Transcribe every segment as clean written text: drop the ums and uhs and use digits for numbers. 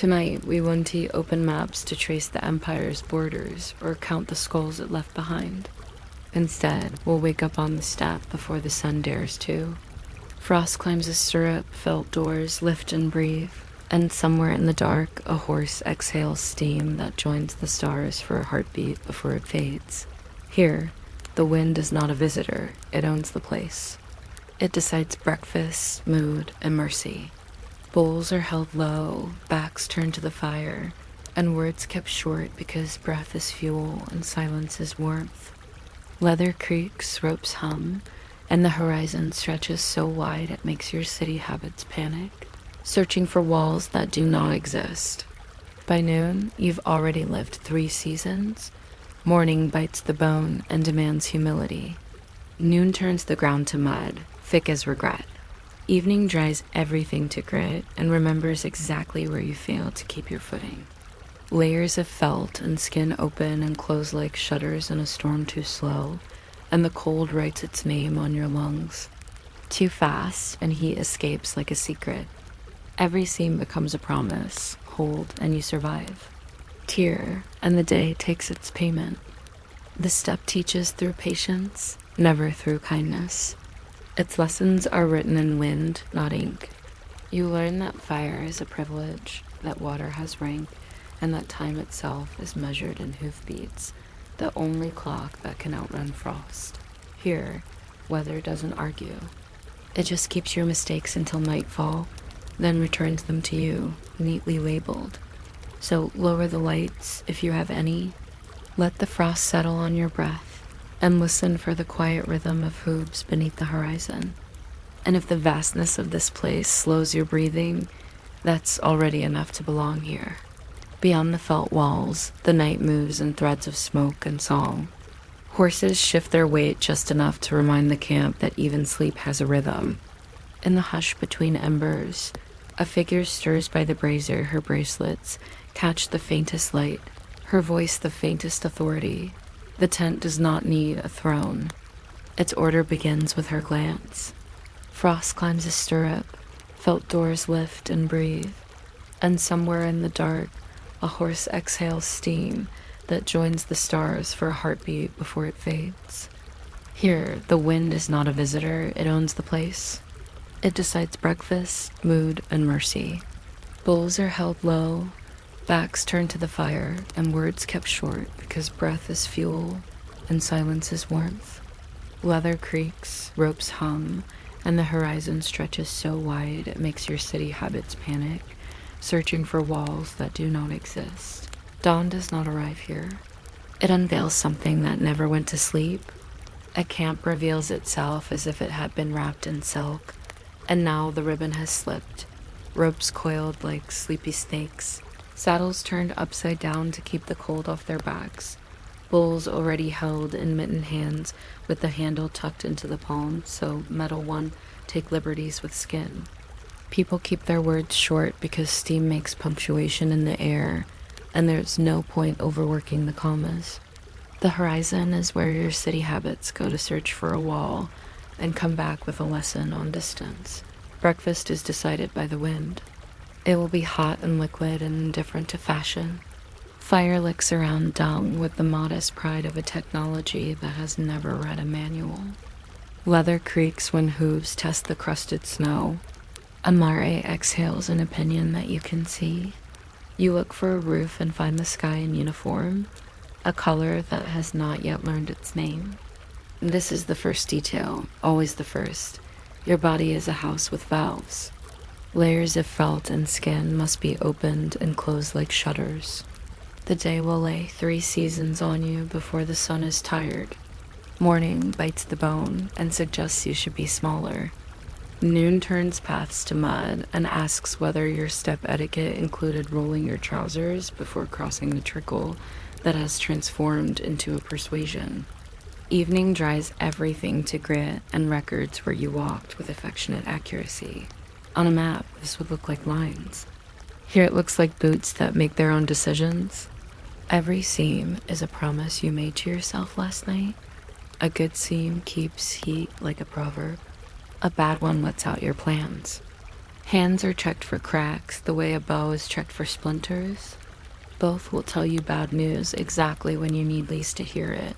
Tonight, we won't open maps to trace the Empire's borders or count the skulls it left behind. Instead, we'll wake up on the steppe before the sun dares to. Frost climbs a stirrup, felt doors lift and breathe, and somewhere in the dark, a horse exhales steam that joins the stars for a heartbeat before it fades. Here, the wind is not a visitor, it owns the place. It decides breakfast, mood, and mercy. Bowls are held low, backs turned to the fire, and words kept short because breath is fuel and silence is warmth. Leather creaks, ropes hum, and the horizon stretches so wide it makes your city habits panic, searching for walls that do not exist. By noon, you've already lived 3 seasons. Morning bites the bone and demands humility. Noon turns the ground to mud, thick as regret. Evening dries everything to grit and remembers exactly where you failed to keep your footing. Layers of felt and skin open and close like shutters in a storm too slow, and the cold writes its name on your lungs. Too fast, and heat escapes like a secret. Every seam becomes a promise. Hold, and you survive. Tear, and the day takes its payment. The steppe teaches through patience, never through kindness. Its lessons are written in wind, not ink. You learn that fire is a privilege, that water has rank, and that time itself is measured in hoofbeats, the only clock that can outrun frost. Here, weather doesn't argue. It just keeps your mistakes until nightfall, then returns them to you, neatly labeled. So lower the lights, if you have any. Let the frost settle on your breath, and listen for the quiet rhythm of hooves beneath the horizon. And if the vastness of this place slows your breathing, that's already enough to belong here. Beyond the felt walls, the night moves in threads of smoke and song. Horses shift their weight just enough to remind the camp that even sleep has a rhythm. In the hush between embers, a figure stirs by the brazier. Her bracelets catch the faintest light, her voice the faintest authority. The tent does not need a throne. Its order begins with her glance. Frost climbs a stirrup, felt doors lift and breathe, and somewhere in the dark, a horse exhales steam that joins the stars for a heartbeat before it fades. Here, the wind is not a visitor, it owns the place. It decides breakfast, mood, and mercy. Bowls are held low, backs turned to the fire, and words kept short because breath is fuel and silence is warmth. Leather creaks, ropes hum, and the horizon stretches so wide it makes your city habits panic, searching for walls that do not exist. Dawn does not arrive here. It unveils something that never went to sleep. A camp reveals itself as if it had been wrapped in silk, and now the ribbon has slipped, ropes coiled like sleepy snakes, saddles turned upside down to keep the cold off their backs, bowls already held in mittened hands with the handle tucked into the palm so metal one take liberties with skin. People keep their words short because steam makes punctuation in the air, and there's no point overworking the commas. The horizon is where your city habits go to search for a wall and come back with a lesson on distance. Breakfast is decided by the wind. It will be hot and liquid and indifferent to fashion. Fire licks around dung with the modest pride of a technology that has never read a manual. Leather creaks when hooves test the crusted snow. Amare exhales an opinion that you can see. You look for a roof and find the sky in uniform, a color that has not yet learned its name. This is the first detail, always the first. Your body is a house with valves. Layers of felt and skin must be opened and closed like shutters. The day will lay 3 seasons on you before the sun is tired. Morning bites the bone and suggests you should be smaller. Noon turns paths to mud and asks whether your step etiquette included rolling your trousers before crossing the trickle that has transformed into a persuasion. Evening dries everything to grit and records where you walked with affectionate accuracy. On a map, this would look like lines. Here it looks like boots that make their own decisions. Every seam is a promise you made to yourself last night. A good seam keeps heat like a proverb. A bad one lets out your plans. Hands are checked for cracks the way a bow is checked for splinters. Both will tell you bad news exactly when you need least to hear it.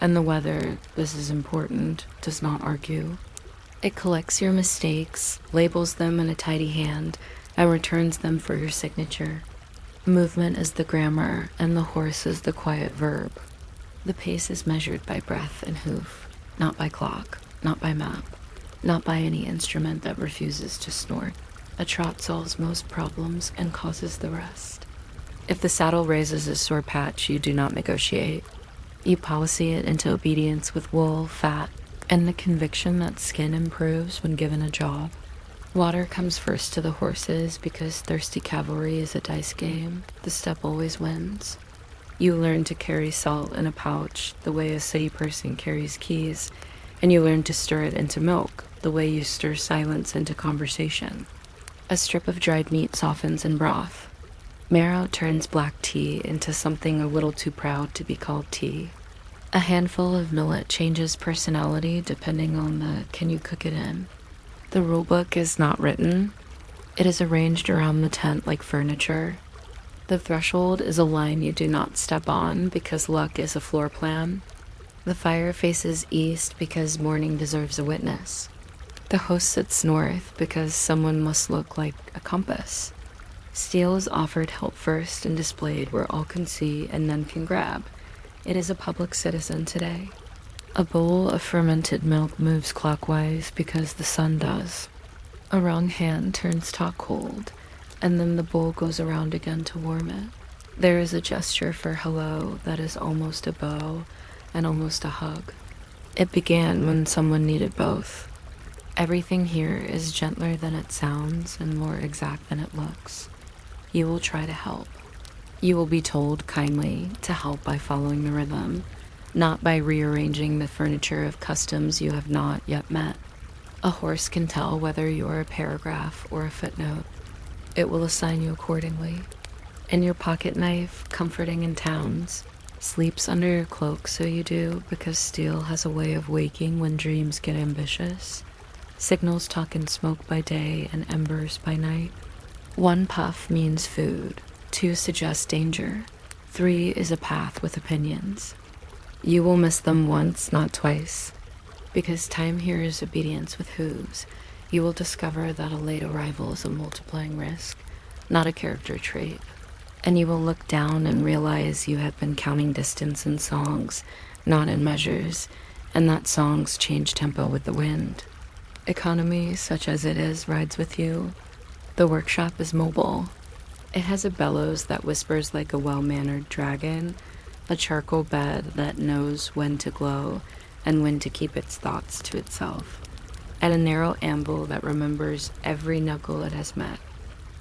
And the weather, this is important, does not argue. It collects your mistakes, labels them in a tidy hand, and returns them for your signature. Movement is the grammar, and the horse is the quiet verb. The pace is measured by breath and hoof, not by clock, not by map, not by any instrument that refuses to snort. A trot solves most problems and causes the rest. If the saddle raises a sore patch, you do not negotiate. You policy it into obedience with wool, fat, and the conviction that skin improves when given a job. Water comes first to the horses because thirsty cavalry is a dice game. The step always wins. You learn to carry salt in a pouch the way a city person carries keys, and you learn to stir it into milk the way you stir silence into conversation. A strip of dried meat softens in broth. Marrow turns black tea into something a little too proud to be called tea. A handful of millet changes personality depending on the can you cook it in. The rulebook is not written. It is arranged around the tent like furniture. The threshold is a line you do not step on because luck is a floor plan. The fire faces east because morning deserves a witness. The host sits north because someone must look like a compass. Steel is offered help first and displayed where all can see and none can grab. It is a public citizen today. A bowl of fermented milk moves clockwise because the sun does. A wrong hand turns top cold, and then the bowl goes around again to warm it. There is a gesture for hello that is almost a bow and almost a hug. It began when someone needed both. Everything here is gentler than it sounds and more exact than it looks. You will try to help. You will be told kindly to help by following the rhythm, not by rearranging the furniture of customs you have not yet met. A horse can tell whether you are a paragraph or a footnote. It will assign you accordingly. And your pocket knife, comforting in towns, sleeps under your cloak, so you do, because steel has a way of waking when dreams get ambitious. Signals talk in smoke by day and embers by night. 1 puff means food, 2 suggests danger, 3 is a path with opinions. You will miss them once, not twice. Because time here is obedience with hooves, you will discover that a late arrival is a multiplying risk, not a character trait. And you will look down and realize you have been counting distance in songs, not in measures, and that songs change tempo with the wind. Economy, such as it is, rides with you. The workshop is mobile. It has a bellows that whispers like a well-mannered dragon, a charcoal bed that knows when to glow and when to keep its thoughts to itself, and a narrow amble that remembers every knuckle it has met.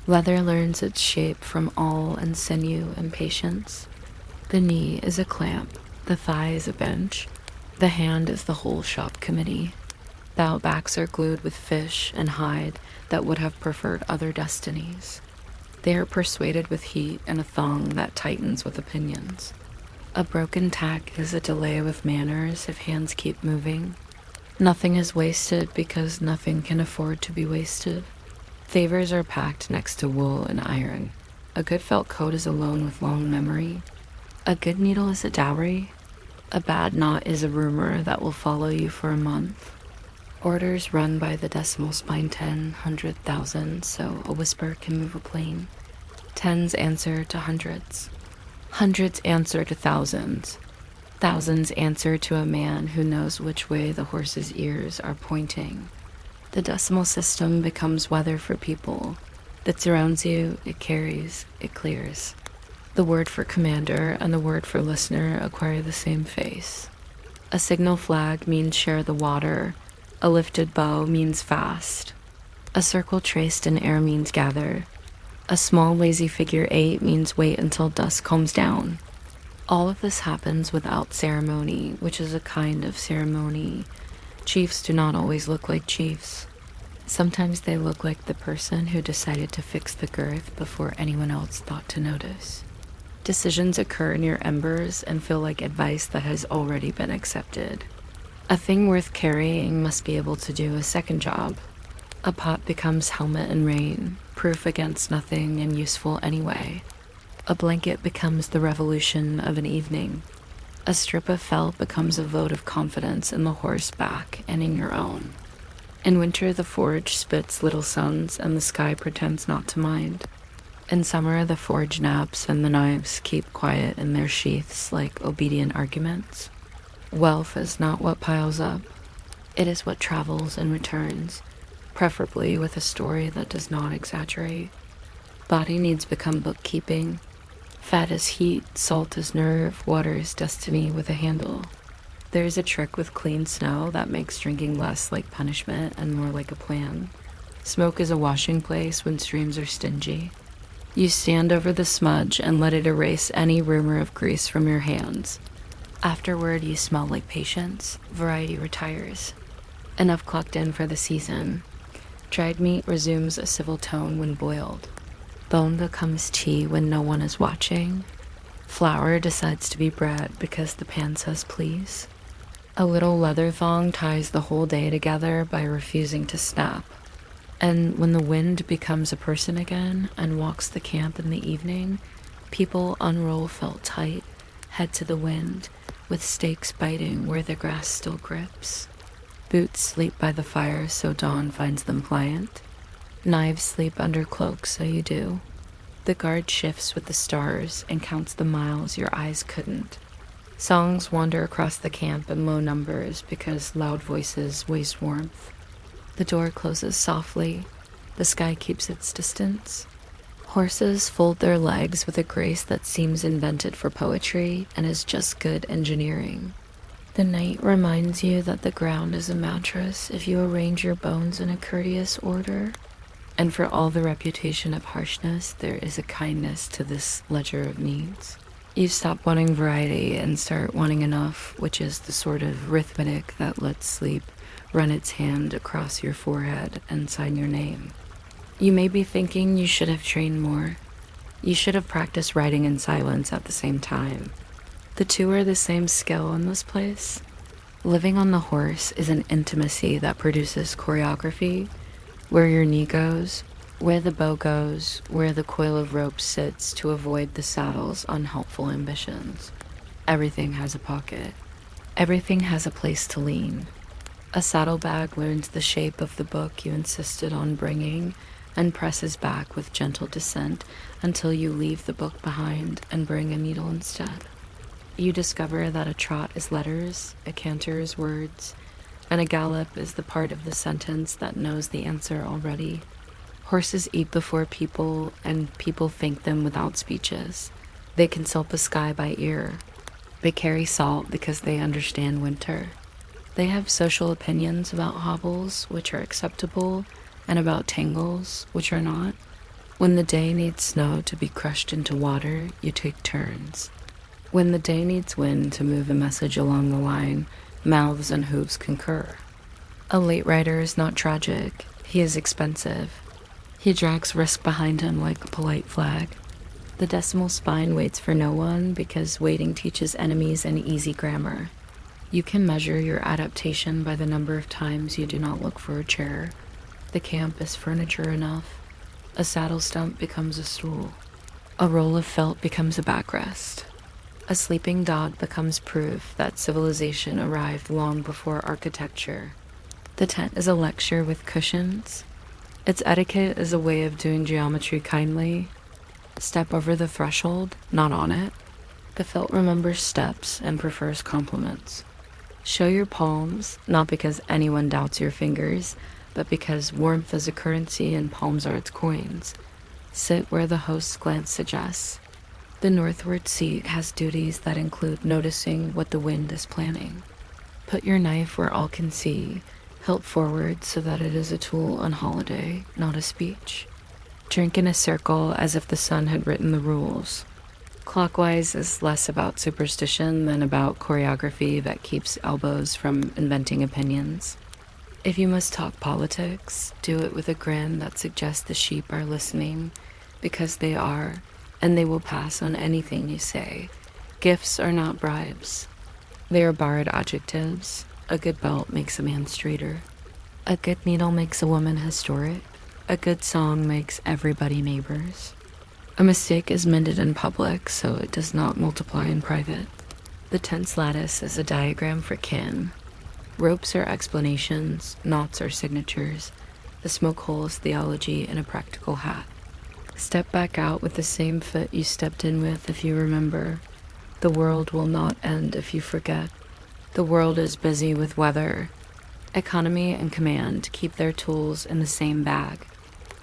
Leather learns its shape from awl and sinew and patience. The knee is a clamp, the thigh is a bench, the hand is the whole shop committee. The outbacks are glued with fish and hide that would have preferred other destinies. They are persuaded with heat and a thong that tightens with opinions. A broken tack is a delay with manners if hands keep moving. Nothing is wasted because nothing can afford to be wasted. Favors are packed next to wool and iron. A good felt coat is a loan with long memory. A good needle is a dowry. A bad knot is a rumor that will follow you for a month. Orders run by the decimal spine 10, 100,000, so a whisper can move a plane. Tens answer to hundreds. Hundreds answer to thousands. Thousands answer to a man who knows which way the horse's ears are pointing. The decimal system becomes weather for people. That surrounds you, it carries, it clears. The word for commander and the word for listener acquire the same face. A signal flag means share the water. A lifted bow means fast. A circle traced in air means gather. A small lazy figure 8 means wait until dusk calms down. All of this happens without ceremony, which is a kind of ceremony. Chiefs do not always look like chiefs. Sometimes they look like the person who decided to fix the girth before anyone else thought to notice. Decisions occur near embers and feel like advice that has already been accepted. A thing worth carrying must be able to do a second job. A pot becomes helmet in rain, proof against nothing and useful anyway. A blanket becomes the revolution of an evening. A strip of felt becomes a vote of confidence in the horse back and in your own. In winter, the forge spits little suns and the sky pretends not to mind. In summer, the forge naps and the knives keep quiet in their sheaths like obedient arguments. Wealth is not what piles up. It is what travels and returns, preferably with a story that does not exaggerate. Body needs become bookkeeping. Fat is heat, salt is nerve, water is destiny with a handle. There is a trick with clean snow that makes drinking less like punishment and more like a plan. Smoke is a washing place when streams are stingy. You stand over the smudge and let it erase any rumor of grease from your hands. Afterward, you smell like patience. Variety retires. Enough clocked in for the season. Dried meat resumes a civil tone when boiled. Bone becomes tea when no one is watching. Flour decides to be bread because the pan says please. A little leather thong ties the whole day together by refusing to snap. And when the wind becomes a person again and walks the camp in the evening, people unroll felt tight, head to the wind, with stakes biting where the grass still grips. Boots sleep by the fire so dawn finds them pliant. Knives sleep under cloaks so you do. The guard shifts with the stars and counts the miles your eyes couldn't. Songs wander across the camp in low numbers because loud voices waste warmth. The door closes softly. The sky keeps its distance. Horses fold their legs with a grace that seems invented for poetry and is just good engineering. The night reminds you that the ground is a mattress if you arrange your bones in a courteous order. And for all the reputation of harshness, there is a kindness to this ledger of needs. You stop wanting variety and start wanting enough, which is the sort of arithmetic that lets sleep run its hand across your forehead and sign your name. You may be thinking you should have trained more. You should have practiced writing in silence at the same time. The two are the same skill in this place. Living on the horse is an intimacy that produces choreography, where your knee goes, where the bow goes, where the coil of rope sits to avoid the saddle's unhelpful ambitions. Everything has a pocket. Everything has a place to lean. A saddlebag learns the shape of the book you insisted on bringing and presses back with gentle descent until you leave the book behind and bring a needle instead. You discover that a trot is letters, a canter is words, and a gallop is the part of the sentence that knows the answer already. Horses eat before people, and people thank them without speeches. They consult the sky by ear. They carry salt because they understand winter. They have social opinions about hobbles, which are acceptable, and about tangles, which are not. When the day needs snow to be crushed into water, you take turns. When the day needs wind to move a message along the line, mouths and hooves concur. A late rider is not tragic. He is expensive. He drags risk behind him like a polite flag. The decimal spine waits for no one because waiting teaches enemies an easy grammar. You can measure your adaptation by the number of times you do not look for a chair. The camp is furniture enough. A saddle stump becomes a stool. A roll of felt becomes a backrest. A sleeping dog becomes proof that civilization arrived long before architecture. The tent is a lecture with cushions. Its etiquette is a way of doing geometry kindly. Step over the threshold, not on it. The felt remembers steps and prefers compliments. Show your palms, not because anyone doubts your fingers, but because warmth is a currency and palms are its coins. Sit where the host's glance suggests. The northward seat has duties that include noticing what the wind is planning. Put your knife where all can see, hilt forward so that it is a tool on holiday, not a speech. Drink in a circle as if the sun had written the rules. Clockwise is less about superstition than about choreography that keeps elbows from inventing opinions. If you must talk politics, do it with a grin that suggests the sheep are listening, because they are, and they will pass on anything you say. Gifts are not bribes. They are borrowed adjectives. A good belt makes a man straighter. A good needle makes a woman historic. A good song makes everybody neighbors. A mistake is mended in public, so it does not multiply in private. The tense lattice is a diagram for kin. Ropes are explanations, knots are signatures. The smoke hole is theology in a practical hat. Step back out with the same foot you stepped in with if you remember. The world will not end if you forget. The world is busy with weather. Economy and command keep their tools in the same bag.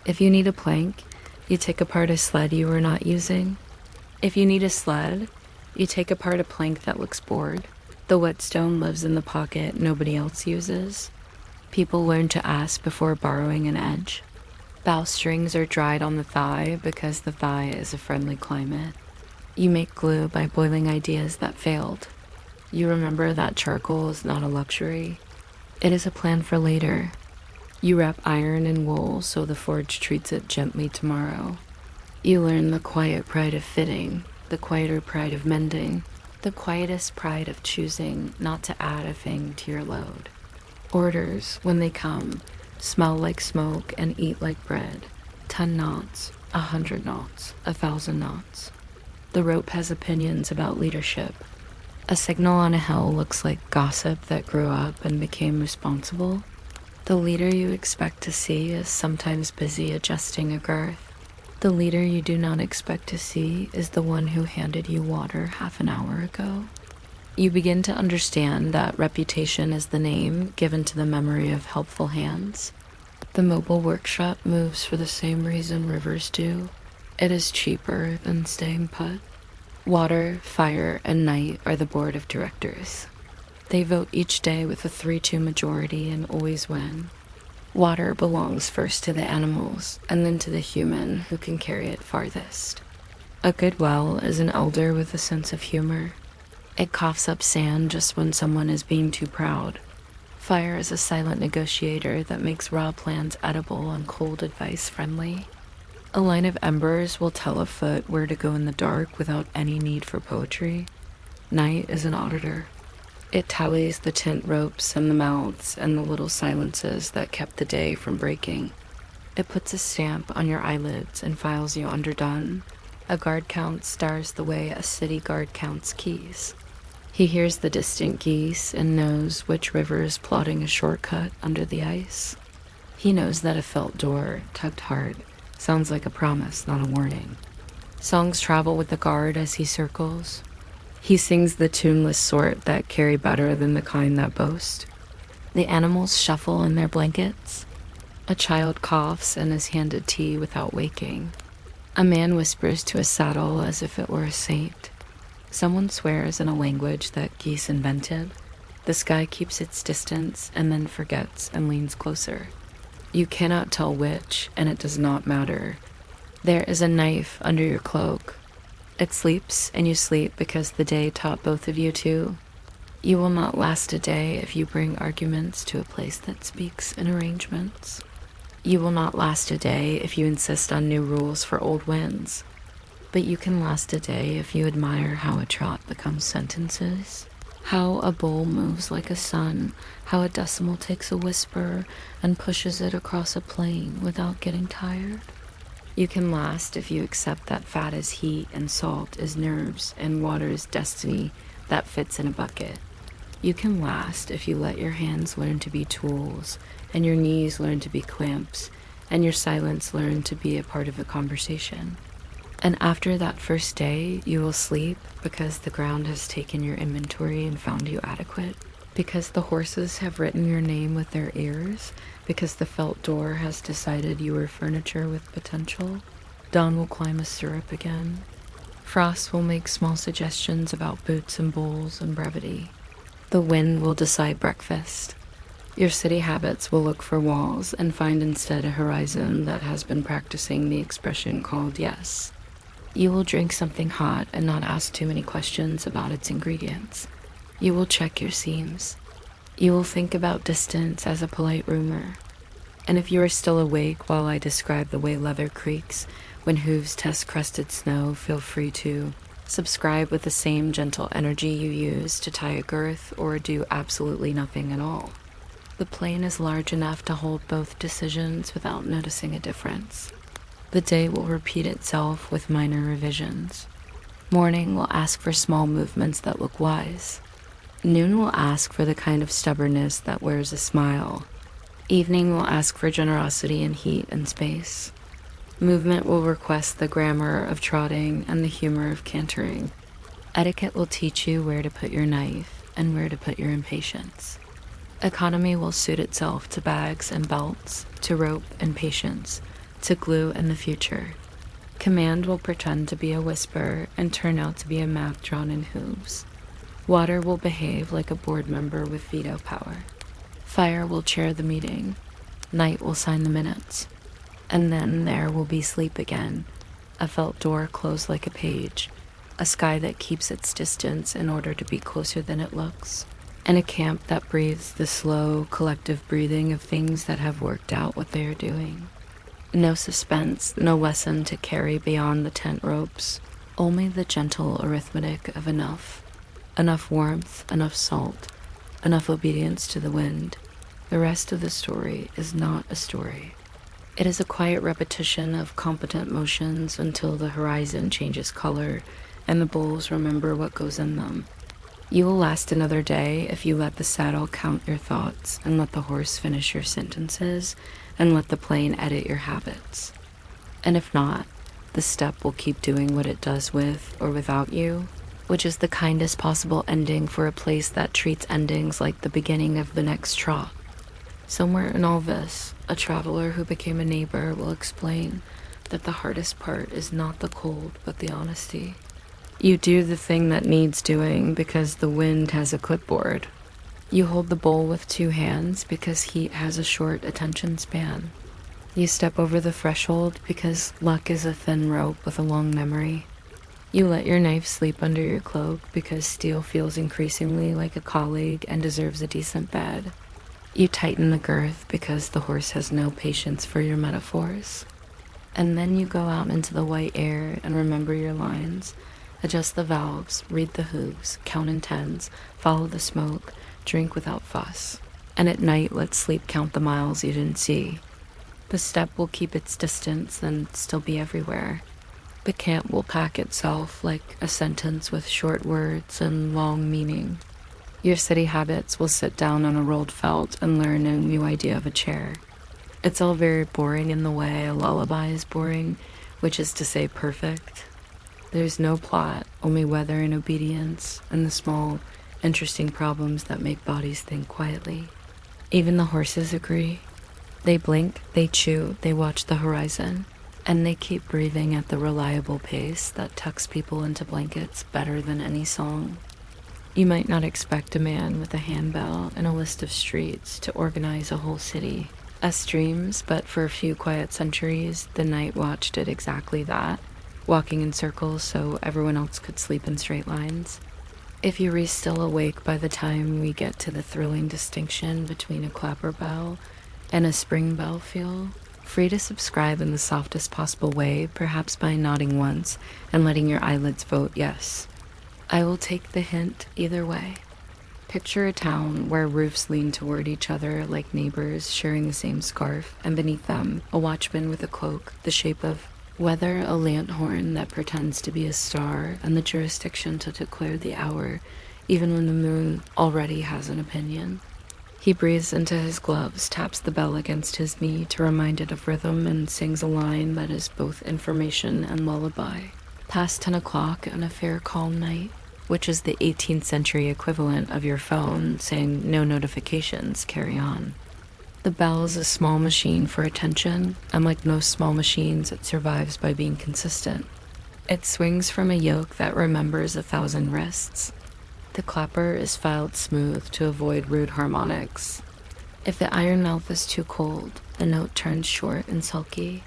If you need a plank, you take apart a sled you are not using. If you need a sled, you take apart a plank that looks bored. The whetstone lives in the pocket nobody else uses. People learn to ask before borrowing an edge. Bowstrings are dried on the thigh because the thigh is a friendly climate. You make glue by boiling ideas that failed. You remember that charcoal is not a luxury. It is a plan for later. You wrap iron in wool so the forge treats it gently tomorrow. You learn the quiet pride of fitting, the quieter pride of mending, the quietest pride of choosing not to add a thing to your load. Orders, when they come, smell like smoke and eat like bread. 10 knots, 100 knots, 1,000 knots. The rope has opinions about leadership. A signal on a hill looks like gossip that grew up and became responsible. The leader you expect to see is sometimes busy adjusting a girth. The leader you do not expect to see is the one who handed you water half an hour ago. You begin to understand that reputation is the name given to the memory of helpful hands. The mobile workshop moves for the same reason rivers do. It is cheaper than staying put. Water, fire, and night are the board of directors. They vote each day with a 3-2 majority and always win. Water belongs first to the animals and then to the human who can carry it farthest. A good well is an elder with a sense of humor. It coughs up sand just when someone is being too proud. Fire is a silent negotiator that makes raw plans edible and cold advice friendly. A line of embers will tell a foot where to go in the dark without any need for poetry. Night is an auditor. It tallies the tent ropes and the mouths and the little silences that kept the day from breaking. It puts a stamp on your eyelids and files you underdone. A guard count stars the way a city guard counts keys. He hears the distant geese and knows which river is plotting a shortcut under the ice. He knows that a felt door, tugged hard, sounds like a promise, not a warning. Songs travel with the guard as he circles. He sings the tuneless sort that carry better than the kind that boast. The animals shuffle in their blankets. A child coughs and is handed tea without waking. A man whispers to a saddle as if it were a saint. Someone swears in a language that geese invented. The sky keeps its distance and then forgets and leans closer. You cannot tell which, and it does not matter. There is a knife under your cloak. It sleeps, and you sleep because the day taught both of you to. You will not last a day if you bring arguments to a place that speaks in arrangements. You will not last a day if you insist on new rules for old winds. But you can last a day if you admire how a trot becomes sentences. How a bowl moves like a sun, how a decimal takes a whisper and pushes it across a plane without getting tired. You can last if you accept that fat is heat and salt is nerves and water is destiny that fits in a bucket. You can last if you let your hands learn to be tools and your knees learn to be clamps and your silence learn to be a part of a conversation. And after that first day, you will sleep because the ground has taken your inventory and found you adequate, because the horses have written your name with their ears, because the felt door has decided you are furniture with potential. Dawn will climb a syrup again. Frost will make small suggestions about boots and bowls and brevity. The wind will decide breakfast. Your city habits will look for walls and find instead a horizon that has been practicing the expression called yes. You will drink something hot and not ask too many questions about its ingredients. You will check your seams. You will think about distance as a polite rumor. And if you are still awake while I describe the way leather creaks when hooves test crusted snow, feel free to subscribe with the same gentle energy you use to tie a girth or do absolutely nothing at all. The plane is large enough to hold both decisions without noticing a difference. The day will repeat itself with minor revisions. Morning will ask for small movements that look wise. Noon will ask for the kind of stubbornness that wears a smile. Evening will ask for generosity and heat and space. Movement will request the grammar of trotting and the humor of cantering. Etiquette will teach you where to put your knife and where to put your impatience. Economy will suit itself to bags and belts, to rope and patience, to glue and the future. Command will pretend to be a whisper and turn out to be a map drawn in hooves. Water will behave like a board member with veto power. Fire will chair the meeting. Night will sign the minutes. And then there will be sleep again, a felt door closed like a page, a sky that keeps its distance in order to be closer than it looks, and a camp that breathes the slow, collective breathing of things that have worked out what they are doing. No suspense, no lesson to carry beyond the tent ropes, only the gentle arithmetic of enough. Enough warmth, enough salt, enough obedience to the wind. The rest of the story is not a story. It is a quiet repetition of competent motions until the horizon changes color and the bowls remember what goes in them. You will last another day if you let the saddle count your thoughts and let the horse finish your sentences and let the plane edit your habits. And if not, the step will keep doing what it does with or without you, which is the kindest possible ending for a place that treats endings like the beginning of the next trot. Somewhere in all this, a traveler who became a neighbor will explain that the hardest part is not the cold, but the honesty. You do the thing that needs doing because the wind has a clipboard. You hold the bowl with two hands because heat has a short attention span. You step over the threshold because luck is a thin rope with a long memory. You let your knife sleep under your cloak because steel feels increasingly like a colleague and deserves a decent bed. You tighten the girth because the horse has no patience for your metaphors. And then you go out into the white air and remember your lines, adjust the valves, read the hooves, count in tens, follow the smoke, drink without fuss. And at night, let sleep count the miles you didn't see. The step will keep its distance and still be everywhere. The camp will pack itself like a sentence with short words and long meaning. Your city habits will sit down on a rolled felt and learn a new idea of a chair. It's all very boring in the way a lullaby is boring, which is to say perfect. There's no plot, only weather and obedience, and the small, interesting problems that make bodies think quietly. Even the horses agree. They blink, they chew, they watch the horizon, and they keep breathing at the reliable pace that tucks people into blankets better than any song. You might not expect a man with a handbell and a list of streets to organize a whole city as streams, but for a few quiet centuries, the night watch did exactly that, walking in circles so everyone else could sleep in straight lines. If you are still awake by the time we get to the thrilling distinction between a clapper bell and a spring bell, feel free to subscribe in the softest possible way, perhaps by nodding once and letting your eyelids vote yes. I will take the hint either way. Picture a town where roofs lean toward each other like neighbors sharing the same scarf, and beneath them, a watchman with a cloak, the shape of whether a lanthorn that pretends to be a star, and the jurisdiction to declare the hour, even when the moon already has an opinion. He breathes into his gloves, taps the bell against his knee to remind it of rhythm, and sings a line that is both information and lullaby. Past 10 o'clock on a fair calm night, which is the 18th century equivalent of your phone saying no notifications, carry on. The bell is a small machine for attention, and like most small machines, it survives by being consistent. It swings from a yoke that remembers 1,000 wrists. The clapper is filed smooth to avoid rude harmonics. If the iron mouth is too cold, the note turns short and sulky.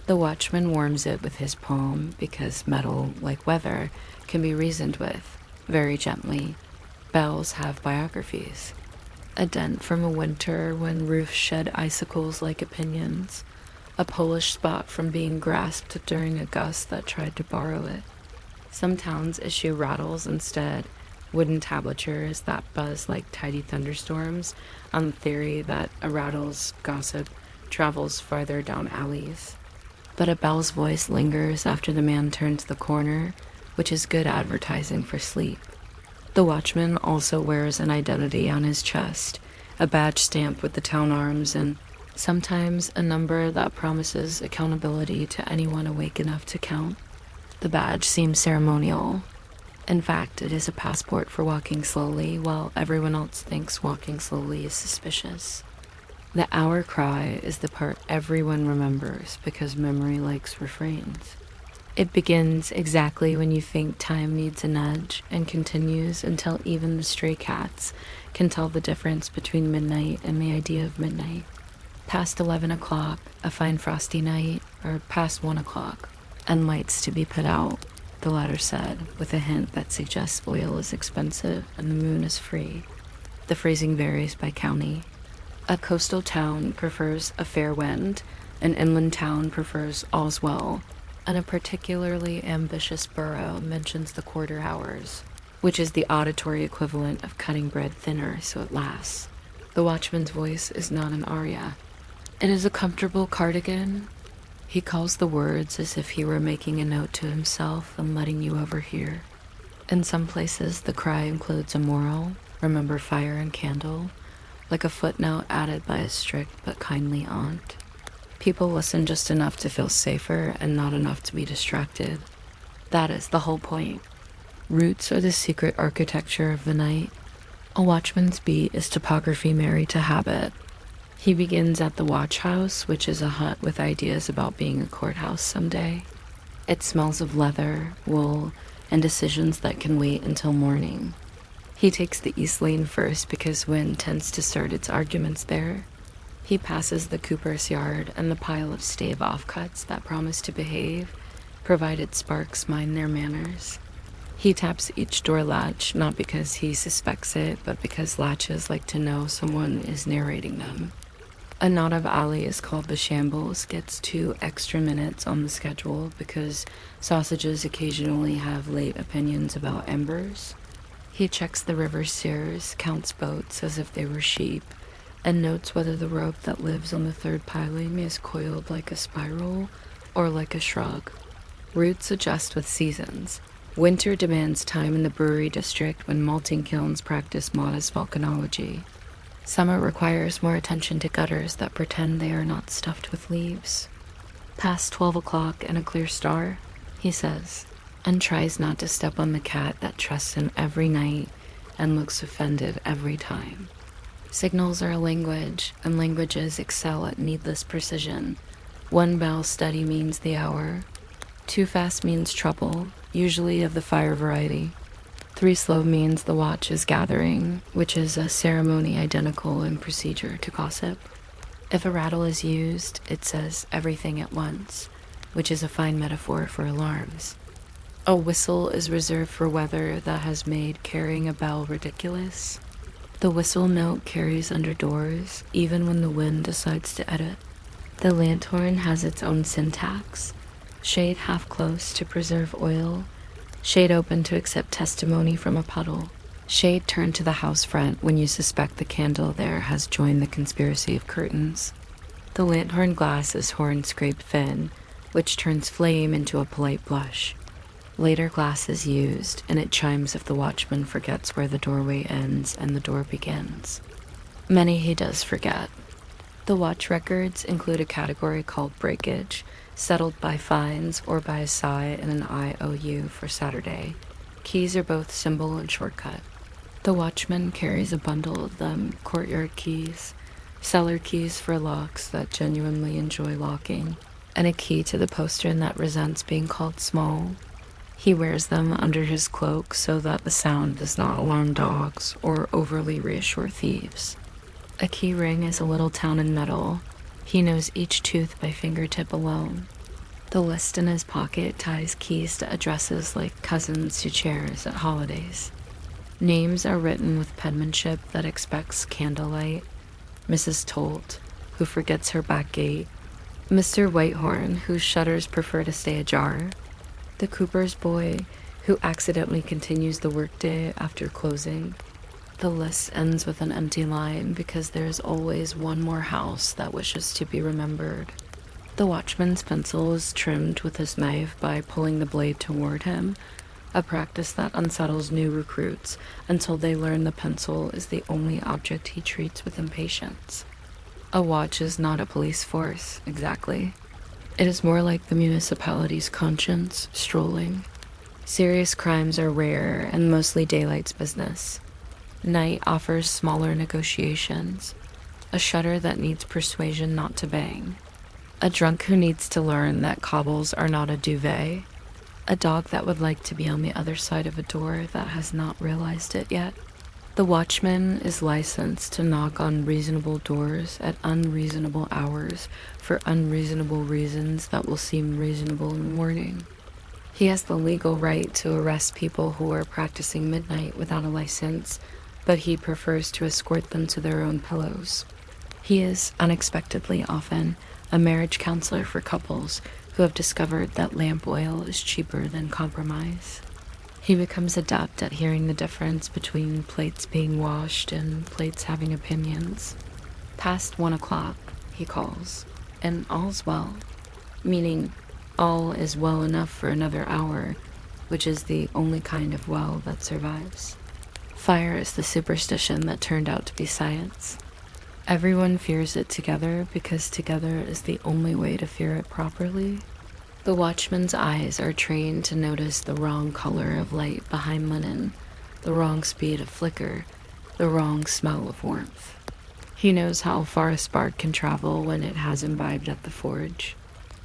The watchman warms it with his palm because metal, like weather, can be reasoned with, very gently. Bells have biographies. A dent from a winter when roofs shed icicles like opinions. A Polish spot from being grasped during a gust that tried to borrow it. Some towns issue rattles instead, wooden tablatures that buzz like tidy thunderstorms, on the theory that a rattle's gossip travels farther down alleys. But a bell's voice lingers after the man turns the corner, which is good advertising for sleep. The watchman also wears an identity on his chest, a badge stamped with the town arms, and sometimes a number that promises accountability to anyone awake enough to count. The badge seems ceremonial. In fact, it is a passport for walking slowly, while everyone else thinks walking slowly is suspicious. The hour cry is the part everyone remembers because memory likes refrains. It begins exactly when you think time needs a nudge and continues until even the stray cats can tell the difference between midnight and the idea of midnight. Past 11 o'clock, a fine frosty night, or past 1 o'clock, and lights to be put out, the latter said, with a hint that suggests oil is expensive and the moon is free. The phrasing varies by county. A coastal town prefers a fair wind, an inland town prefers all's well, and a particularly ambitious borough mentions the quarter hours, which is the auditory equivalent of cutting bread thinner so it lasts. The watchman's voice is not an aria. It is a comfortable cardigan. He calls the words as if he were making a note to himself and letting you overhear. In some places, the cry includes a moral, remember fire and candle, like a footnote added by a strict but kindly aunt. People listen just enough to feel safer and not enough to be distracted. That is the whole point. Roots are the secret architecture of the night. A watchman's beat is topography married to habit. He begins at the watch house, which is a hut with ideas about being a courthouse someday. It smells of leather, wool, and decisions that can wait until morning. He takes the east lane first because wind tends to start its arguments there. He passes the cooper's yard and the pile of stave offcuts that promise to behave, provided sparks mind their manners. He taps each door latch, not because he suspects it, but because latches like to know someone is narrating them. A knot of alley is called the Shambles, gets 2 extra minutes on the schedule because sausages occasionally have late opinions about embers. He checks the river sears, counts boats as if they were sheep, and notes whether the rope that lives on the third piling is coiled like a spiral or like a shrug. Routes adjust with seasons. Winter demands time in the brewery district when malting kilns practice modest volcanology. Summer requires more attention to gutters that pretend they are not stuffed with leaves. Past 12 o'clock and a clear star, he says, and tries not to step on the cat that trusts him every night and looks offended every time. Signals are a language, and languages excel at needless precision. 1 bell steady means the hour. 2 fast means trouble, usually of the fire variety. 3 slow means the watch is gathering, which is a ceremony identical in procedure to gossip. If a rattle is used, it says everything at once, which is a fine metaphor for alarms. A whistle is reserved for weather that has made carrying a bell ridiculous. The whistle note carries under doors, even when the wind decides to edit. The lanthorn has its own syntax. Shade half close to preserve oil. Shade open to accept testimony from a puddle. Shade turned to the house front when you suspect the candle there has joined the conspiracy of curtains. The lanthorn glass is horn scraped thin, which turns flame into a polite blush. Later glass is used, and it chimes if the watchman forgets where the doorway ends and the door begins. Many he does forget. The watch records include a category called breakage, settled by fines or by a sigh and an IOU for Saturday. Keys are both symbol and shortcut. The watchman carries a bundle of them, courtyard keys, cellar keys for locks that genuinely enjoy locking, and a key to the postern that resents being called small. He wears them under his cloak so that the sound does not alarm dogs or overly reassure thieves. A key ring is a little town in metal. He knows each tooth by fingertip alone. The list in his pocket ties keys to addresses like cousins to chairs at holidays. Names are written with penmanship that expects candlelight. Mrs. Tolt, who forgets her back gate. Mr. Whitehorn, whose shutters prefer to stay ajar. The cooper's boy, who accidentally continues the workday after closing. The list ends with an empty line because there is always one more house that wishes to be remembered. The watchman's pencil is trimmed with his knife by pulling the blade toward him, a practice that unsettles new recruits until they learn the pencil is the only object he treats with impatience. A watch is not a police force, exactly. It is more like the municipality's conscience strolling. Serious crimes are rare and mostly daylight's business. Night offers smaller negotiations, a shutter that needs persuasion not to bang, a drunk who needs to learn that cobbles are not a duvet, a dog that would like to be on the other side of a door that has not realized it yet. The watchman is licensed to knock on reasonable doors at unreasonable hours for unreasonable reasons that will seem reasonable in the morning. He has the legal right to arrest people who are practicing midnight without a license, but he prefers to escort them to their own pillows. He is, unexpectedly often, a marriage counselor for couples who have discovered that lamp oil is cheaper than compromise. He becomes adept at hearing the difference between plates being washed and plates having opinions. Past 1 o'clock, he calls, and all's well, meaning all is well enough for another hour, which is the only kind of well that survives. Fire is the superstition that turned out to be science. Everyone fears it together because together is the only way to fear it properly. The watchman's eyes are trained to notice the wrong color of light behind linen, the wrong speed of flicker, the wrong smell of warmth. He knows how far a spark can travel when it has imbibed at the forge.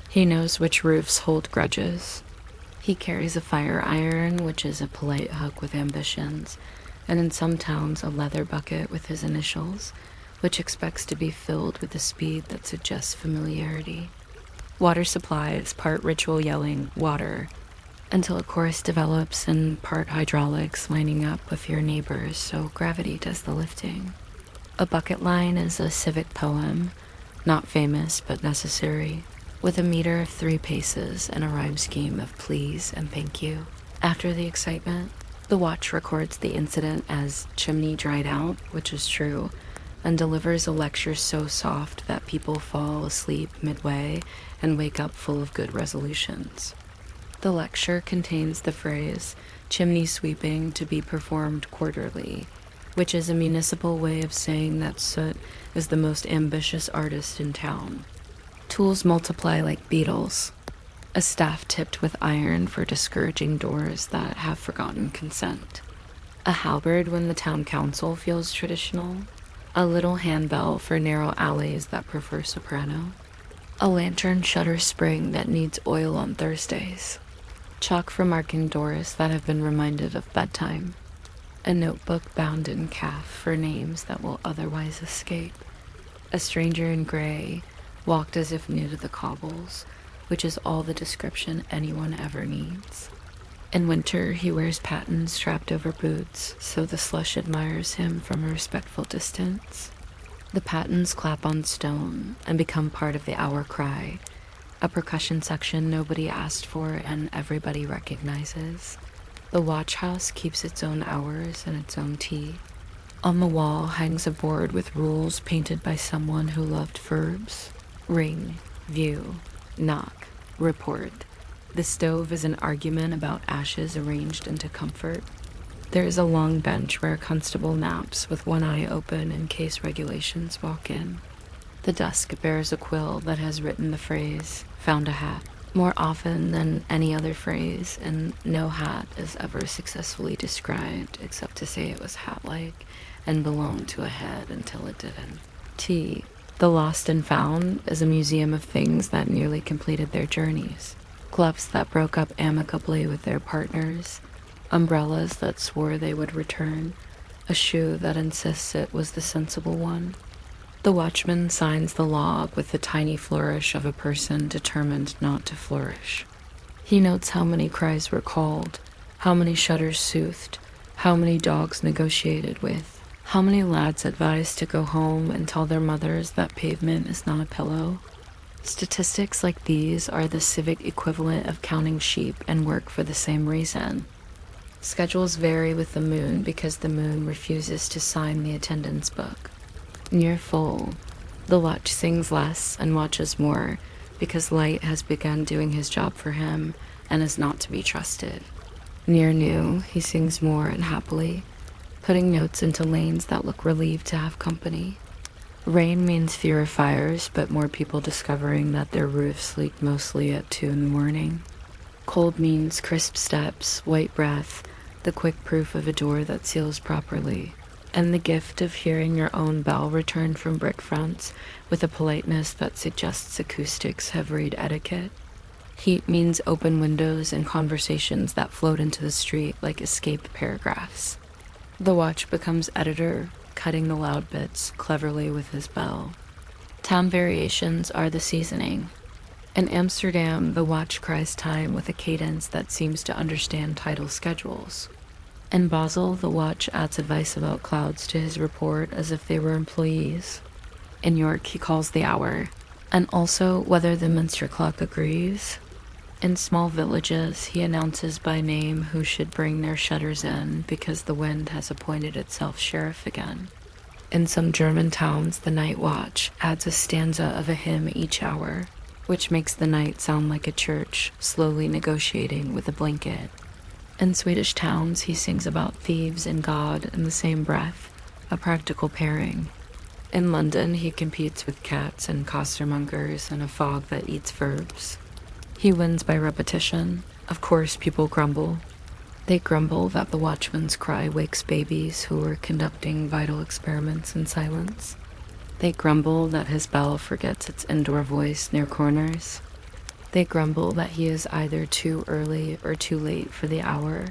He knows which roofs hold grudges. He carries a fire iron, which is a polite hook with ambitions, and in some towns a leather bucket with his initials, which expects to be filled with a speed that suggests familiarity. Water supply is part ritual yelling, "water," until a chorus develops and part hydraulics lining up with your neighbors so gravity does the lifting. A bucket line is a civic poem, not famous but necessary, with a meter of 3 paces and a rhyme scheme of please and thank you. After the excitement, the watch records the incident as chimney dried out, which is true, and delivers a lecture so soft that people fall asleep midway and wake up full of good resolutions. The lecture contains the phrase, chimney sweeping to be performed quarterly, which is a municipal way of saying that soot is the most ambitious artist in town. Tools multiply like beetles. A staff tipped with iron for discouraging doors that have forgotten consent. A halberd when the town council feels traditional. A little handbell for narrow alleys that prefer soprano. A lantern shutter spring that needs oil on Thursdays. Chalk for marking doors that have been reminded of bedtime. A notebook bound in calf for names that will otherwise escape. A stranger in gray walked as if new to the cobbles, which is all the description anyone ever needs. In winter, he wears pattens strapped over boots, so the slush admires him from a respectful distance. The pattens clap on stone and become part of the hour cry, a percussion section nobody asked for and everybody recognizes. The watch house keeps its own hours and its own tea. On the wall hangs a board with rules painted by someone who loved verbs. Ring, view, knock, report. The stove is an argument about ashes arranged into comfort. There is a long bench where a constable naps with one eye open in case regulations walk in. The desk bears a quill that has written the phrase, "found a hat," more often than any other phrase, and no hat is ever successfully described except to say it was hat-like and belonged to a head until it didn't. T, the lost and found, is a museum of things that nearly completed their journeys. Gloves that broke up amicably with their partners, umbrellas that swore they would return, a shoe that insists it was the sensible one. The watchman signs the log with the tiny flourish of a person determined not to flourish. He notes how many cries were called, how many shutters soothed, how many dogs negotiated with, how many lads advised to go home and tell their mothers that pavement is not a pillow. Statistics like these are the civic equivalent of counting sheep and work for the same reason. Schedules vary with the moon because the moon refuses to sign the attendance book. Near full, the watch sings less and watches more because light has begun doing his job for him and is not to be trusted. Near new, he sings more and happily, putting notes into lanes that look relieved to have company. Rain means fewer fires, but more people discovering that their roofs leak mostly at 2 in the morning. Cold means crisp steps, white breath, the quick proof of a door that seals properly, and the gift of hearing your own bell return from brick fronts with a politeness that suggests acoustics have read etiquette. Heat means open windows and conversations that float into the street like escaped paragraphs. The watch becomes editor, cutting the loud bits cleverly with his bell. Town variations are the seasoning. In Amsterdam, the watch cries time with a cadence that seems to understand tidal schedules. In Basel, the watch adds advice about clouds to his report as if they were employees. In York, he calls the hour, and also whether the Minster clock agrees. In small villages, he announces by name who should bring their shutters in because the wind has appointed itself sheriff again. In some German towns, the night watch adds a stanza of a hymn each hour, which makes the night sound like a church slowly negotiating with a blanket. In Swedish towns, he sings about thieves and God in the same breath, a practical pairing. In London, he competes with cats and costermongers in a fog that eats verbs. He wins by repetition. Of course, people grumble. They grumble that the watchman's cry wakes babies who are conducting vital experiments in silence. They grumble that his bell forgets its indoor voice near corners. They grumble that he is either too early or too late for the hour,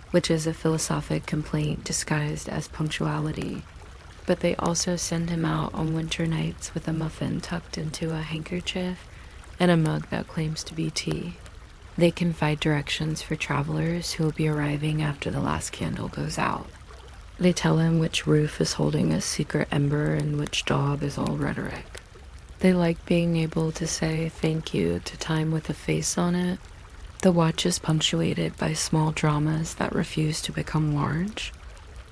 which is a philosophic complaint disguised as punctuality. But they also send him out on winter nights with a muffin tucked into a handkerchief and a mug that claims to be tea. They confide directions for travelers who will be arriving after the last candle goes out. They tell him which roof is holding a secret ember and which job is all rhetoric. They like being able to say thank you to time with a face on it. The watch is punctuated by small dramas that refuse to become large.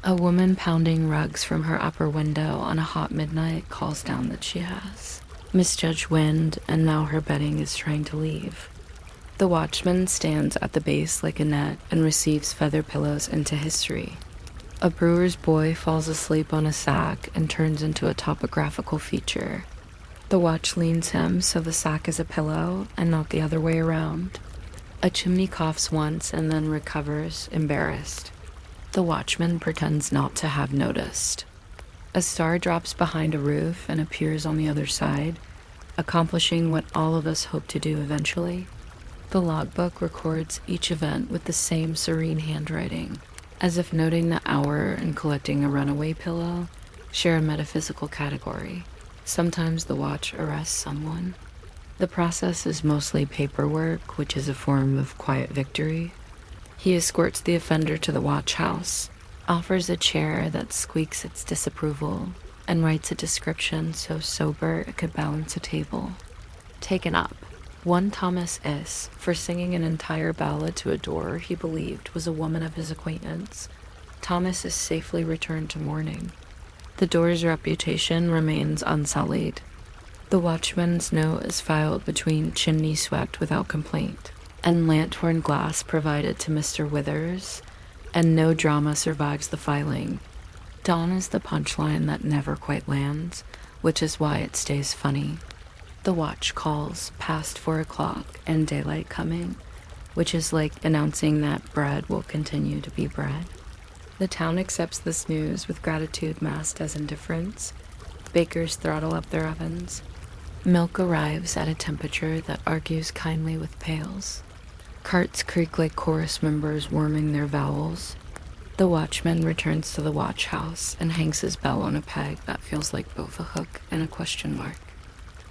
A woman pounding rugs from her upper window on a hot midnight calls down that she has misjudged wind, and now her bedding is trying to leave. The watchman stands at the base like a net and receives feather pillows into history. A brewer's boy falls asleep on a sack and turns into a topographical feature. The watch leans him so the sack is a pillow and not the other way around. A chimney coughs once and then recovers, embarrassed. The watchman pretends not to have noticed. A star drops behind a roof and appears on the other side, accomplishing what all of us hope to do eventually. The logbook records each event with the same serene handwriting, as if noting the hour and collecting a runaway pillow share a metaphysical category. Sometimes the watch arrests someone. The process is mostly paperwork, which is a form of quiet victory. He escorts the offender to the watch house, offers a chair that squeaks its disapproval, and writes a description so sober it could balance a table. Taken up. One Thomas S., for singing an entire ballad to a door he believed was a woman of his acquaintance. Thomas is safely returned to mourning. The door's reputation remains unsullied. The watchman's note is filed between chimney swept without complaint, and lanthorn glass provided to Mr. Withers, and no drama survives the filing. Dawn is the punchline that never quite lands, which is why it stays funny. The watch calls past 4 o'clock and daylight coming, which is like announcing that bread will continue to be bread. The town accepts this news with gratitude masked as indifference. Bakers throttle up their ovens. Milk arrives at a temperature that argues kindly with pails. Carts creak like chorus members warming their vowels. The watchman returns to the watch house and hangs his bell on a peg that feels like both a hook and a question mark.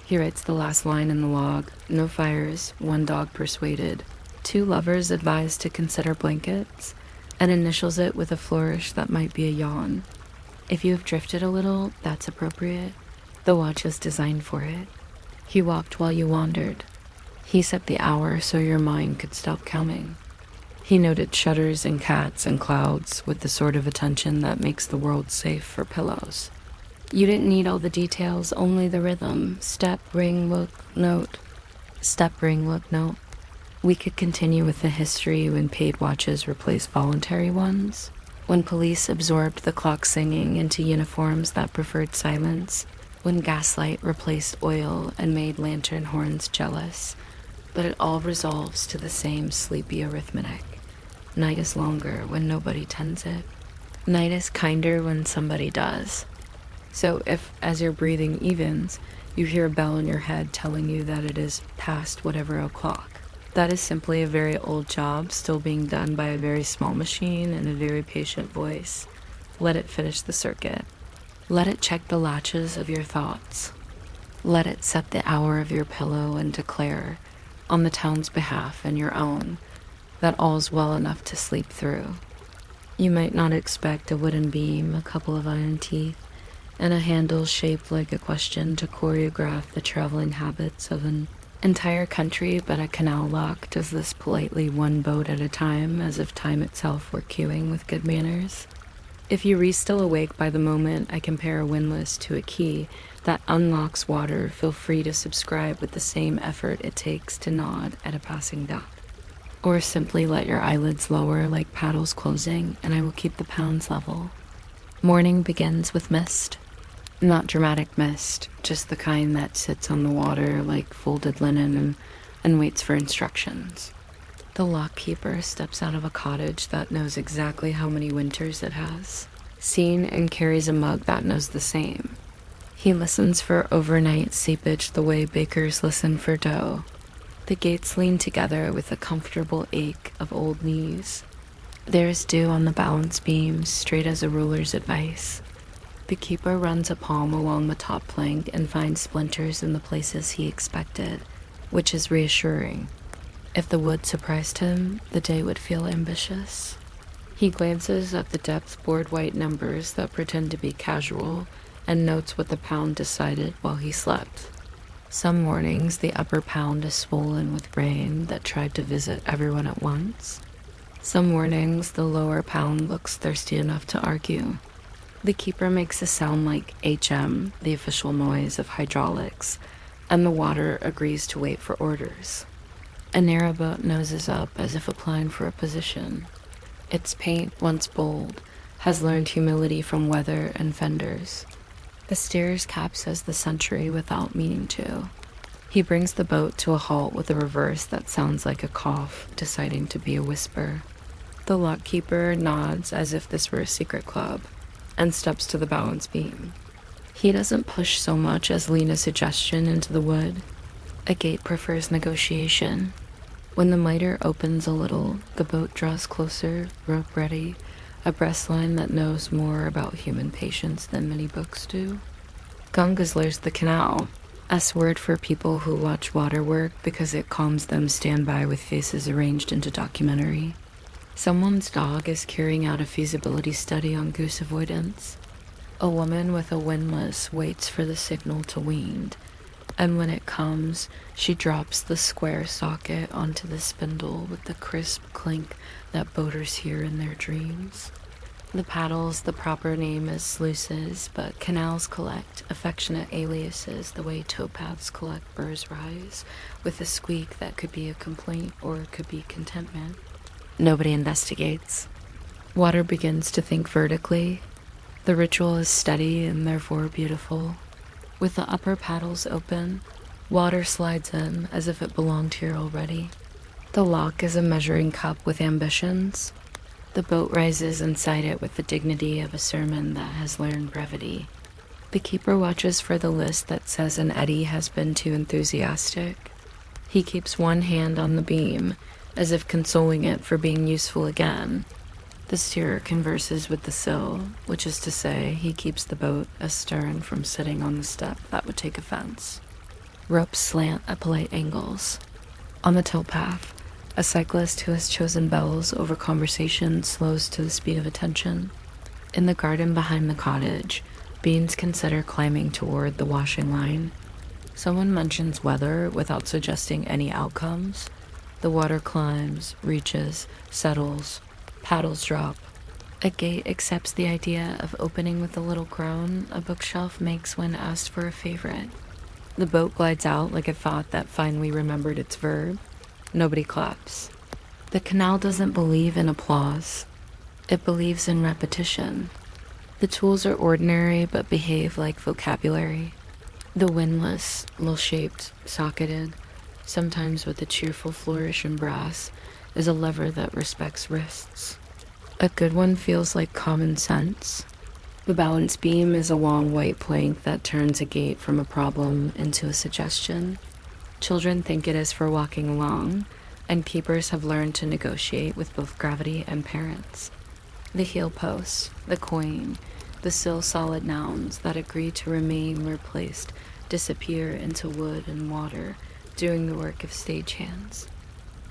He writes the last line in the log: no fires, 1 dog persuaded, 2 lovers advised to consider blankets, and initials it with a flourish that might be a yawn. If you have drifted a little, that's appropriate. The watch is designed for it. He walked while you wandered. He set the hour so your mind could stop counting. He noted shutters and cats and clouds with the sort of attention that makes the world safe for pillows. You didn't need all the details, only the rhythm. Step, ring, look, note. Step, ring, look, note. We could continue with the history when paid watches replaced voluntary ones, when police absorbed the clock singing into uniforms that preferred silence, when gaslight replaced oil and made lantern horns jealous. But it all resolves to the same sleepy arithmetic. Night is longer when nobody tends it. Night is kinder when somebody does. So if, as your breathing evens, you hear a bell in your head telling you that it is past whatever o'clock, that is simply a very old job still being done by a very small machine and a very patient voice. Let it finish the circuit. Let it check the latches of your thoughts. Let it set the hour of your pillow and declare, on the town's behalf and your own, that all's well enough to sleep through. You might not expect a wooden beam, a couple of iron teeth, and a handle shaped like a question to choreograph the traveling habits of an entire country, but a canal lock does this politely one boat at a time, as if time itself were queuing with good manners. If you re still awake by the moment I compare a windlass to a key that unlocks water, feel free to subscribe with the same effort it takes to nod at a passing duck. Or simply let your eyelids lower like paddles closing, and I will keep the pounds level. Morning begins with mist. Not dramatic mist, just the kind that sits on the water like folded linen and waits for instructions. The lockkeeper steps out of a cottage that knows exactly how many winters it has seen and carries a mug that knows the same. He listens for overnight seepage the way bakers listen for dough. The gates lean together with a comfortable ache of old knees. There is dew on the balance beams, straight as a ruler's advice. The keeper runs a palm along the top plank and finds splinters in the places he expected, which is reassuring. If the wood surprised him, the day would feel ambitious. He glances at the depth-bored white numbers that pretend to be casual and notes what the pound decided while he slept. Some mornings, the upper pound is swollen with rain that tried to visit everyone at once. Some mornings, the lower pound looks thirsty enough to argue. The keeper makes a sound like HM, the official noise of hydraulics, and the water agrees to wait for orders. A narrowboat noses up as if applying for a position. Its paint, once bold, has learned humility from weather and fenders. The steer's cap says the century without meaning to. He brings the boat to a halt with a reverse that sounds like a cough, deciding to be a whisper. The lockkeeper nods as if this were a secret club, and steps to the balance beam. He doesn't push so much as lean a suggestion into the wood. A gate prefers negotiation. When the miter opens a little, the boat draws closer, rope ready, a breastline that knows more about human patience than many books do. Gungasler's the canal, S word for people who watch water work because it calms them stand by with faces arranged into documentary. Someone's dog is carrying out a feasibility study on goose avoidance. A woman with a windlass waits for the signal to wean, and when it comes, she drops the square socket onto the spindle with the crisp clink that boaters hear in their dreams. The paddles, the proper name is sluices, but canals collect affectionate aliases the way towpaths collect burrs rise, with a squeak that could be a complaint or it could be contentment. Nobody investigates. Water begins to think vertically. The ritual is steady and therefore beautiful. With the upper paddles open, water slides in as if it belonged here already. The lock is a measuring cup with ambitions. The boat rises inside it with the dignity of a sermon that has learned brevity. The keeper watches for the list that says an eddy has been too enthusiastic. He keeps one hand on the beam, as if consoling it for being useful again. The steerer converses with the sill, which is to say, he keeps the boat astern from sitting on the step that would take offense. Ropes slant at polite angles. On the towpath, a cyclist who has chosen bells over conversation slows to the speed of attention. In the garden behind the cottage, beans consider climbing toward the washing line. Someone mentions weather without suggesting any outcomes. The water climbs, reaches, settles, paddles drop. A gate accepts the idea of opening with a little groan a bookshelf makes when asked for a favorite. The boat glides out like a thought that finally remembered its verb. Nobody claps. The canal doesn't believe in applause. It believes in repetition. The tools are ordinary but behave like vocabulary. The windlass, little-shaped, socketed, sometimes with a cheerful flourish in brass, is a lever that respects wrists. A good one feels like common sense. The balance beam is a long white plank that turns a gate from a problem into a suggestion. Children think it is for walking along, and keepers have learned to negotiate with both gravity and parents. The heel posts, the coin, the still solid nouns that agree to remain where placed disappear into wood and water, doing the work of stagehands.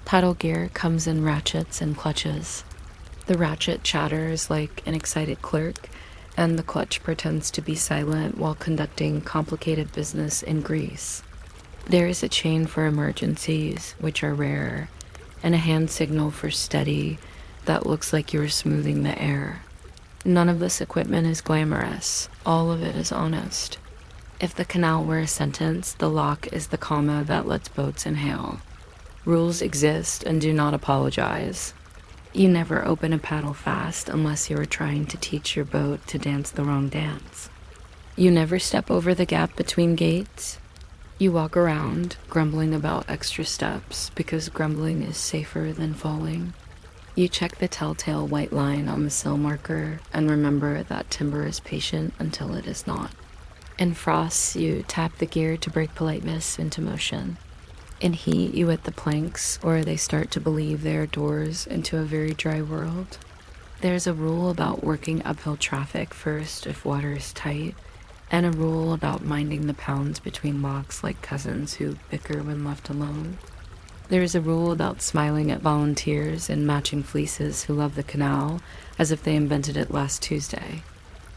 Paddle gear comes in ratchets and clutches. The ratchet chatters like an excited clerk, and the clutch pretends to be silent while conducting complicated business in grease. There is a chain for emergencies, which are rare, and a hand signal for steady that looks like you are smoothing the air. None of this equipment is glamorous. All of it is honest. If the canal were a sentence, the lock is the comma that lets boats inhale. Rules exist and do not apologize. You never open a paddle fast unless you are trying to teach your boat to dance the wrong dance. You never step over the gap between gates. You walk around, grumbling about extra steps because grumbling is safer than falling. You check the telltale white line on the sill marker and remember that timber is patient until it is not. In frost, you tap the gear to break politeness into motion. In heat, you hit the planks, or they start to believe they are doors into a very dry world. There's a rule about working uphill traffic first if water is tight, and a rule about minding the pounds between locks like cousins who bicker when left alone. There is a rule about smiling at volunteers in matching fleeces who love the canal as if they invented it last Tuesday.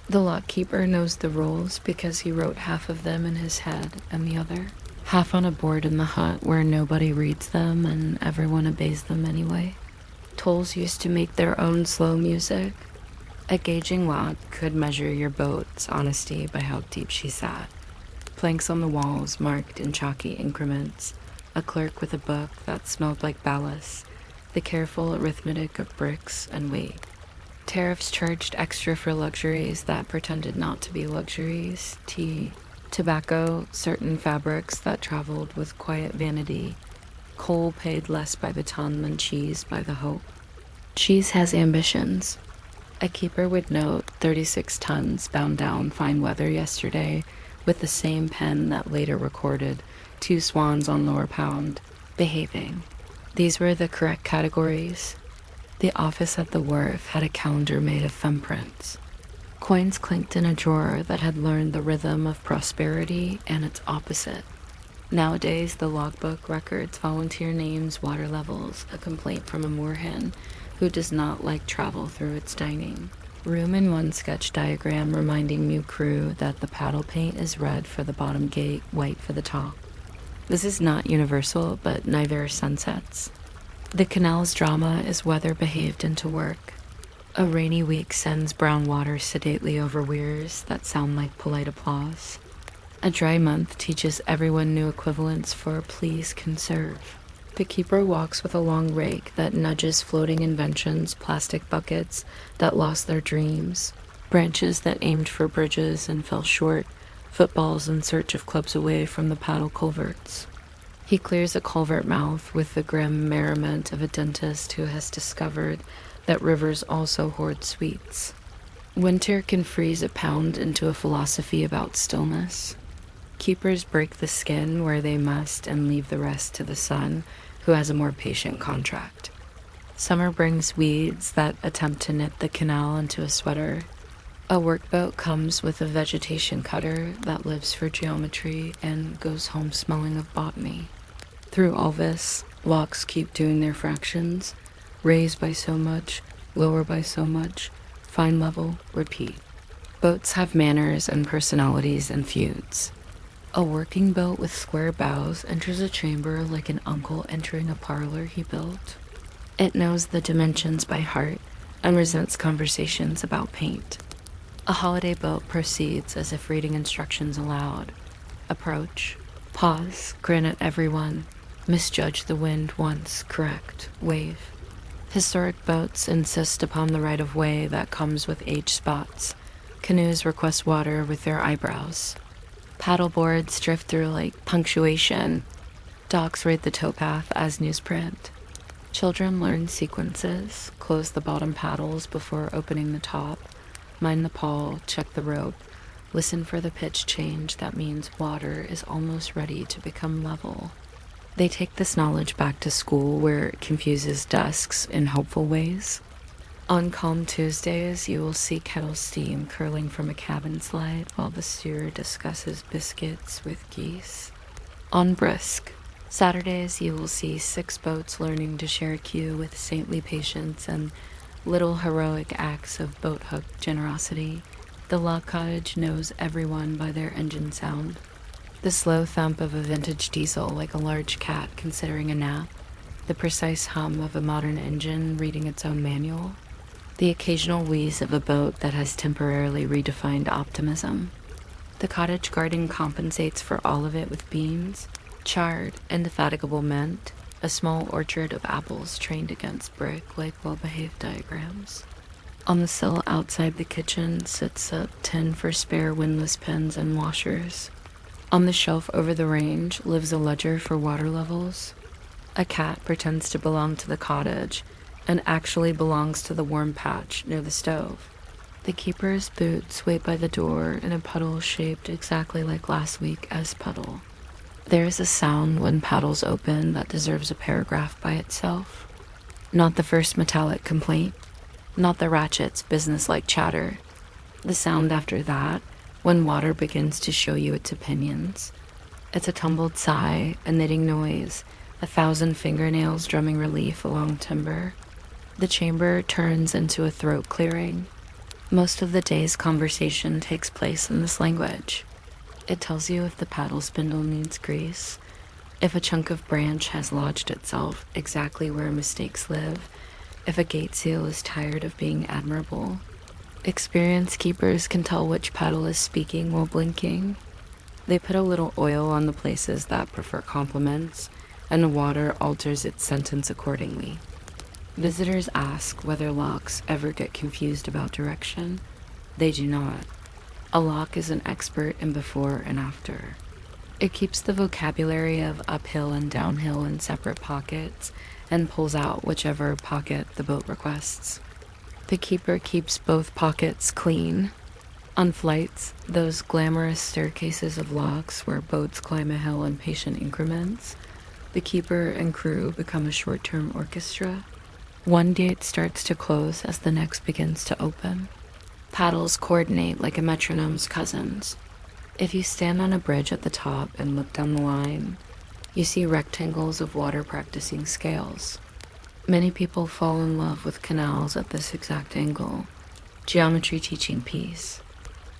The lockkeeper knows the rules because he wrote half of them in his head and the other half on a board in the hut where nobody reads them and everyone obeys them anyway. Tolls used to make their own slow music. A gauging lock could measure your boat's honesty by how deep she sat. Planks on the walls marked in chalky increments. A clerk with a book that smelled like ballast, the careful arithmetic of bricks and weight. Tariffs charged extra for luxuries that pretended not to be luxuries, tea, tobacco, certain fabrics that traveled with quiet vanity. Coal paid less by the ton than cheese by the hope. Cheese has ambitions. A keeper would note 36 tons bound down fine weather yesterday with the same pen that later recorded 2 swans on lower pound, behaving. These were the correct categories. The office at the wharf had a calendar made of thumbprints. Coins clinked in a drawer that had learned the rhythm of prosperity and its opposite. Nowadays, the logbook records volunteer names, water levels, a complaint from a moorhen who does not like travel through its dining. Room in one sketch diagram reminding new crew that the paddle paint is red for the bottom gate, white for the top. This is not universal, but neither are sunsets. The canal's drama is weather behaved into work. A rainy week sends brown water sedately over weirs that sound like polite applause. A dry month teaches everyone new equivalents for please conserve. The keeper walks with a long rake that nudges floating inventions, plastic buckets that lost their dreams, branches that aimed for bridges and fell short, footballs in search of clubs away from the paddle culverts. He clears a culvert mouth with the grim merriment of a dentist who has discovered that rivers also hoard sweets. Winter can freeze a pound into a philosophy about stillness. Keepers break the skin where they must and leave the rest to the sun, who has a more patient contract. Summer brings weeds that attempt to knit the canal into a sweater. A workboat comes with a vegetation cutter that lives for geometry and goes home smelling of botany. Through all this, locks keep doing their fractions, raise by so much, lower by so much, fine level, repeat. Boats have manners and personalities and feuds. A working boat with square bows enters a chamber like an uncle entering a parlor he built. It knows the dimensions by heart and resents conversations about paint. A holiday boat proceeds as if reading instructions aloud. Approach, pause, grin at everyone, misjudge the wind once, correct, wave. Historic boats insist upon the right of way that comes with age spots. Canoes request water with their eyebrows. Paddleboards drift through like punctuation. Docks rate the towpath as newsprint. Children learn sequences, close the bottom paddles before opening the top, mind the pawl, check the rope, listen for the pitch change that means water is almost ready to become level. They take this knowledge back to school where it confuses desks in helpful ways. On calm Tuesdays, you will see kettle steam curling from a cabin slide while the steward discusses biscuits with geese. On brisk Saturdays, you will see 6 boats learning to share a queue with saintly patience and little heroic acts of boat hook generosity. The log cottage knows everyone by their engine sound. The slow thump of a vintage diesel like a large cat considering a nap. The precise hum of a modern engine reading its own manual. The occasional wheeze of a boat that has temporarily redefined optimism. The cottage garden compensates for all of it with beans, chard, indefatigable mint, a small orchard of apples trained against brick like well-behaved diagrams. On the sill outside the kitchen sits a tin for spare windlass pins and washers. On the shelf over the range lives a ledger for water levels. A cat pretends to belong to the cottage and actually belongs to the warm patch near the stove. The keeper's boots wait by the door in a puddle shaped exactly like last week as puddle. There is a sound when paddles open that deserves a paragraph by itself. Not the first metallic complaint, not the ratchet's business-like chatter. The sound after that, when water begins to show you its opinions. It's a tumbled sigh, a knitting noise, 1,000 fingernails drumming relief along timber. The chamber turns into a throat clearing. Most of the day's conversation takes place in this language. It tells you if the paddle spindle needs grease, if a chunk of branch has lodged itself exactly where mistakes live, if a gate seal is tired of being admirable. Experienced keepers can tell which paddle is speaking while blinking. They put a little oil on the places that prefer compliments, and the water alters its sentence accordingly. Visitors ask whether locks ever get confused about direction. They do not. A lock is an expert in before and after. It keeps the vocabulary of uphill and downhill in separate pockets and pulls out whichever pocket the boat requests. The keeper keeps both pockets clean. On flights, those glamorous staircases of locks where boats climb a hill in patient increments, the keeper and crew become a short-term orchestra. One gate starts to close as the next begins to open. Paddles coordinate like a metronome's cousins. If you stand on a bridge at the top and look down the line, you see rectangles of water practicing scales. Many people fall in love with canals at this exact angle. Geometry teaching peace.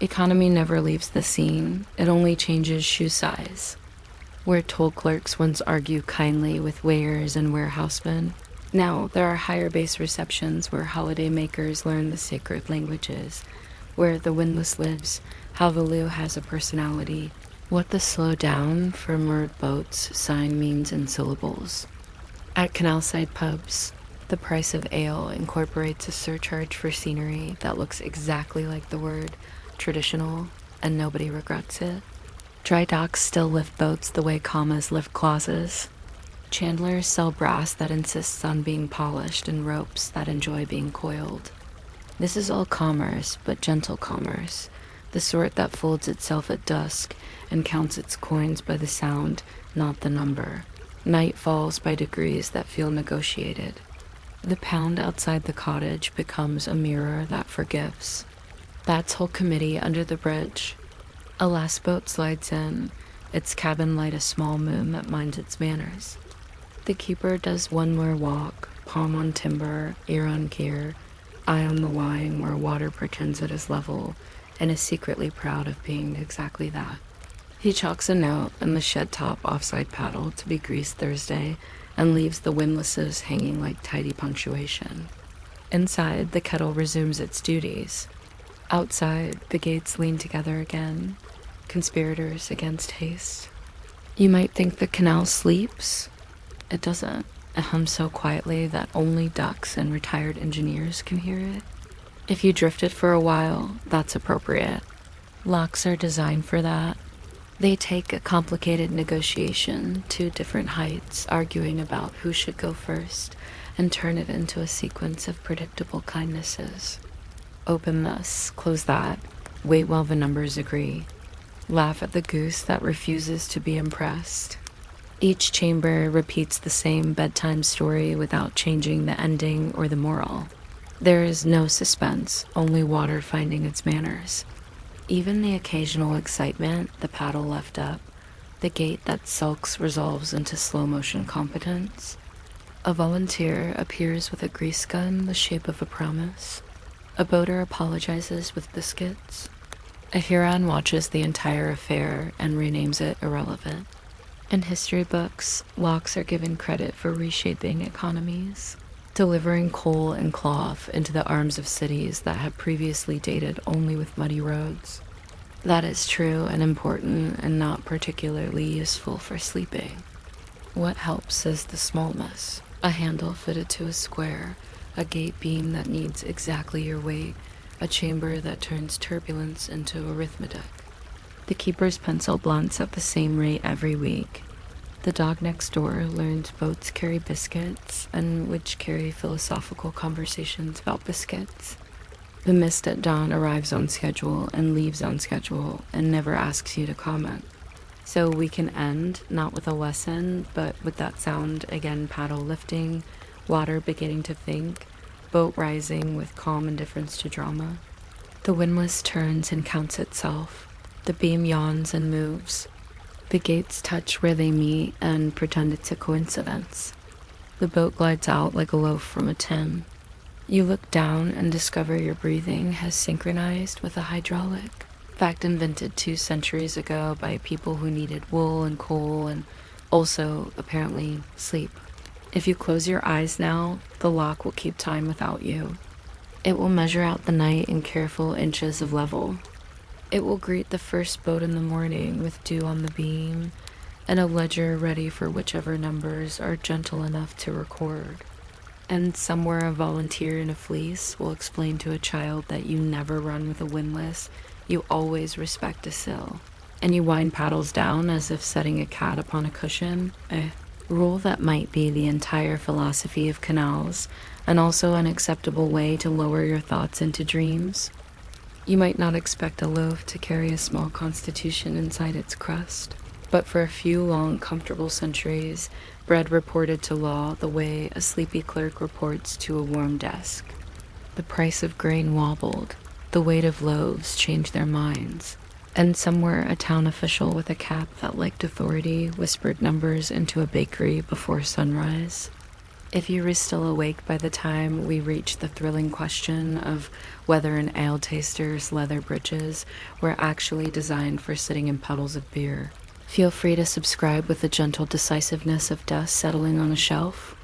Economy never leaves the scene, it only changes shoe size. Where toll clerks once argue kindly with weighers and warehousemen, now there are higher base receptions where holiday makers learn the sacred languages, where the windlass lives, how the loo has a personality, what the slow down for moored boats sign means in syllables. At canal-side pubs, the price of ale incorporates a surcharge for scenery that looks exactly like the word traditional, and nobody regrets it. Dry docks still lift boats the way commas lift clauses. Chandlers sell brass that insists on being polished and ropes that enjoy being coiled. This is all commerce, but gentle commerce, the sort that folds itself at dusk and counts its coins by the sound, not the number. Night falls by degrees that feel negotiated. The pound outside the cottage becomes a mirror that forgives. That's whole committee under the bridge. A last boat slides in, its cabin light a small moon that minds its manners. The keeper does one more walk, palm on timber, ear on gear, eye on the line where water pretends it is level and is secretly proud of being exactly that. He chalks a note in the shed top offside paddle to be greased Thursday and leaves the windlasses hanging like tidy punctuation. Inside, the kettle resumes its duties. Outside, the gates lean together again, conspirators against haste. You might think the canal sleeps. It doesn't. It hums so quietly that only ducks and retired engineers can hear it. If you drifted for a while, that's appropriate. Locks are designed for that. They take a complicated negotiation to different heights, arguing about who should go first, and turn it into a sequence of predictable kindnesses. Open this, close that, wait while the numbers agree. Laugh at the goose that refuses to be impressed. Each chamber repeats the same bedtime story without changing the ending or the moral. There is no suspense, only water finding its manners. Even the occasional excitement, the paddle left up, the gate that sulks resolves into slow-motion competence. A volunteer appears with a grease gun the shape of a promise. A boater apologizes with biscuits. A Huron watches the entire affair and renames it irrelevant. In history books, locks are given credit for reshaping economies, delivering coal and cloth into the arms of cities that had previously dated only with muddy roads. That is true and important and not particularly useful for sleeping. What helps is the smallness, a handle fitted to a square, a gate beam that needs exactly your weight, a chamber that turns turbulence into arithmetic. The keeper's pencil blunts at the same rate every week. The dog next door learns boats carry biscuits and which carry philosophical conversations about biscuits. The mist at dawn arrives on schedule and leaves on schedule and never asks you to comment. So we can end, not with a lesson, but with that sound again, paddle lifting, water beginning to think, boat rising with calm indifference to drama. The windlass turns and counts itself. The beam yawns and moves. The gates touch where they meet and pretend it's a coincidence. The boat glides out like a loaf from a tin. You look down and discover your breathing has synchronized with a hydraulic, fact invented 2 centuries ago by people who needed wool and coal and also, apparently, sleep. If you close your eyes now, the lock will keep time without you. It will measure out the night in careful inches of level. It will greet the first boat in the morning with dew on the beam and a ledger ready for whichever numbers are gentle enough to record. And somewhere a volunteer in a fleece will explain to a child that you never run with a windlass, you always respect a sill. And you wind paddles down as if setting a cat upon a cushion. Rule that might be the entire philosophy of canals, and also an acceptable way to lower your thoughts into dreams. You might not expect a loaf to carry a small constitution inside its crust, but for a few long, comfortable centuries, bread reported to law the way a sleepy clerk reports to a warm desk. The price of grain wobbled, the weight of loaves changed their minds, and somewhere a town official with a cap that liked authority whispered numbers into a bakery before sunrise. If you were still awake by the time we reached the thrilling question of whether an ale taster's leather breeches were actually designed for sitting in puddles of beer, feel free to subscribe with the gentle decisiveness of dust settling on a shelf,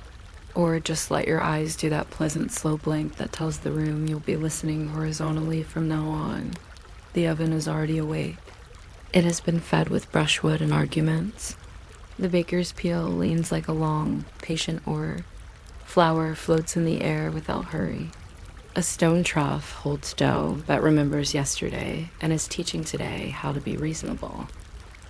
or just let your eyes do that pleasant slow blink that tells the room you'll be listening horizontally from now on. The oven is already awake. It has been fed with brushwood and arguments. The baker's peel leans like a long, patient oar. Flour floats in the air without hurry. A stone trough holds dough that remembers yesterday and is teaching today how to be reasonable.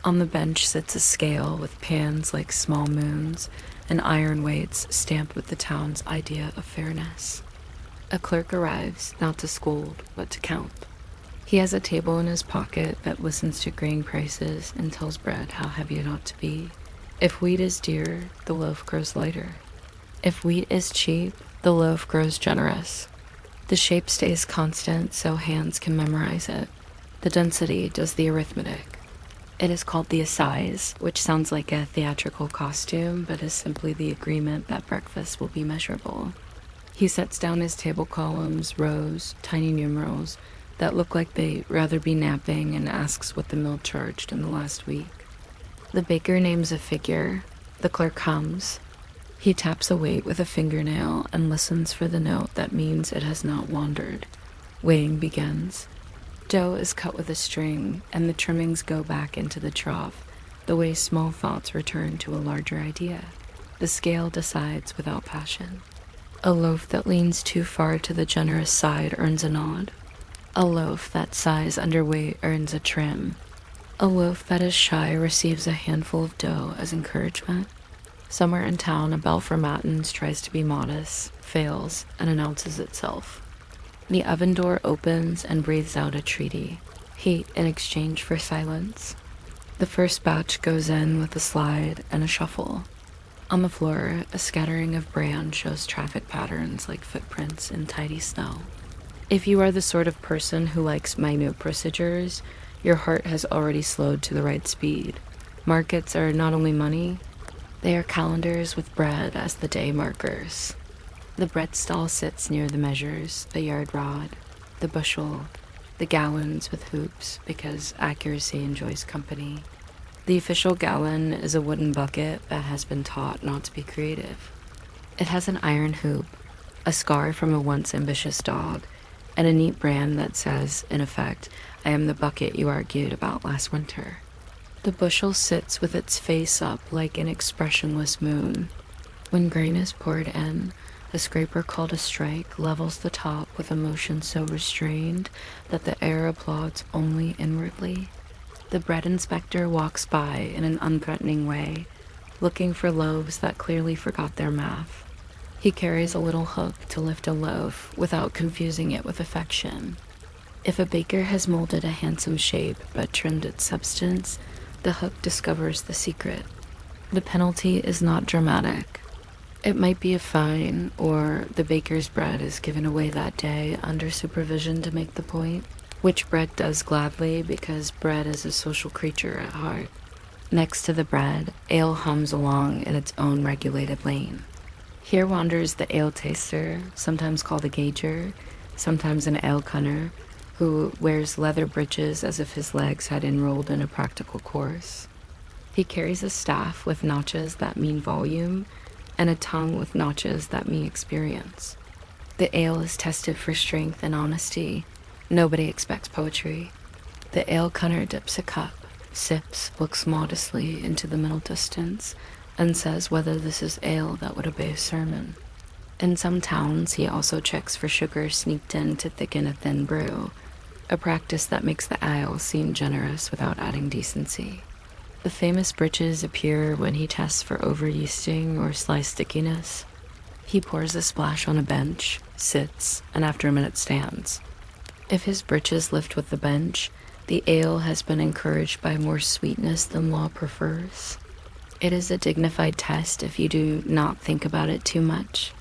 On the bench sits a scale with pans like small moons and iron weights stamped with the town's idea of fairness. A clerk arrives, not to scold, but to count. He has a table in his pocket that listens to grain prices and tells bread how heavy it ought to be. If wheat is dear, the loaf grows lighter. If wheat is cheap, the loaf grows generous. The shape stays constant so hands can memorize it. The density does the arithmetic. It is called the assize, which sounds like a theatrical costume, but is simply the agreement that breakfast will be measurable. He sets down his table columns, rows, tiny numerals, that look like they'd rather be napping and asks what the mill charged in the last week. The baker names a figure. The clerk hums. He taps a weight with a fingernail and listens for the note that means it has not wandered. Weighing begins. Dough is cut with a string, and the trimmings go back into the trough, the way small thoughts return to a larger idea. The scale decides without passion. A loaf that leans too far to the generous side earns a nod. A loaf that sighs underweight earns a trim. A loaf that is shy receives a handful of dough as encouragement. Somewhere in town, a bell for matins tries to be modest, fails, and announces itself. The oven door opens and breathes out a treaty, heat in exchange for silence. The first batch goes in with a slide and a shuffle. On the floor, a scattering of bran shows traffic patterns like footprints in tidy snow. If you are the sort of person who likes minute procedures, your heart has already slowed to the right speed. Markets are not only money, they are calendars with bread as the day markers. The bread stall sits near the measures, the yard rod, the bushel, the gallons with hoops because accuracy enjoys company. The official gallon is a wooden bucket that has been taught not to be creative. It has an iron hoop, a scar from a once ambitious dog, and a neat brand that says, in effect, "I am the bucket you argued about last winter." The bushel sits with its face up like an expressionless moon. When grain is poured in, a scraper called a strike levels the top with a motion so restrained that the air applauds only inwardly. The bread inspector walks by in an unthreatening way, looking for loaves that clearly forgot their math. He carries a little hook to lift a loaf without confusing it with affection. If a baker has molded a handsome shape but trimmed its substance, the hook discovers the secret. The penalty is not dramatic. It might be a fine, or the baker's bread is given away that day under supervision to make the point, which bread does gladly because bread is a social creature at heart. Next to the bread, ale hums along in its own regulated lane. Here wanders the ale taster, sometimes called a gauger, sometimes an ale cunner, who wears leather breeches as if his legs had enrolled in a practical course. He carries a staff with notches that mean volume, and a tongue with notches that mean experience. The ale is tested for strength and honesty. Nobody expects poetry. The ale cunner dips a cup, sips, looks modestly into the middle distance, and says whether this is ale that would obey a sermon. In some towns, he also checks for sugar sneaked in to thicken a thin brew, a practice that makes the ale seem generous without adding decency. The famous breeches appear when he tests for over-yeasting or sly stickiness. He pours a splash on a bench, sits, and after a minute stands. If his breeches lift with the bench, the ale has been encouraged by more sweetness than law prefers. It is a dignified test if you do not think about it too much.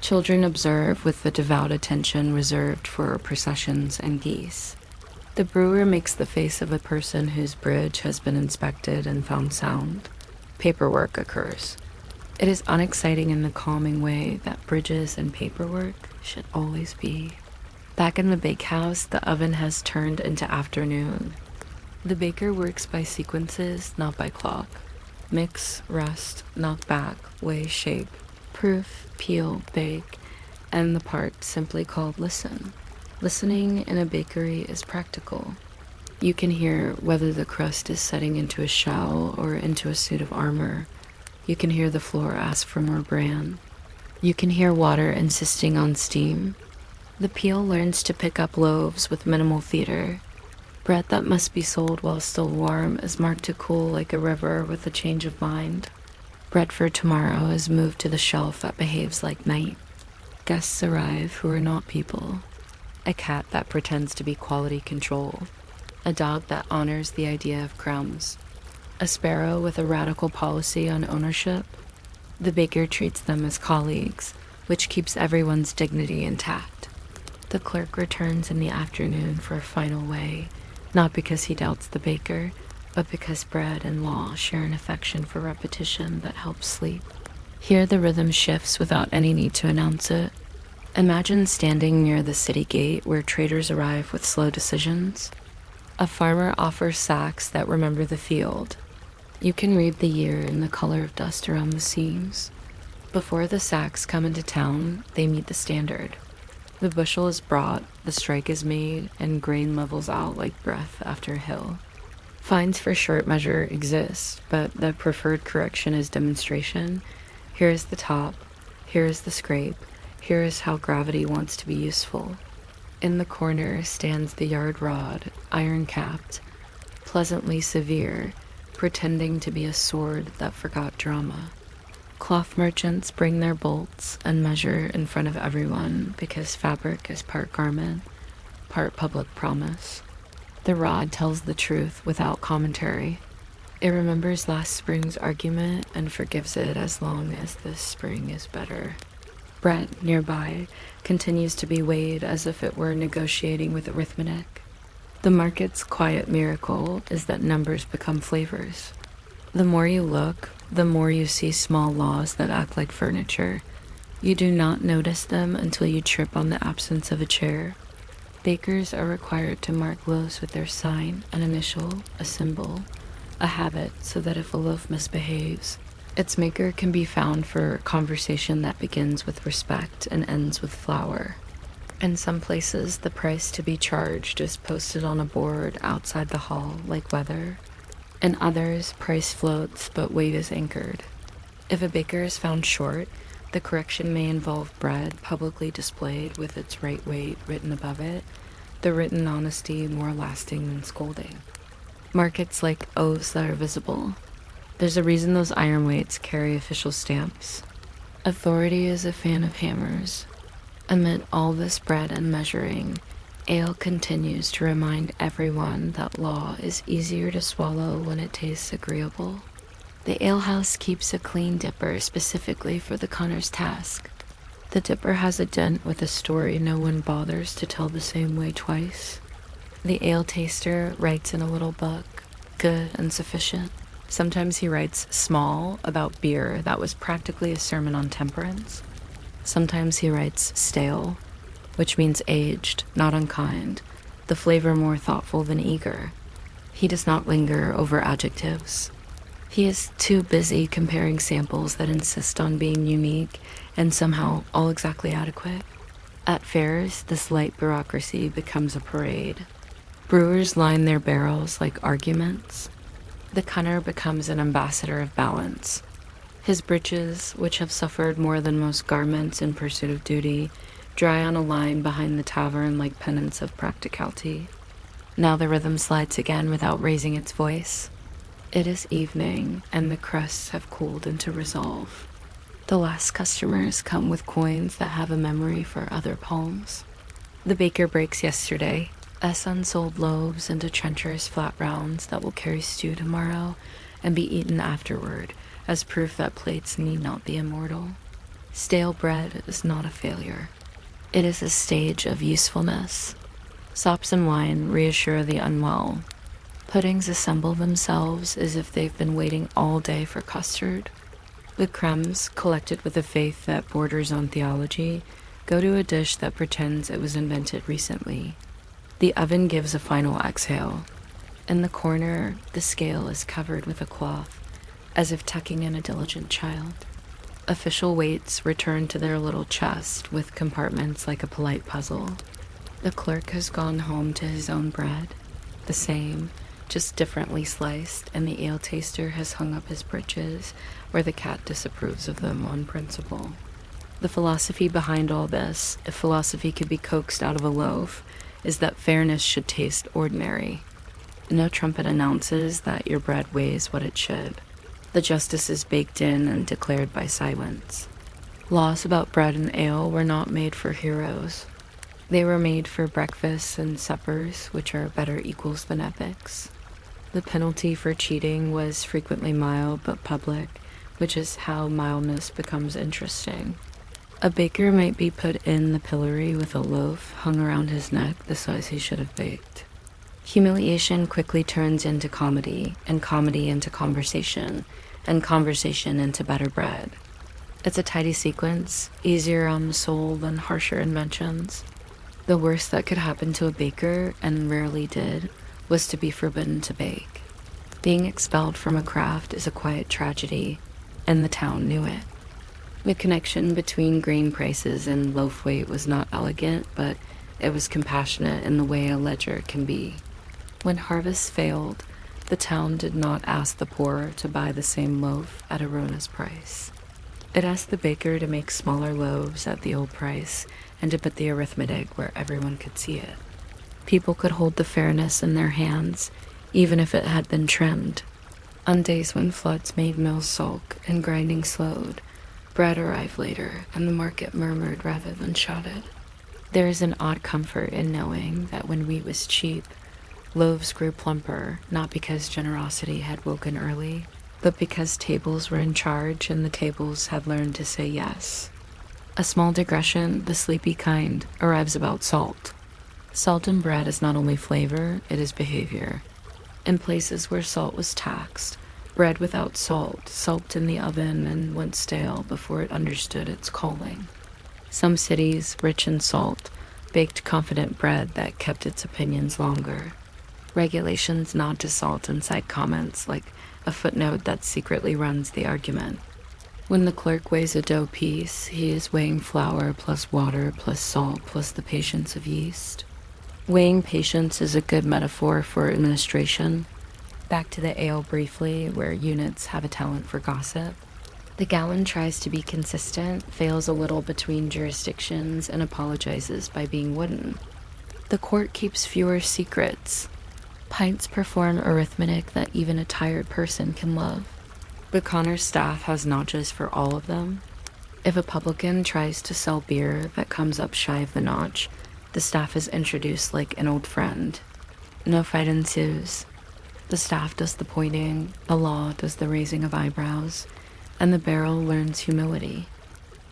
Children observe with the devout attention reserved for processions and geese. The brewer makes the face of a person whose bridge has been inspected and found sound. Paperwork occurs. It is unexciting in the calming way that bridges and paperwork should always be. Back in the bakehouse, the oven has turned into afternoon. The baker works by sequences, not by clock. Mix, rest, knock back, weigh, shape, proof, peel, bake, and the part simply called listen. Listening in a bakery is practical. You can hear whether the crust is setting into a shell or into a suit of armor. You can hear the floor ask for more bran. You can hear water insisting on steam. The peel learns to pick up loaves with minimal theater. Bread that must be sold while still warm is marked to cool like a river with a change of mind. Bread for tomorrow is moved to the shelf that behaves like night. Guests arrive who are not people. A cat that pretends to be quality control. A dog that honors the idea of crumbs. A sparrow with a radical policy on ownership. The baker treats them as colleagues, which keeps everyone's dignity intact. The clerk returns in the afternoon for a final weigh, not because he doubts the baker, but because bread and law share an affection for repetition that helps sleep. Here the rhythm shifts without any need to announce it. Imagine standing near the city gate where traders arrive with slow decisions. A farmer offers sacks that remember the field. You can read the year in the color of dust around the seams. Before the sacks come into town, they meet the standard. The bushel is brought, the strike is made, and grain levels out like breath after a hill. Fines for short measure exist, but the preferred correction is demonstration. Here is the top, here is the scrape, here is how gravity wants to be useful. In the corner stands the yard rod, iron-capped, pleasantly severe, pretending to be a sword that forgot drama. Cloth merchants bring their bolts and measure in front of everyone because fabric is part garment, part public promise. The rod tells the truth without commentary. It remembers last spring's argument and forgives it as long as this spring is better. Bread nearby continues to be weighed as if it were negotiating with arithmetic. The market's quiet miracle is that numbers become flavors. The more you look, the more you see small laws that act like furniture. You do not notice them until you trip on the absence of a chair. Bakers are required to mark loaves with their sign, an initial, a symbol, a habit, so that if a loaf misbehaves, its maker can be found for conversation that begins with respect and ends with flour. In some places, the price to be charged is posted on a board outside the hall, like weather. In others, price floats, but weight is anchored. If a baker is found short, the correction may involve bread publicly displayed with its right weight written above it, the written honesty more lasting than scolding. Markets like oaths that are visible. There's a reason those iron weights carry official stamps. Authority is a fan of hammers. Amid all this bread and measuring, ale continues to remind everyone that law is easier to swallow when it tastes agreeable. The alehouse keeps a clean dipper specifically for the conner's task. The dipper has a dent with a story no one bothers to tell the same way twice. The ale taster writes in a little book, good and sufficient. Sometimes he writes small about beer that was practically a sermon on temperance. Sometimes he writes stale, which means aged, not unkind, the flavor more thoughtful than eager. He does not linger over adjectives. He is too busy comparing samples that insist on being unique and somehow all exactly adequate. At fairs, this light bureaucracy becomes a parade. Brewers line their barrels like arguments. The cunner becomes an ambassador of balance. His breeches, which have suffered more than most garments in pursuit of duty, dry on a line behind the tavern like pennants of practicality. Now the rhythm slides again without raising its voice. It is evening, and the crusts have cooled into resolve. The last customers come with coins that have a memory for other palms. The baker breaks yesterday, unsold loaves into trencherous flat rounds that will carry stew tomorrow and be eaten afterward as proof that plates need not be immortal. Stale bread is not a failure. It is a stage of usefulness. Sops and wine reassure the unwell. Puddings assemble themselves as if they've been waiting all day for custard. The crumbs, collected with a faith that borders on theology, go to a dish that pretends it was invented recently. The oven gives a final exhale. In the corner, the scale is covered with a cloth, as if tucking in a diligent child. Official weights return to their little chest with compartments like a polite puzzle. The clerk has gone home to his own bread, the same, just differently sliced, and the ale taster has hung up his breeches where the cat disapproves of them on principle. The philosophy behind all this, if philosophy could be coaxed out of a loaf, is that fairness should taste ordinary. No trumpet announces that your bread weighs what it should. The justice is baked in and declared by silence. Laws about bread and ale were not made for heroes. They were made for breakfasts and suppers, which are better equals than epics. The penalty for cheating was frequently mild but public, which is how mildness becomes interesting. A baker might be put in the pillory with a loaf hung around his neck the size he should have baked. Humiliation quickly turns into comedy, and comedy into conversation, and conversation into better bread. It's a tidy sequence, easier on the soul than harsher inventions. The worst that could happen to a baker, and rarely did, was to be forbidden to bake. Being expelled from a craft is a quiet tragedy, and the town knew it. The connection between grain prices and loaf weight was not elegant, but it was compassionate in the way a ledger can be. When harvests failed, the town did not ask the poor to buy the same loaf at Arona's price. It asked the baker to make smaller loaves at the old price and to put the arithmetic where everyone could see it. People could hold the fairness in their hands, even if it had been trimmed. On days when floods made mills sulk and grinding slowed, bread arrived later and the market murmured rather than shouted. There is an odd comfort in knowing that when wheat was cheap, loaves grew plumper, not because generosity had woken early, but because tables were in charge and the tables had learned to say yes. A small digression, the sleepy kind, arrives about salt. Salt in bread is not only flavor, it is behavior. In places where salt was taxed, bread without salt sulked in the oven and went stale before it understood its calling. Some cities, rich in salt, baked confident bread that kept its opinions longer. Regulations nod to salt inside comments like a footnote that secretly runs the argument. When the clerk weighs a dough piece, he is weighing flour plus water plus salt plus the patience of yeast. Weighing patience is a good metaphor for administration. Back to the ale briefly, where units have a talent for gossip. The gallon tries to be consistent, fails a little between jurisdictions, and apologizes by being wooden. The court keeps fewer secrets. Pints perform arithmetic that even a tired person can love. But Connor's staff has notches for all of them. If a publican tries to sell beer that comes up shy of the notch, the staff is introduced like an old friend. No fight ensues. The staff does the pointing, the law does the raising of eyebrows, and the barrel learns humility.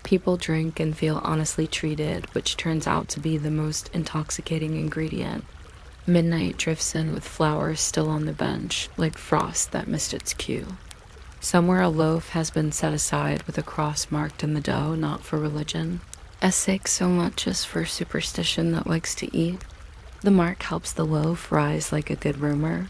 People drink and feel honestly treated, which turns out to be the most intoxicating ingredient. Midnight drifts in with flowers still on the bench, like frost that missed its cue. Somewhere a loaf has been set aside with a cross marked in the dough, not for religion, as sake so much as for superstition that likes to eat. The mark helps the loaf rise like a good rumor.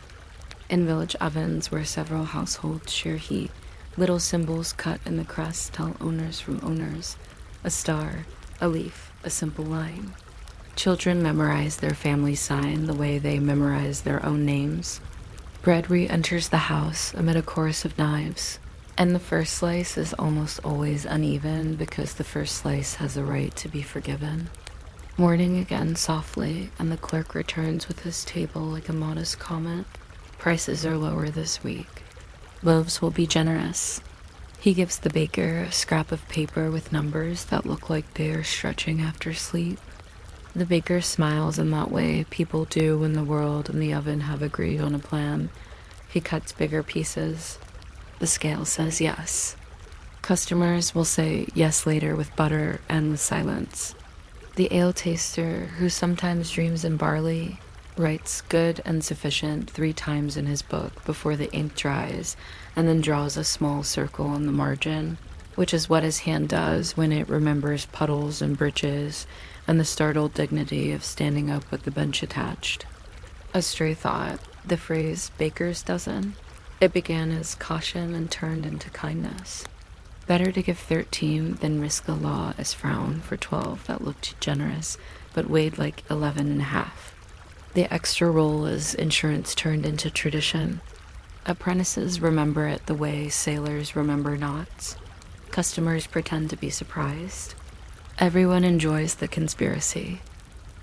In village ovens where several households share heat, little symbols cut in the crust tell owners from owners. A star, a leaf, a simple line. Children memorize their family sign the way they memorize their own names. Bread re-enters the house amid a chorus of knives, and the first slice is almost always uneven because the first slice has a right to be forgiven. Morning again softly, and the clerk returns with his table like a modest comment. Prices are lower this week. Loaves will be generous. He gives the baker a scrap of paper with numbers that look like they are stretching after sleep. The baker smiles in that way people do when the world and the oven have agreed on a plan. He cuts bigger pieces. The scale says yes. Customers will say yes later with butter and with silence. The ale taster, who sometimes dreams in barley, writes good and sufficient 3 times in his book before the ink dries, and then draws a small circle on the margin, which is what his hand does when it remembers puddles and britches and the startled dignity of standing up with the bench attached. A stray thought, the phrase baker's dozen. It began as caution and turned into kindness. Better to give 13 than risk the law as frown for 12 that looked generous but weighed like 11.5. The extra roll is insurance turned into tradition. Apprentices remember it the way sailors remember knots. Customers pretend to be surprised. Everyone enjoys the conspiracy.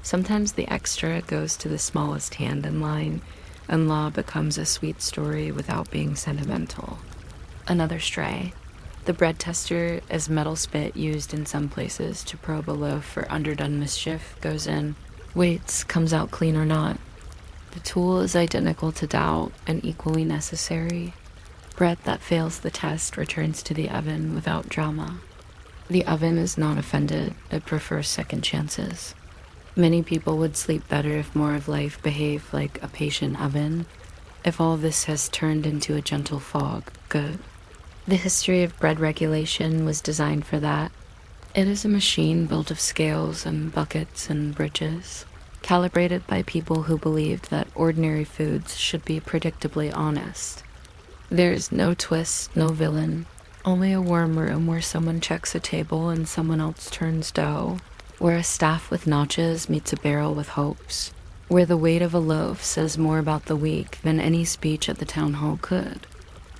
Sometimes the extra goes to the smallest hand in line, and law becomes a sweet story without being sentimental. Another stray. The bread tester, as metal spit used in some places to probe a loaf for underdone mischief, goes in, waits, comes out clean or not. The tool is identical to doubt and equally necessary. Bread that fails the test returns to the oven without drama. The oven is not offended, it prefers second chances. Many people would sleep better if more of life behaved like a patient oven. If all this has turned into a gentle fog, good. The history of bread regulation was designed for that. It is a machine built of scales and buckets and bridges, calibrated by people who believed that ordinary foods should be predictably honest. There is no twist, no villain, only a warm room where someone checks a table and someone else turns dough, where a staff with notches meets a barrel with hopes, where the weight of a loaf says more about the week than any speech at the town hall could.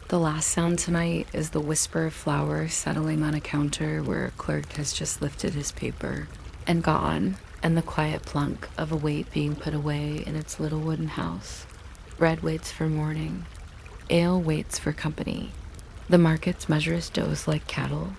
The last sound tonight is the whisper of flour settling on a counter where a clerk has just lifted his paper and gone, and the quiet plunk of a weight being put away in its little wooden house. Bread waits for morning. Ale waits for company. The markets measure his doughs like cattle.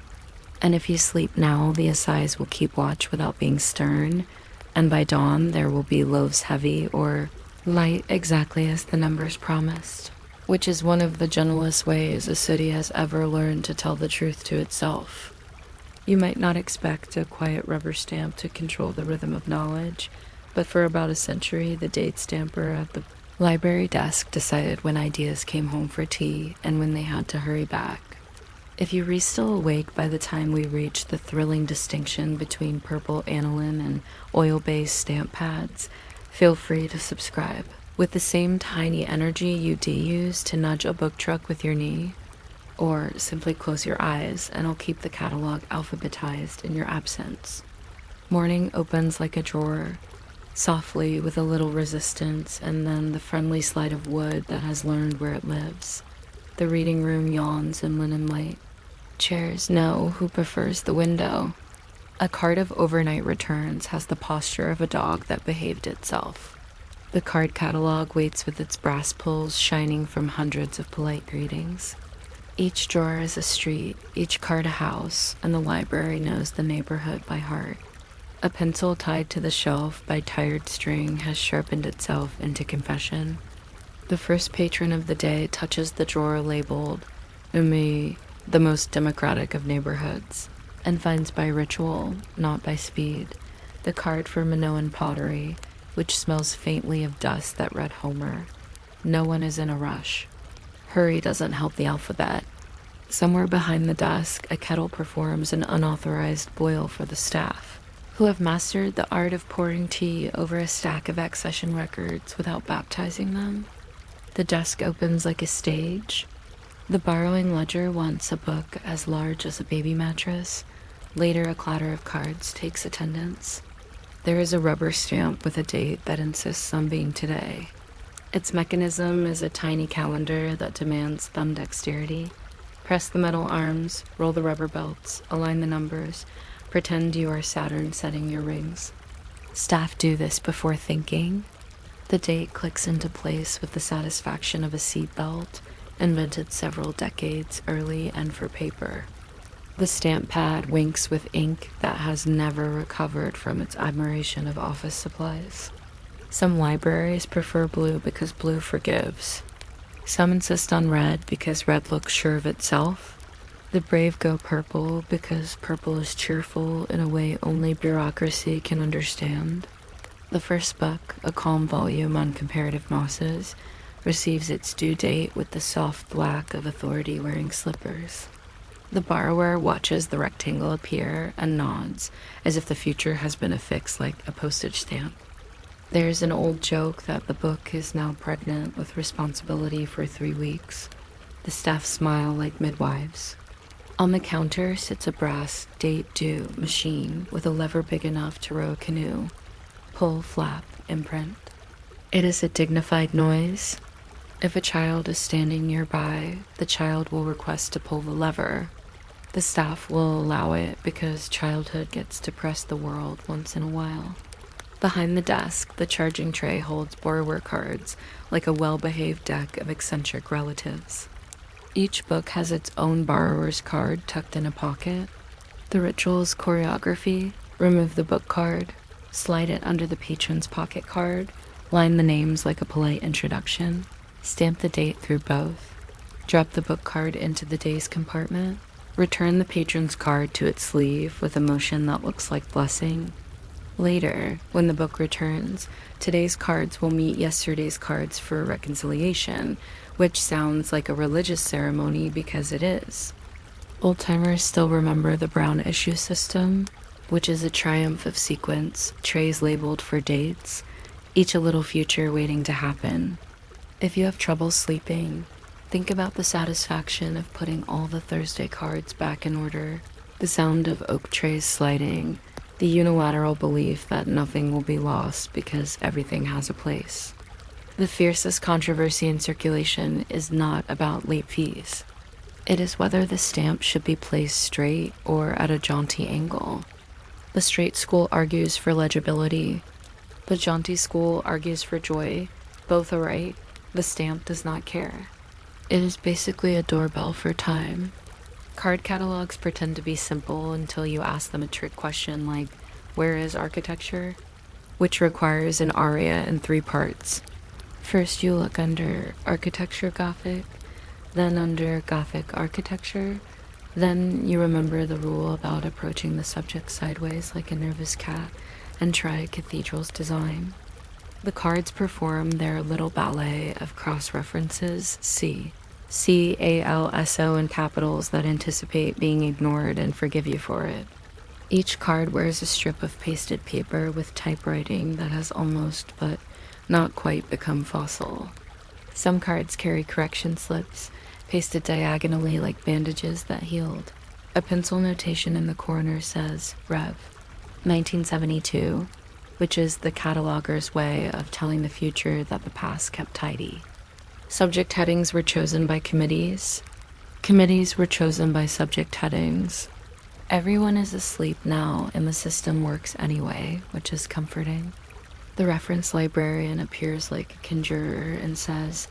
And if you sleep now, the assize will keep watch without being stern, and by dawn there will be loaves heavy or light exactly as the numbers promised, which is one of the gentlest ways a city has ever learned to tell the truth to itself. You might not expect a quiet rubber stamp to control the rhythm of knowledge, but for about a century, the date stamper at the library desk decided when ideas came home for tea and when they had to hurry back. If you were still awake by the time we reached the thrilling distinction between purple aniline and oil-based stamp pads, feel free to subscribe. With the same tiny energy you use to nudge a book truck with your knee, or simply close your eyes and I'll keep the catalog alphabetized in your absence. Morning opens like a drawer, softly with a little resistance, and then the friendly slide of wood that has learned where it lives. The reading room yawns in linen light. Chairs know who prefers the window. A card of overnight returns has the posture of a dog that behaved itself. The card catalog waits with its brass pulls shining from hundreds of polite greetings. Each drawer is a street, each card a house, and the library knows the neighborhood by heart. A pencil tied to the shelf by tired string has sharpened itself into confession. The first patron of the day touches the drawer labeled Umi, the most democratic of neighborhoods, and finds by ritual, not by speed, the card for Minoan pottery, which smells faintly of dust that read Homer. No one is in a rush. Hurry doesn't help the alphabet. Somewhere behind the desk, a kettle performs an unauthorized boil for the staff, who have mastered the art of pouring tea over a stack of accession records without baptizing them. The desk opens like a stage. The borrowing ledger, once a book as large as a baby mattress, later a clatter of cards takes attendance. There is a rubber stamp with a date that insists on being today. Its mechanism is a tiny calendar that demands thumb dexterity. Press the metal arms, roll the rubber belts, align the numbers, pretend you are Saturn setting your rings. Staff do this before thinking. The date clicks into place with the satisfaction of a seat belt, invented several decades early and for paper. The stamp pad winks with ink that has never recovered from its admiration of office supplies. Some libraries prefer blue because blue forgives. Some insist on red because red looks sure of itself. The brave go purple because purple is cheerful in a way only bureaucracy can understand. The first book, a calm volume on comparative mosses, receives its due date with the soft black of authority wearing slippers. The borrower watches the rectangle appear and nods as if the future has been affixed like a postage stamp. There's an old joke that the book is now pregnant with responsibility for 3 weeks. The staff smile like midwives. On the counter sits a brass date-due machine with a lever big enough to row a canoe. Pull, flap, imprint. It is a dignified noise. If a child is standing nearby, the child will request to pull the lever. The staff will allow it because childhood gets to press the world once in a while. Behind the desk, the charging tray holds borrower cards, like a well-behaved deck of eccentric relatives. Each book has its own borrower's card tucked in a pocket. The ritual's choreography: remove the book card, slide it under the patron's pocket card, line the names like a polite introduction, stamp the date through both, drop the book card into the day's compartment, return the patron's card to its sleeve with a motion that looks like blessing. Later, when the book returns, today's cards will meet yesterday's cards for reconciliation, which sounds like a religious ceremony because it is. Old-timers still remember the brown issue system, which is a triumph of sequence, trays labeled for dates, each a little future waiting to happen. If you have trouble sleeping, think about the satisfaction of putting all the Thursday cards back in order, the sound of oak trays sliding, the unilateral belief that nothing will be lost because everything has a place. The fiercest controversy in circulation is not about late fees. It is whether the stamp should be placed straight or at a jaunty angle. The straight school argues for legibility. The jaunty school argues for joy. Both are right. The stamp does not care. It is basically a doorbell for time. Card catalogs pretend to be simple until you ask them a trick question like, where is architecture? Which requires an aria in 3 parts. First you look under architecture Gothic, then under Gothic architecture, then you remember the rule about approaching the subject sideways like a nervous cat and try a cathedral's design. The cards perform their little ballet of cross-references, C-A-L-S-O in capitals that anticipate being ignored and forgive you for it. Each card wears a strip of pasted paper with typewriting that has almost but not quite become fossil. Some cards carry correction slips, pasted diagonally like bandages that healed. A pencil notation in the corner says, Rev. 1972, which is the cataloger's way of telling the future that the past kept tidy. Subject headings were chosen by committees. Committees were chosen by subject headings. Everyone is asleep now, and the system works anyway, which is comforting. The reference librarian appears like a conjurer and says,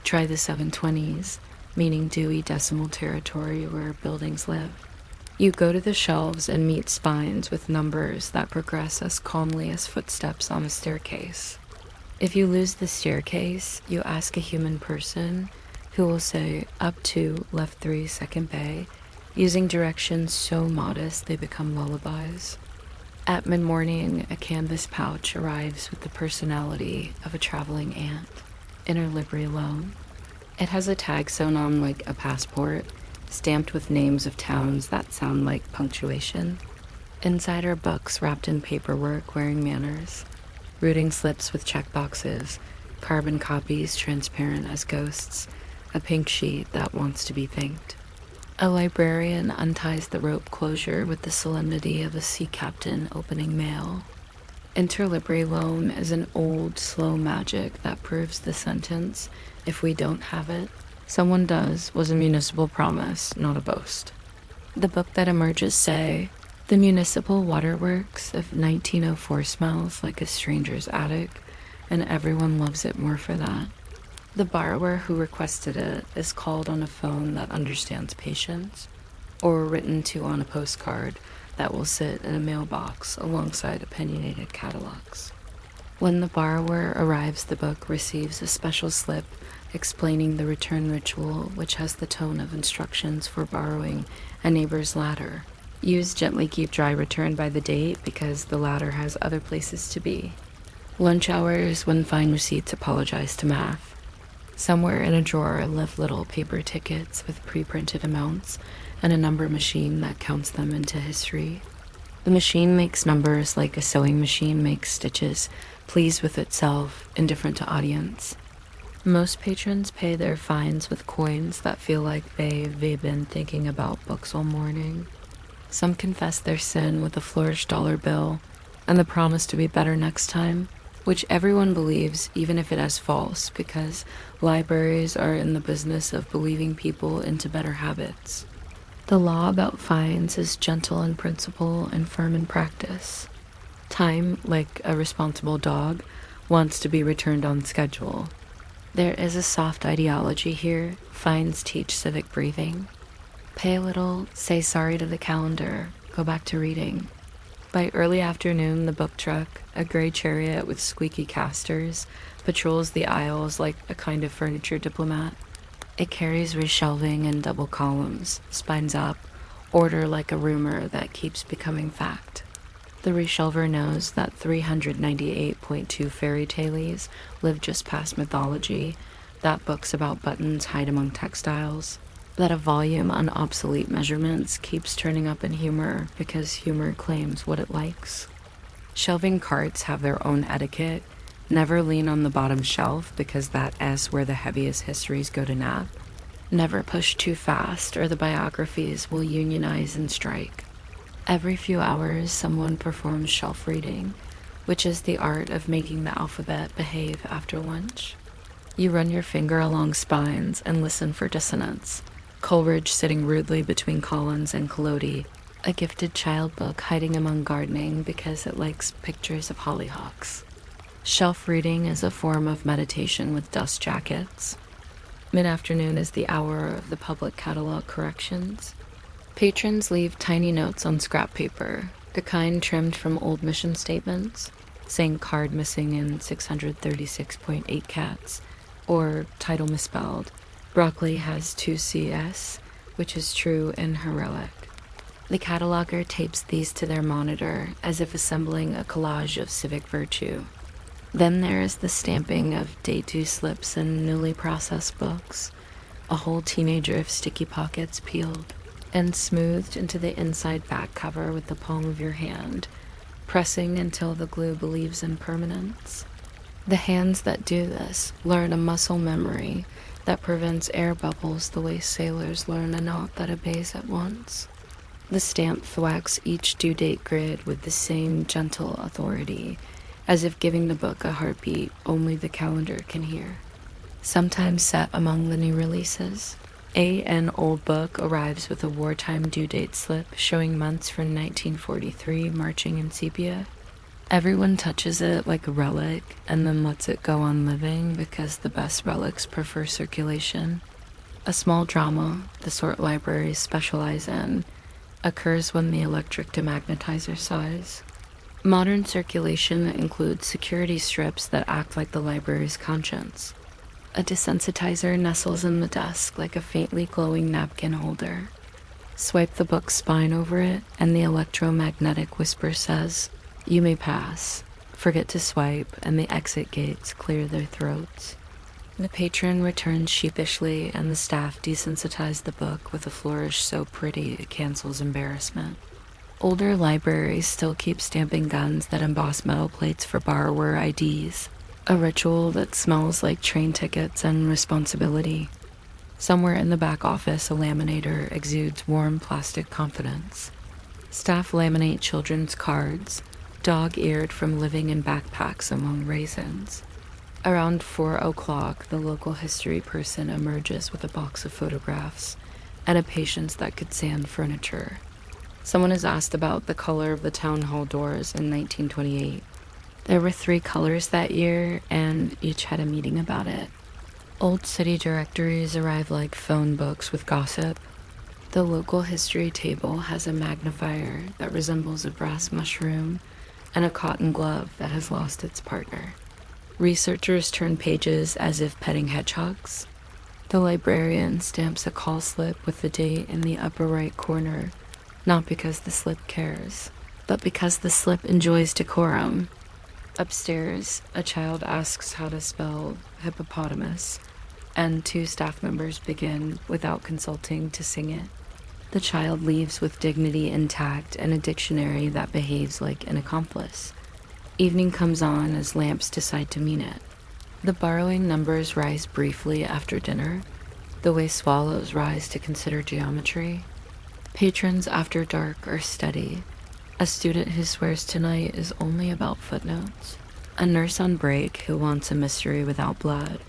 try the 720s, meaning Dewey Decimal Territory where buildings live. You go to the shelves and meet spines with numbers that progress as calmly as footsteps on a staircase. If you lose the staircase, you ask a human person who will say up to left 3 second bay, using directions so modest they become lullabies. At mid-morning, a canvas pouch arrives with the personality of a traveling ant, interlibrary loan. It has a tag sewn on like a passport, stamped with names of towns that sound like punctuation. Inside are books wrapped in paperwork wearing manners, routing slips with checkboxes, carbon copies transparent as ghosts, a pink sheet that wants to be thanked. A librarian unties the rope closure with the solemnity of a sea captain opening mail. Interlibrary loan is an old, slow magic that proves the sentence, if we don't have it, someone does, was a municipal promise, not a boast. The book that emerges say, the municipal waterworks of 1904 smells like a stranger's attic, and everyone loves it more for that. The borrower who requested it is called on a phone that understands patience, or written to on a postcard that will sit in a mailbox alongside opinionated catalogs. When the borrower arrives, the book receives a special slip explaining the return ritual, which has the tone of instructions for borrowing a neighbor's ladder. Use gently keep dry return by the date because the ladder has other places to be. Lunch hours when fine receipts apologize to math. Somewhere in a drawer live little paper tickets with pre-printed amounts and a number machine that counts them into history. The machine makes numbers like a sewing machine makes stitches, pleased with itself, indifferent to audience. Most patrons pay their fines with coins that feel like they've been thinking about books all morning. Some confess their sin with a flourished dollar bill and the promise to be better next time, which everyone believes even if it is false, because libraries are in the business of believing people into better habits. The law about fines is gentle in principle and firm in practice. Time, like a responsible dog, wants to be returned on schedule. There is a soft ideology here. Fines teach civic breathing. Pay a little, say sorry to the calendar, go back to reading. By early afternoon, the book truck, a gray chariot with squeaky casters, patrols the aisles like a kind of furniture diplomat. It carries reshelving in double columns, spines up, order like a rumor that keeps becoming fact. The reshelver knows that 398.2 fairy tales live just past mythology, that books about buttons hide among textiles. That a volume on obsolete measurements keeps turning up in humor because humor claims what it likes. Shelving carts have their own etiquette. Never lean on the bottom shelf because that's where the heaviest histories go to nap. Never push too fast or the biographies will unionize and strike. Every few hours, someone performs shelf reading, which is the art of making the alphabet behave after lunch. You run your finger along spines and listen for dissonance. Coleridge sitting rudely between Collins and Collodi, a gifted child book hiding among gardening because it likes pictures of hollyhocks. Shelf reading is a form of meditation with dust jackets. Mid-afternoon is the hour of the public catalog corrections. Patrons leave tiny notes on scrap paper, the kind trimmed from old mission statements, saying card missing in 636.8 cats, or title misspelled, broccoli has 2 CS, which is true and heroic. The cataloger tapes these to their monitor as if assembling a collage of civic virtue. Then there is the stamping of day 2 slips and newly processed books, a whole teenager of sticky pockets peeled and smoothed into the inside back cover with the palm of your hand, pressing until the glue believes in permanence. The hands that do this learn a muscle memory that prevents air bubbles the way sailors learn a knot that obeys at once. The stamp thwacks each due date grid with the same gentle authority, as if giving the book a heartbeat only the calendar can hear. Sometimes set among the new releases, an old book arrives with a wartime due date slip showing months from 1943 marching in sepia. Everyone touches it like a relic and then lets it go on living because the best relics prefer circulation. A small drama, the sort libraries specialize in, occurs when the electric demagnetizer sighs. Modern circulation includes security strips that act like the library's conscience. A desensitizer nestles in the desk like a faintly glowing napkin holder. Swipe the book's spine over it, and the electromagnetic whisper says, "You may pass." Forget to swipe, and the exit gates clear their throats. The patron returns sheepishly, and the staff desensitize the book with a flourish so pretty it cancels embarrassment. Older libraries still keep stamping guns that emboss metal plates for borrower IDs, a ritual that smells like train tickets and responsibility. Somewhere in the back office, a laminator exudes warm plastic confidence. Staff laminate children's cards, dog-eared from living in backpacks among raisins. Around 4 o'clock, the local history person emerges with a box of photographs and a patience that could sand furniture. Someone is asked about the color of the town hall doors in 1928. There were 3 colors that year, and each had a meeting about it. Old city directories arrive like phone books with gossip. The local history table has a magnifier that resembles a brass mushroom and a cotton glove that has lost its partner. Researchers turn pages as if petting hedgehogs. The librarian stamps a call slip with the date in the upper right corner, not because the slip cares, but because the slip enjoys decorum. Upstairs, a child asks how to spell hippopotamus, and 2 staff members begin, without consulting, to sing it. The child leaves with dignity intact and a dictionary that behaves like an accomplice. Evening comes on as lamps decide to mean it. The borrowing numbers rise briefly after dinner, the way swallows rise to consider geometry. Patrons after dark are steady. A student who swears tonight is only about footnotes. A nurse on break who wants a mystery without blood.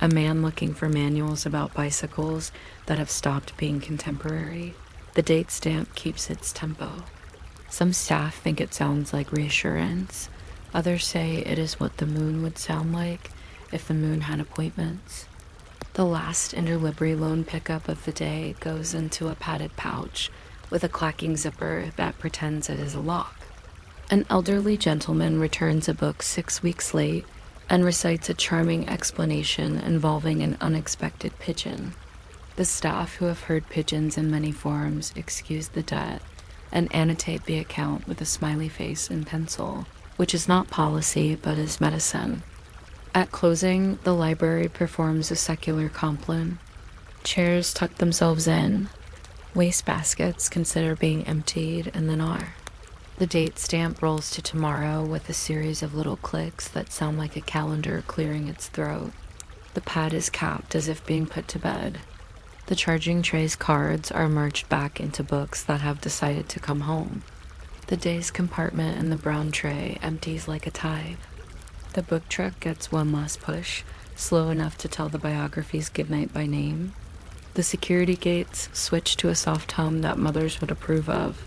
A man looking for manuals about bicycles that have stopped being contemporary. The date stamp keeps its tempo. Some staff think it sounds like reassurance. Others say it is what the moon would sound like if the moon had appointments. The last interlibrary loan pickup of the day goes into a padded pouch with a clacking zipper that pretends it is a lock. An elderly gentleman returns a book 6 weeks late and recites a charming explanation involving an unexpected pigeon. The staff, who have heard pigeons in many forms, excuse the debt and annotate the account with a smiley face in pencil, which is not policy but is medicine. At closing, the library performs a secular compline. Chairs tuck themselves in. Waste baskets consider being emptied and then are. The date stamp rolls to tomorrow with a series of little clicks that sound like a calendar clearing its throat. The pad is capped as if being put to bed. The charging tray's cards are merged back into books that have decided to come home. The day's compartment in the brown tray empties like a tide. The book truck gets one last push, slow enough to tell the biographies goodnight by name. The security gates switch to a soft hum that mothers would approve of.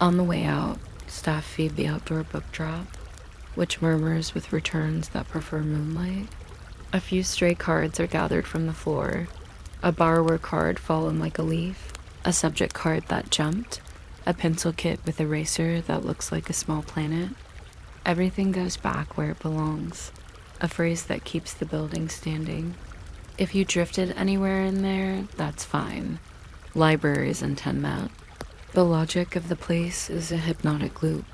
On the way out, staff feed the outdoor book drop, which murmurs with returns that prefer moonlight. A few stray cards are gathered from the floor. A borrower card fallen like a leaf, a subject card that jumped, a pencil kit with eraser that looks like a small planet. Everything goes back where it belongs, a phrase that keeps the building standing. If you drifted anywhere in there, that's fine. Libraries intend that. The logic of the place is a hypnotic loop.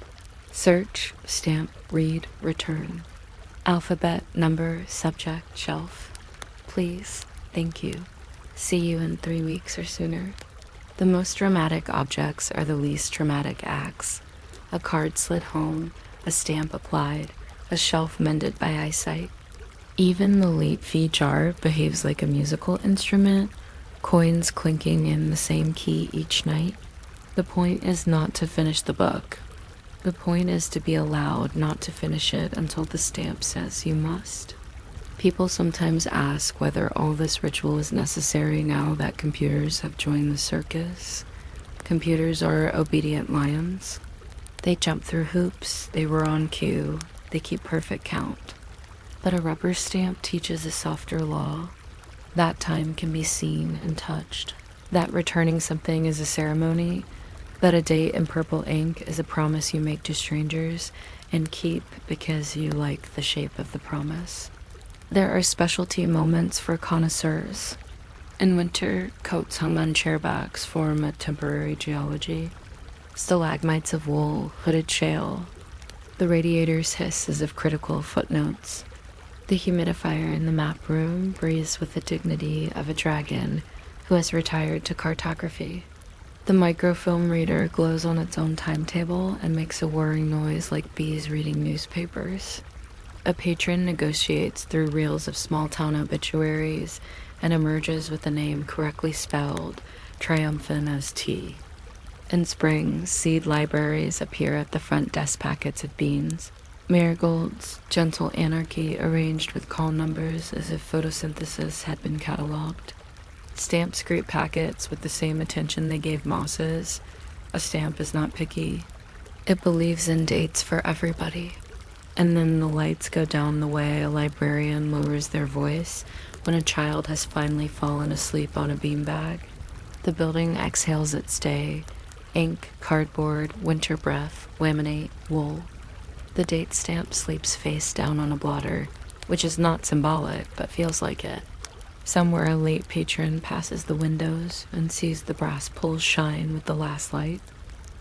Search, stamp, read, return. Alphabet, number, subject, shelf. Please, thank you. See you in 3 weeks or sooner. The most dramatic objects are the least dramatic acts. A card slid home, a stamp applied, a shelf mended by eyesight. Even the late fee jar behaves like a musical instrument, coins clinking in the same key each night. The point is not to finish the book. The point is to be allowed not to finish it until the stamp says you must. People sometimes ask whether all this ritual is necessary now that computers have joined the circus. Computers are obedient lions. They jump through hoops, they roar on cue, they keep perfect count. But a rubber stamp teaches a softer law. That time can be seen and touched. That returning something is a ceremony. That a date in purple ink is a promise you make to strangers and keep because you like the shape of the promise. There are specialty moments for connoisseurs. In winter, coats hung on chairbacks form a temporary geology. Stalagmites of wool, hooded shale. The radiator's hiss is of critical footnotes. The humidifier in the map room breathes with the dignity of a dragon who has retired to cartography. The microfilm reader glows on its own timetable and makes a whirring noise like bees reading newspapers. A patron negotiates through reels of small-town obituaries and emerges with a name correctly spelled, triumphant as tea. In spring, seed libraries appear at the front desk packets of beans. Marigolds, gentle anarchy arranged with call numbers as if photosynthesis had been catalogued. Stamps greet packets with the same attention they gave mosses. A stamp is not picky. It believes in dates for everybody. And then the lights go down the way a librarian lowers their voice when a child has finally fallen asleep on a beanbag. The building exhales its day. Ink, cardboard, winter breath, laminate, wool. The date stamp sleeps face down on a blotter, which is not symbolic, but feels like it. Somewhere a late patron passes the windows and sees the brass pulls shine with the last light.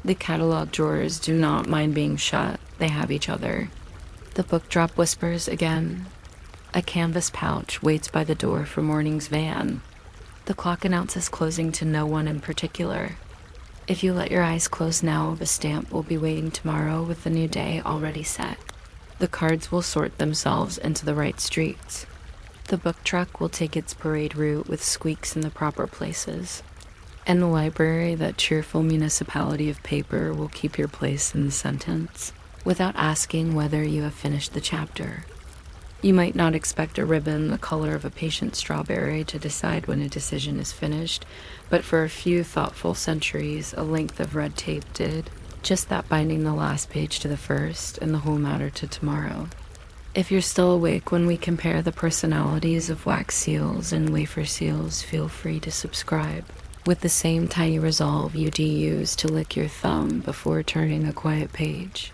The catalog drawers do not mind being shut, they have each other. The book drop whispers again. A canvas pouch waits by the door for morning's van. The clock announces closing to no one in particular. If you let your eyes close now, the stamp will be waiting tomorrow with the new day already set. The cards will sort themselves into the right streets. The book truck will take its parade route with squeaks in the proper places. And the library, that cheerful municipality of paper, will keep your place in the sentence, without asking whether you have finished the chapter. You might not expect a ribbon the color of a patient strawberry to decide when a decision is finished, but for a few thoughtful centuries, a length of red tape did, just that binding the last page to the first and the whole matter to tomorrow. If you're still awake when we compare the personalities of wax seals and wafer seals, feel free to subscribe, with the same tiny resolve you use to lick your thumb before turning a quiet page.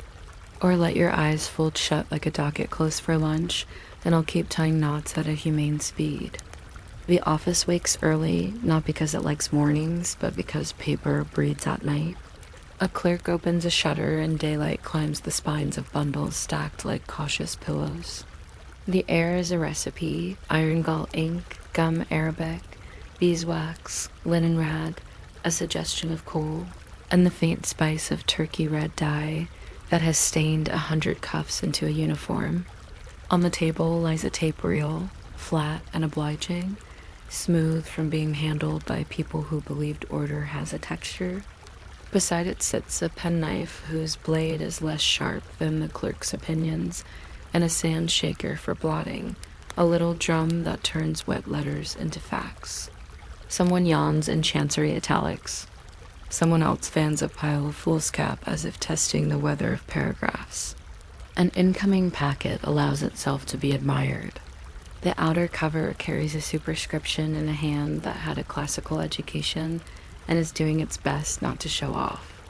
Or let your eyes fold shut like a docket close for lunch, and I'll keep tying knots at a humane speed. The office wakes early, not because it likes mornings, but because paper breeds at night. A clerk opens a shutter and daylight climbs the spines of bundles stacked like cautious pillows. The air is a recipe, iron gall ink, gum Arabic, beeswax, linen rag, a suggestion of coal, and the faint spice of turkey red dye that has stained 100 cuffs into a uniform. On the table lies a tape reel, flat and obliging, smooth from being handled by people who believed order has a texture. Beside it sits a penknife whose blade is less sharp than the clerk's opinions, and a sand shaker for blotting, a little drum that turns wet letters into facts. Someone yawns in chancery italics. Someone else fans a pile of foolscap as if testing the weather of paragraphs. An incoming packet allows itself to be admired. The outer cover carries a superscription in a hand that had a classical education and is doing its best not to show off.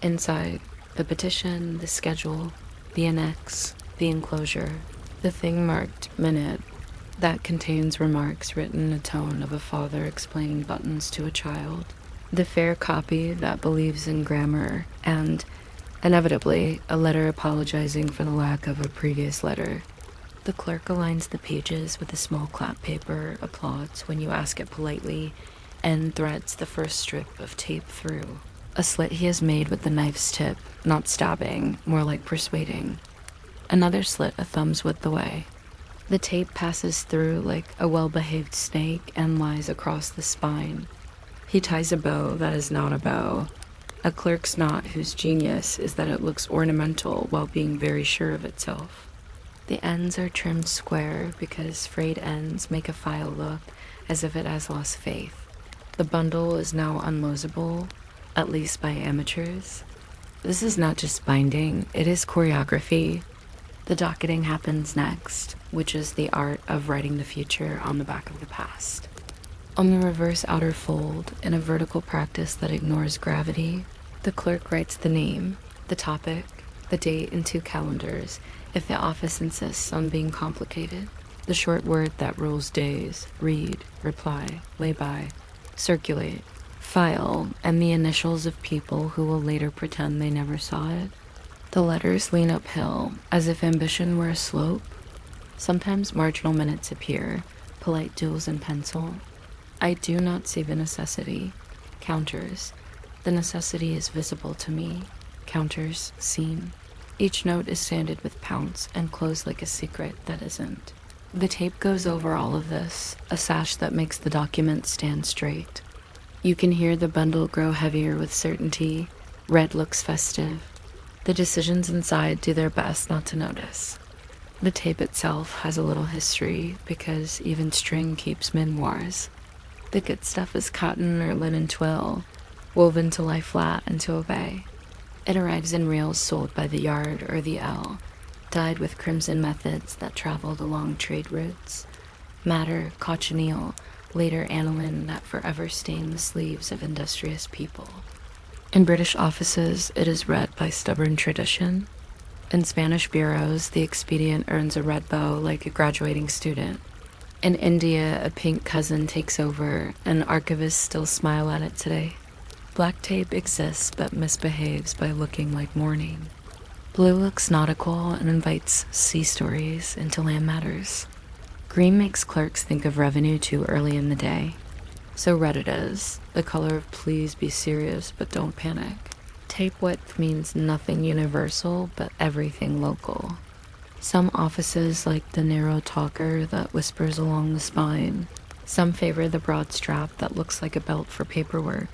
Inside, the petition, the schedule, the annex, the enclosure, the thing marked minute that contains remarks written in a tone of a father explaining buttons to a child, the fair copy that believes in grammar, and, inevitably, a letter apologizing for the lack of a previous letter. The clerk aligns the pages with a small clap paper, applauds when you ask it politely, and threads the first strip of tape through. A slit he has made with the knife's tip, not stabbing, more like persuading. Another slit a thumb's width away. The tape passes through like a well-behaved snake and lies across the spine. He ties a bow that is not a bow. A clerk's knot whose genius is that it looks ornamental while being very sure of itself. The ends are trimmed square because frayed ends make a file look as if it has lost faith. The bundle is now unlosable, at least by amateurs. This is not just binding, it is choreography. The docketing happens next, which is the art of writing the future on the back of the past. On the reverse outer fold, in a vertical practice that ignores gravity, the clerk writes the name, the topic, the date in 2 calendars, if the office insists on being complicated. The short word that rules days: read, reply, lay by, circulate, file, and the initials of people who will later pretend they never saw it. The letters lean uphill, as if ambition were a slope. Sometimes marginal minutes appear, polite duels in pencil. I do not see the necessity. Counters. The necessity is visible to me. Counters seen. Each note is sanded with pounce and closed like a secret that isn't. The tape goes over all of this, a sash that makes the document stand straight. You can hear the bundle grow heavier with certainty. Red looks festive. The decisions inside do their best not to notice. The tape itself has a little history because even string keeps memoirs. The good stuff is cotton or linen twill, woven to lie flat and to obey. It arrives in reels sold by the yard or the ell, dyed with crimson methods that traveled along trade routes. Madder, cochineal, later aniline that forever stain the sleeves of industrious people. In British offices, it is read by stubborn tradition. In Spanish bureaus, the expedient earns a red bow like a graduating student. In India, a pink cousin takes over, and archivists still smile at it today. Black tape exists but misbehaves by looking like mourning. Blue looks nautical and invites sea stories into land matters. Green makes clerks think of revenue too early in the day. So red it is, the color of please be serious but don't panic. Tape width means nothing universal but everything local. Some offices like the narrow talker that whispers along the spine. Some favor the broad strap that looks like a belt for paperwork.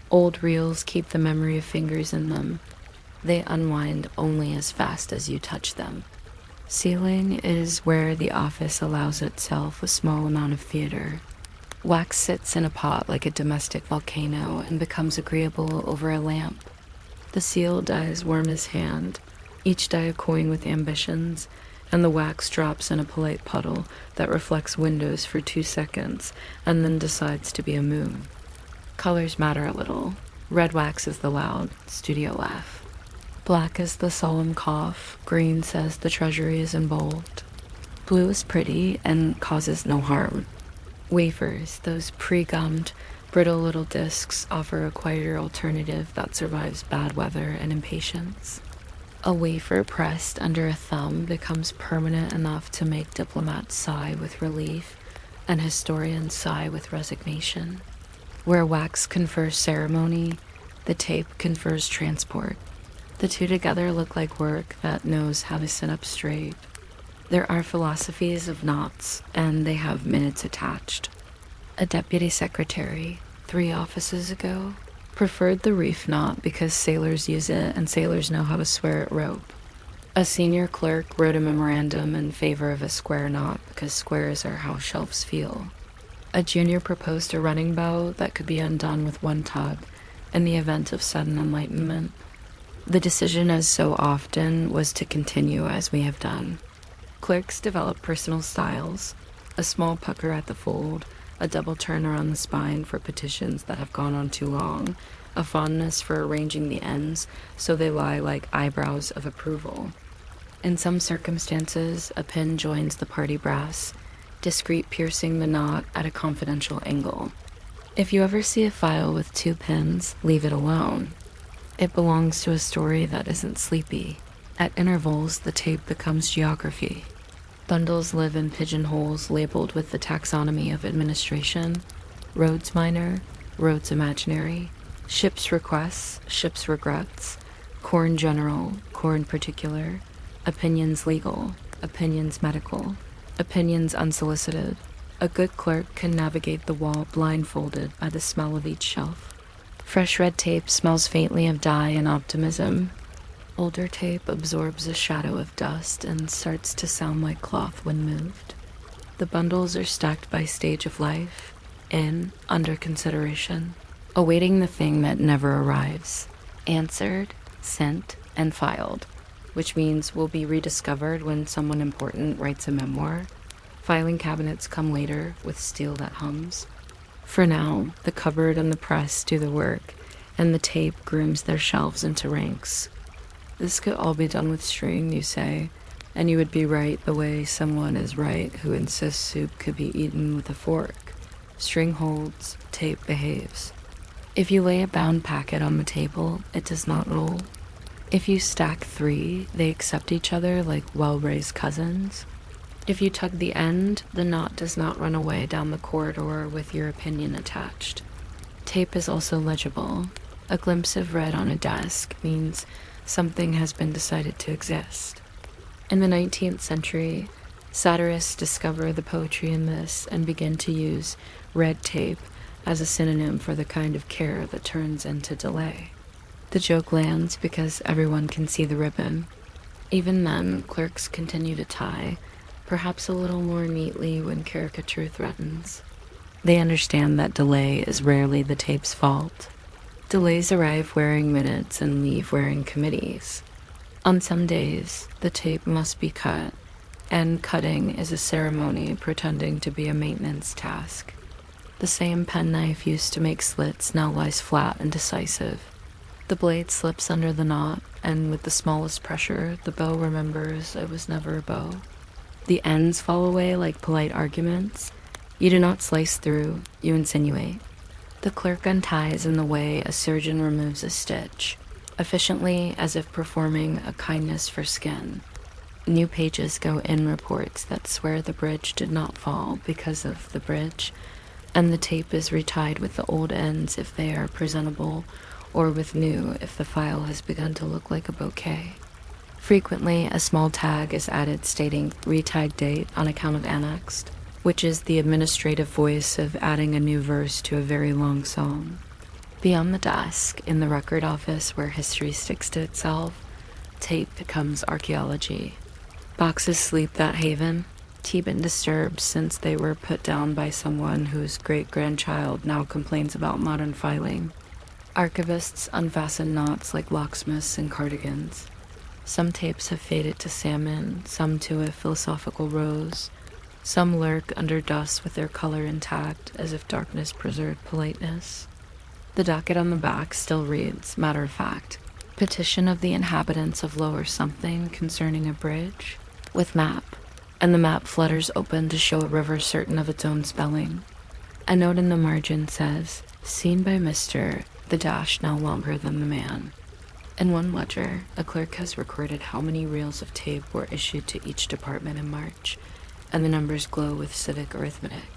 Old reels keep the memory of fingers in them. They unwind only as fast as you touch them. Ceiling is where the office allows itself a small amount of theater. Wax sits in a pot like a domestic volcano and becomes agreeable over a lamp. The seal dies warm as hand, each die coin with ambitions, and the wax drops in a polite puddle that reflects windows for 2 seconds and then decides to be a moon. Colors matter a little. Red wax is the loud studio laugh. Black is the solemn cough. Green says the treasury is involved. Blue is pretty and causes no harm. Wafers, those pre-gummed, brittle little discs, offer a quieter alternative that survives bad weather and impatience. A wafer pressed under a thumb becomes permanent enough to make diplomats sigh with relief, and historians sigh with resignation. Where wax confers ceremony, the tape confers transport. The two together look like work that knows how to sit up straight. There are philosophies of knots, and they have minutes attached. A deputy secretary, 3 offices ago, preferred the reef knot because sailors use it and sailors know how to swear at rope. A senior clerk wrote a memorandum in favor of a square knot because squares are how shelves feel. A junior proposed a running bow that could be undone with one tug in the event of sudden enlightenment. The decision, as so often, was to continue as we have done. Clerks develop personal styles, a small pucker at the fold, a double turn around the spine for petitions that have gone on too long, a fondness for arranging the ends so they lie like eyebrows of approval. In some circumstances, a pin joins the party brass, discreet piercing the knot at a confidential angle. If you ever see a file with 2 pins, leave it alone. It belongs to a story that isn't sleepy. At intervals, the tape becomes geography. Bundles live in pigeonholes labeled with the taxonomy of administration: roads minor, roads imaginary, ships requests, ships regrets, corn general, corn particular, opinions legal, opinions medical, opinions unsolicited. A good clerk can navigate the wall blindfolded by the smell of each shelf. Fresh red tape smells faintly of dye and optimism. Older tape absorbs a shadow of dust and starts to sound like cloth when moved. The bundles are stacked by stage of life, in, under consideration, awaiting the thing that never arrives, answered, sent, and filed, which means will be rediscovered when someone important writes a memoir. Filing cabinets come later with steel that hums. For now, the cupboard and the press do the work, and the tape grooms their shelves into ranks. This could all be done with string, you say, and you would be right the way someone is right who insists soup could be eaten with a fork. String holds, tape behaves. If you lay a bound packet on the table, it does not roll. If you stack 3, they accept each other like well-raised cousins. If you tug the end, the knot does not run away down the corridor with your opinion attached. Tape is also legible. A glimpse of red on a desk means something has been decided to exist. In the 19th century, satirists discover the poetry in this and begin to use red tape as a synonym for the kind of care that turns into delay. The joke lands because everyone can see the ribbon. Even then, clerks continue to tie, perhaps a little more neatly when caricature threatens. They understand that delay is rarely the tape's fault. Delays arrive wearing minutes and leave wearing committees. On some days, the tape must be cut, and cutting is a ceremony pretending to be a maintenance task. The same penknife used to make slits now lies flat and decisive. The blade slips under the knot, and with the smallest pressure, the bow remembers it was never a bow. The ends fall away like polite arguments. You do not slice through, you insinuate. The clerk unties in the way a surgeon removes a stitch, efficiently as if performing a kindness for skin. New pages go in reports that swear the bridge did not fall because of the bridge, and the tape is retied with the old ends if they are presentable, or with new if the file has begun to look like a bouquet. Frequently, a small tag is added stating retied date on account of annexed, which is the administrative voice of adding a new verse to a very long song. Beyond the desk, in the record office where history sticks to itself, tape becomes archaeology. Boxes sleep that haven, been disturbed since they were put down by someone whose great-grandchild now complains about modern filing. Archivists unfasten knots like locksmiths and cardigans. Some tapes have faded to salmon, some to a philosophical rose. Some lurk under dust with their color intact, as if darkness preserved politeness. The docket on the back still reads, matter of fact, petition of the inhabitants of Lower Something concerning a bridge, with map, and the map flutters open to show a river certain of its own spelling. A note in the margin says, seen by Mr. the dash now longer than the man. In one ledger, a clerk has recorded how many reels of tape were issued to each department in March, and the numbers glow with civic arithmetic.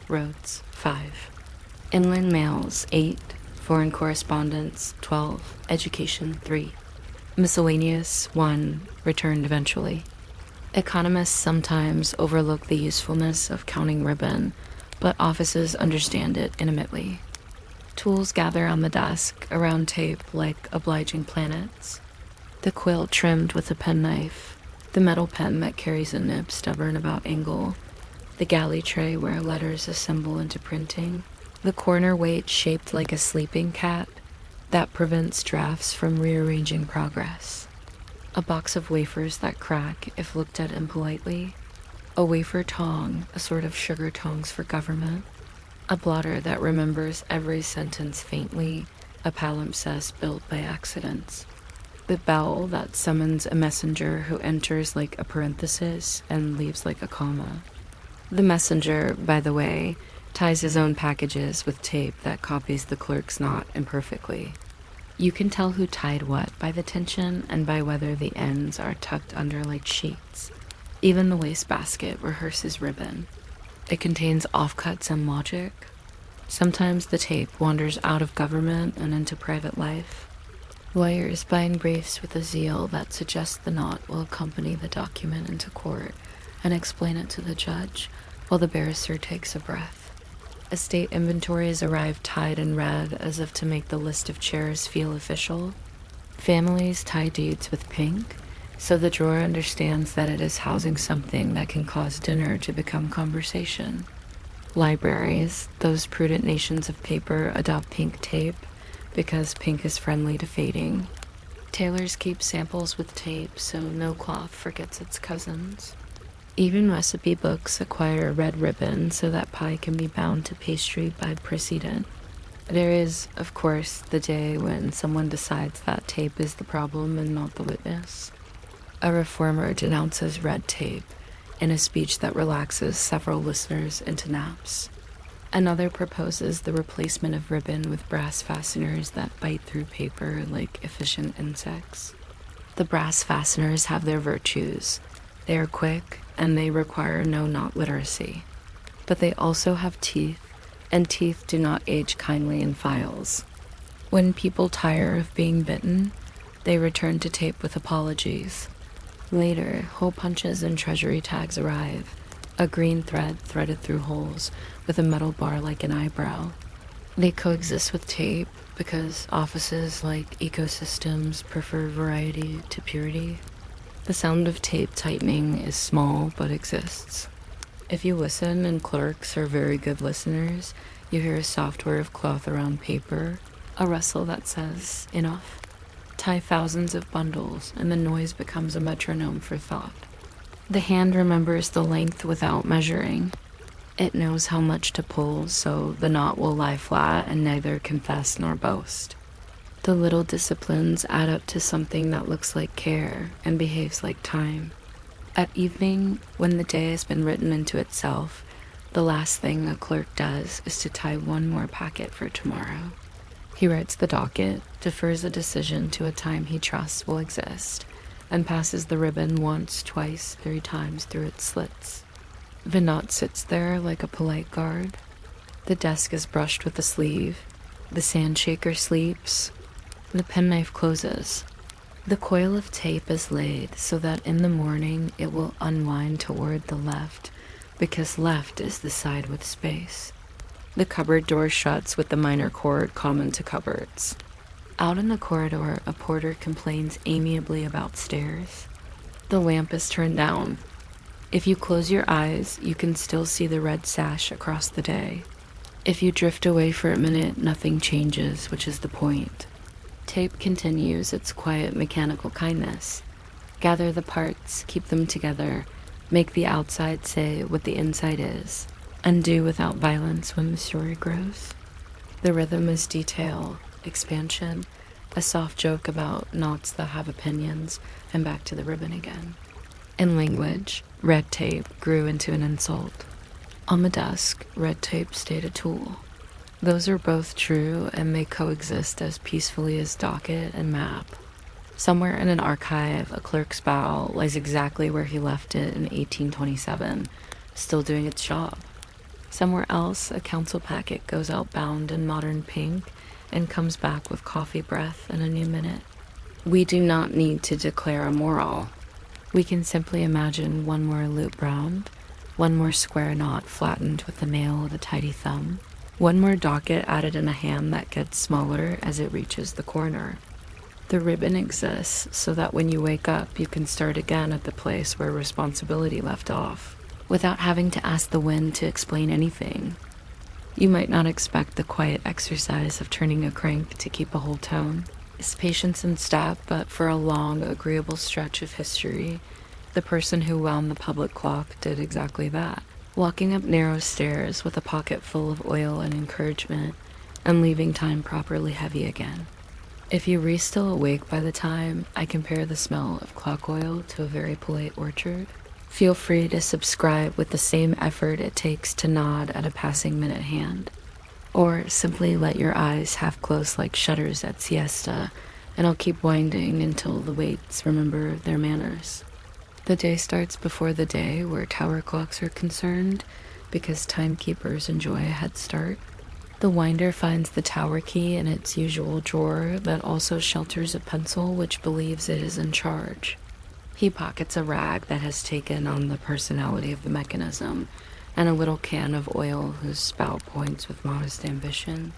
roads, 5. Inland mails, 8. Foreign correspondence, 12. Education, 3. Miscellaneous, 1. Returned eventually. Economists sometimes overlook the usefulness of counting ribbon, but offices understand it intimately. Tools gather on the desk around tape like obliging planets. The quill trimmed with a penknife, the metal pen that carries a nib stubborn about angle, the galley tray where letters assemble into printing, the corner weight shaped like a sleeping cat that prevents drafts from rearranging progress, a box of wafers that crack if looked at impolitely, a wafer tong, a sort of sugar tongs for government, a blotter that remembers every sentence faintly, a palimpsest built by accidents, the bell that summons a messenger who enters like a parenthesis and leaves like a comma. The messenger, by the way, ties his own packages with tape that copies the clerk's knot imperfectly. You can tell who tied what by the tension and by whether the ends are tucked under like sheets. Even the wastebasket rehearses ribbon. It contains offcuts and logic. Sometimes the tape wanders out of government and into private life. Lawyers bind briefs with a zeal that suggests the knot will accompany the document into court and explain it to the judge while the barrister takes a breath. Estate inventories arrive tied in red as if to make the list of chairs feel official. Families tie deeds with pink, so the drawer understands that it is housing something that can cause dinner to become conversation. Libraries, those prudent nations of paper, adopt pink tape because pink is friendly to fading. Tailors keep samples with tape so no cloth forgets its cousins. Even recipe books acquire a red ribbon so that pie can be bound to pastry by precedent. There is, of course, the day when someone decides that tape is the problem and not the witness. A reformer denounces red tape in a speech that relaxes several listeners into naps. Another proposes the replacement of ribbon with brass fasteners that bite through paper like efficient insects. The brass fasteners have their virtues. They are quick, and they require no knot literacy. But they also have teeth, and teeth do not age kindly in files. When people tire of being bitten, they return to tape with apologies. Later, hole punches and treasury tags arrive, a green thread threaded through holes with a metal bar like an eyebrow. They coexist with tape because offices, like ecosystems, prefer variety to purity. The sound of tape tightening is small but exists. If you listen, and clerks are very good listeners, you hear a soft whir of cloth around paper, a rustle that says, enough. Tie thousands of bundles, and the noise becomes a metronome for thought. The hand remembers the length without measuring. It knows how much to pull, so the knot will lie flat and neither confess nor boast. The little disciplines add up to something that looks like care and behaves like time. At evening, when the day has been written into itself, the last thing a clerk does is to tie one more packet for tomorrow. He writes the docket, defers a decision to a time he trusts will exist, and passes the ribbon once, twice, 3 times through its slits. The knot sits there like a polite guard. The desk is brushed with a sleeve. The sand shaker sleeps. The penknife closes. The coil of tape is laid so that in the morning it will unwind toward the left, because left is the side with space. The cupboard door shuts with the minor chord common to cupboards. Out in the corridor, a porter complains amiably about stairs. The lamp is turned down. If you close your eyes, you can still see the red sash across the day. If you drift away for a minute, nothing changes, which is the point. Tape continues its quiet mechanical kindness. Gather the parts, keep them together, make the outside say what the inside is, undo without violence when the story grows. The rhythm is detail, expansion, a soft joke about knots that have opinions, and back to the ribbon again. In language, red tape grew into an insult. On the desk, red tape stayed a tool. Those are both true, and they coexist as peacefully as docket and map. Somewhere in an archive, a clerk's bow lies exactly where he left it in 1827, still doing its job. Somewhere else, a council packet goes outbound in modern pink and comes back with coffee breath in a new minute. We do not need to declare a moral. We can simply imagine one more loop round, one more square knot flattened with the nail of a tidy thumb, one more docket added in a hand that gets smaller as it reaches the corner. The ribbon exists so that when you wake up, you can start again at the place where responsibility left off, without having to ask the wind to explain anything. You might not expect the quiet exercise of turning a crank to keep a whole tone. It's patience and step, but for a long, agreeable stretch of history, the person who wound the public clock did exactly that, walking up narrow stairs with a pocket full of oil and encouragement, and leaving time properly heavy again. If you're still awake by the time, I compare the smell of clock oil to a very polite orchard. Feel free to subscribe with the same effort it takes to nod at a passing minute hand. Or simply let your eyes half close like shutters at siesta, and I'll keep winding until the weights remember their manners. The day starts before the day where tower clocks are concerned, because timekeepers enjoy a head start. The winder finds the tower key in its usual drawer that also shelters a pencil which believes it is in charge. He pockets a rag that has taken on the personality of the mechanism, and a little can of oil whose spout points with modest ambition.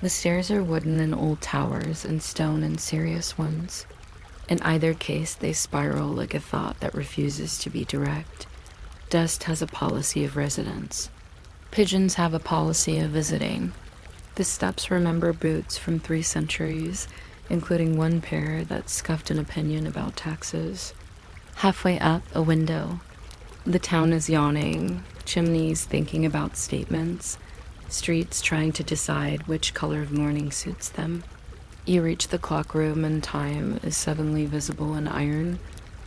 The stairs are wooden in old towers and stone in serious ones. In either case, they spiral like a thought that refuses to be direct. Dust has a policy of residence. Pigeons have a policy of visiting. The steps remember boots from 3 centuries, including one pair that scuffed an opinion about taxes. Halfway up, a window. The town is yawning, chimneys thinking about statements, streets trying to decide which color of mourning suits them. You reach the clock room and time is suddenly visible in iron,